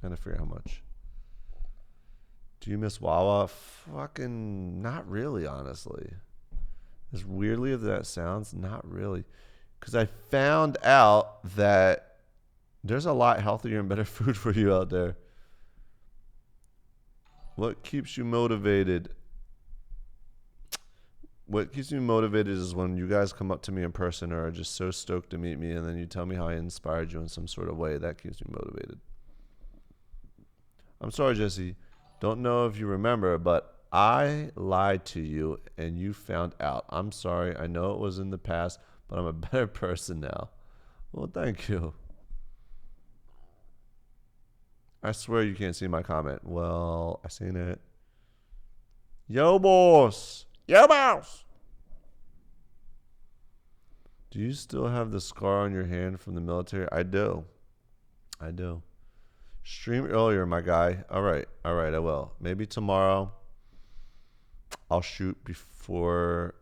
And I forget how much. Do you miss Wawa? Fucking not really, honestly. As weirdly as that sounds, not really. Because I found out that there's a lot healthier and better food for you out there. What keeps you motivated? What keeps me motivated is when you guys come up to me in person or are just so stoked to meet me and then you tell me how I inspired you in some sort of way. That keeps me motivated. I'm sorry, Jesse. Don't know if you remember, but I lied to you and you found out. I'm sorry. I know it was in the past, but I'm a better person now. Well, thank you. I swear you can't see my comment. Well, I seen it. Yo, boss. Yo, boss. Do you still have the scar on your hand from the military? I do. I do. Stream earlier, my guy. All right, I will. Maybe tomorrow I'll shoot before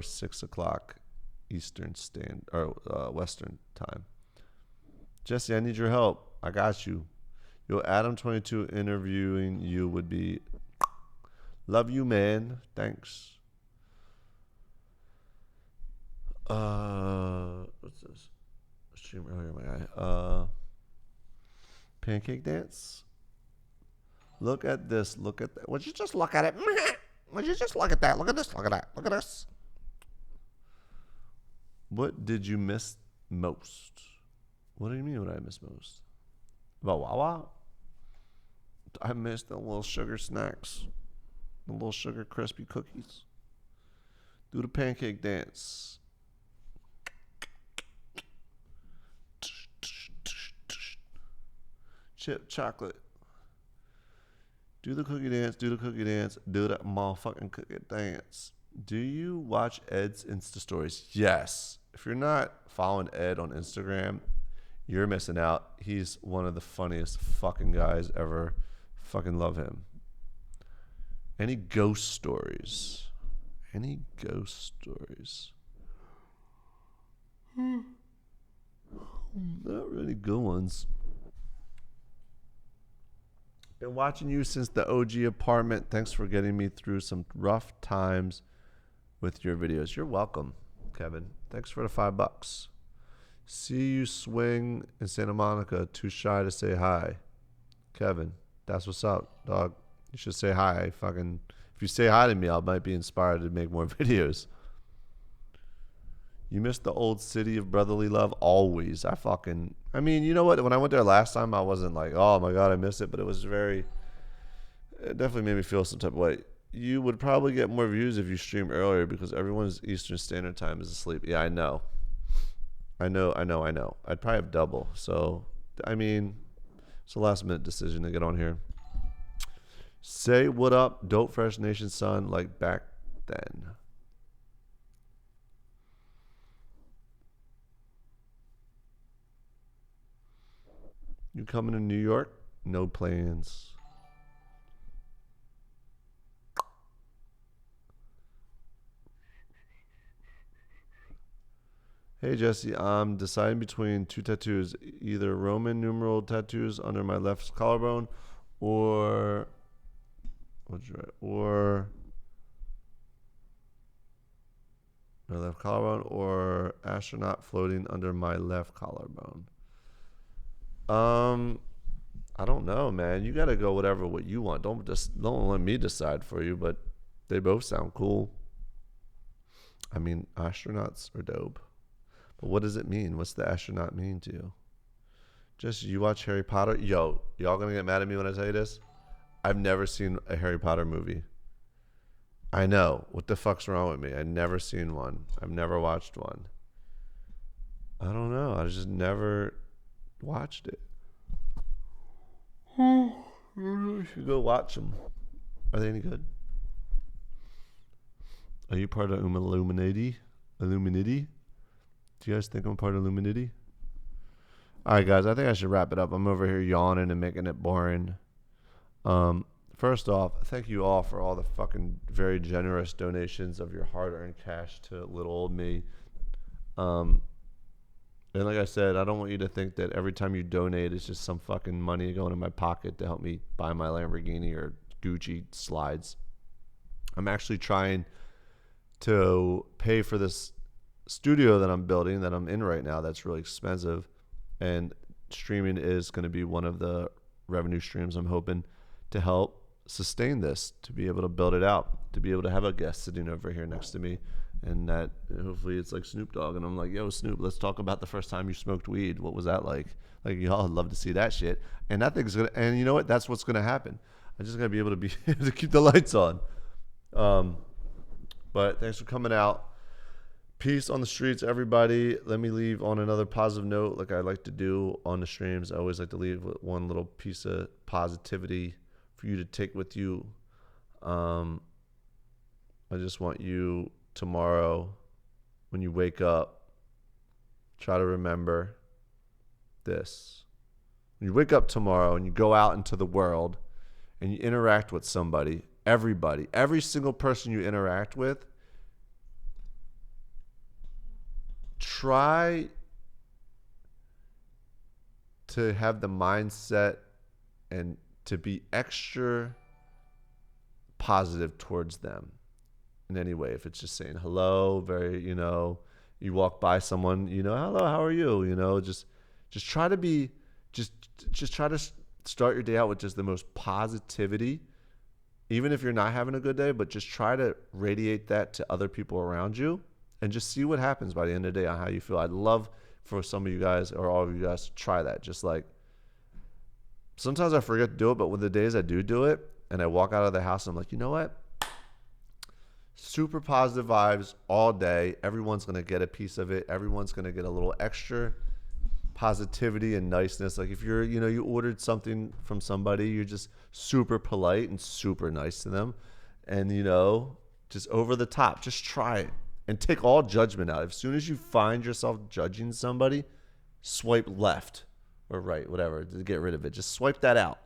6 o'clock Eastern Standard or Western time. Jesse, I need your help. I got you. Yo, Adam22 interviewing you would be. Love you, man. Thanks. What's this? Stream earlier, my guy. Pancake dance. Look at this. Look at that. Would you just look at it? Would you just look at that? Look at this. Look at that. Look at this. What did you miss most? What do you mean what I miss most? About Wawa? I missed the little sugar snacks. The little sugar crispy cookies. Do the pancake dance. Chip chocolate. Do the cookie dance. Do the cookie dance. Do that motherfucking cookie dance. Do you watch Ed's Insta stories? Yes. If you're not following Ed on Instagram, you're missing out. He's one of the funniest fucking guys ever. Fucking love him. Any ghost stories? Any ghost stories? Not really good ones. Been watching you since the OG apartment. Thanks for getting me through some rough times with your videos. You're welcome, Kevin. Thanks for the $5. See you swing in Santa Monica. Too shy to say hi. Kevin, that's what's up, dog. You should say hi. If you say hi to me, I might be inspired to make more videos. You miss the old city of brotherly love? Always. I mean, you know what? When I went there last time, I wasn't like, oh my God, I miss it. But it definitely made me feel some type of way. You would probably get more views if you stream earlier because everyone's Eastern Standard Time is asleep. Yeah, I know. I'd probably have double. So, I mean, it's a last minute decision to get on here. Say what up, Dope Fresh Nation son, like back then. You coming to New York? No plans. Hey Jesse, I'm deciding between two tattoos, either Roman numeral tattoos under my left collarbone, or or my left collarbone, or astronaut floating under my left collarbone. I don't know, man. You gotta go what you want. Don't let me decide for you. But they both sound cool. I mean, astronauts are dope. But what does it mean? What's the astronaut mean to you? Just you watch Harry Potter? Yo, y'all gonna get mad at me when I tell you this? I've never seen a Harry Potter movie. I know. What the fuck's wrong with me? I've never seen one. I've never watched one. I don't know. I just never watched it. You should go watch them. Are they any good? Are you part of Illuminati? Illuminati? Do you guys think I'm part of Illuminati? Alright guys, I think I should wrap it up. I'm over here yawning and making it boring. First off, thank you all for all the fucking very generous donations of your hard-earned cash to little old me. And like I said, I don't want you to think that every time you donate, it's just some fucking money going in my pocket to help me buy my Lamborghini or Gucci slides. I'm actually trying to pay for this studio that I'm building, that I'm in right now, that's really expensive. And streaming is going to be one of the revenue streams I'm hoping to help sustain this, to be able to build it out, to be able to have a guest sitting over here next to me. And that hopefully it's like Snoop Dogg, and I'm like, yo, Snoop, let's talk about the first time you smoked weed. What was that like? Like, y'all would love to see that shit. And that thing's gonna, and you know what? That's what's gonna happen. I'm just gonna be able to keep the lights on. But thanks for coming out. Peace on the streets, everybody. Let me leave on another positive note, like I like to do on the streams. I always like to leave with one little piece of positivity for you to take with you. I just want you tomorrow, when you wake up, try to remember this. When you wake up tomorrow and you go out into the world and you interact with somebody, everybody, every single person you interact with, try to have the mindset and to be extra positive towards them in any way. If it's just saying hello, you walk by someone, hello, how are you? Just try to be, just try to start your day out with just the most positivity, even if you're not having a good day, but just try to radiate that to other people around you and just see what happens by the end of the day on how you feel. I'd love for some of you guys or all of you guys to try that. Just like, sometimes I forget to do it, but when the days I do it and I walk out of the house, I'm like, you know what? Super positive vibes all day. Everyone's going to get a piece of it. Everyone's going to get a little extra positivity and niceness. Like if you ordered something from somebody, you're just super polite and super nice to them. And, just over the top, just try it and take all judgment out. As soon as you find yourself judging somebody, swipe left or right, whatever, to get rid of it. Just swipe that out.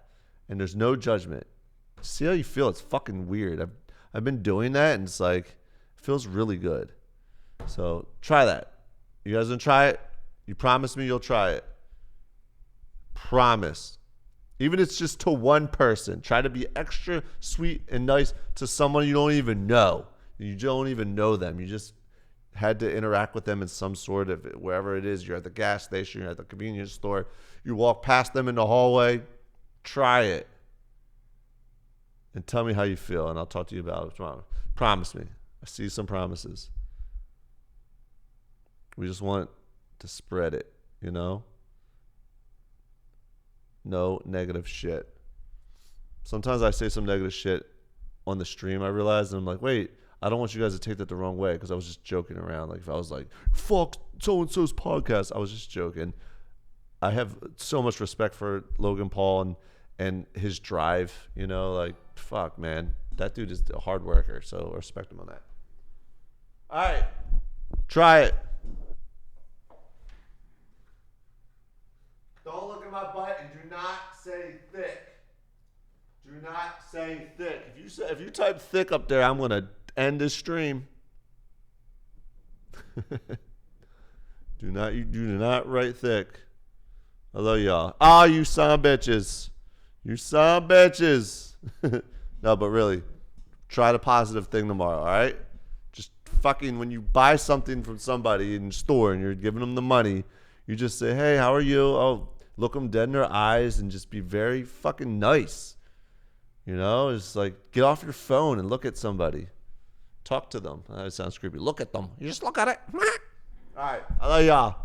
And there's no judgment. See how you feel. It's fucking weird. I've been doing that, and it's like, it feels really good. So try that. You guys gonna try it? You promise me you'll try it. Promise. Even if it's just to one person. Try to be extra sweet and nice to someone you don't even know. You don't even know them. You just had to interact with them in some sort of, wherever it is. You're at the gas station, you're at the convenience store. You walk past them in the hallway. Try it. And tell me how you feel, and I'll talk to you about it tomorrow. Promise me. I see some promises. We just want to spread it, No negative shit. Sometimes I say some negative shit on the stream, I realize, and I'm like, wait, I don't want you guys to take that the wrong way, because I was just joking around. Like if I was like, fuck so-and-so's podcast, I was just joking. I have so much respect for Logan Paul and his drive, like, fuck, man. That dude is a hard worker, so respect him on that. All right. Try it. Don't look at my butt and do not say thick. Do not say thick. If you type thick up there, I'm gonna end this stream. do not write thick. Hello, y'all. Ah, you son of bitches. You son of bitches. No, but really, try the positive thing tomorrow, all right? Just fucking, when you buy something from somebody in the store and you're giving them the money, you just say, hey, how are you? Oh, look them dead in their eyes and just be very fucking nice. You know, it's like, get off your phone and look at somebody. Talk to them. That sounds creepy. Look at them. You just look at it. All right. I love y'all.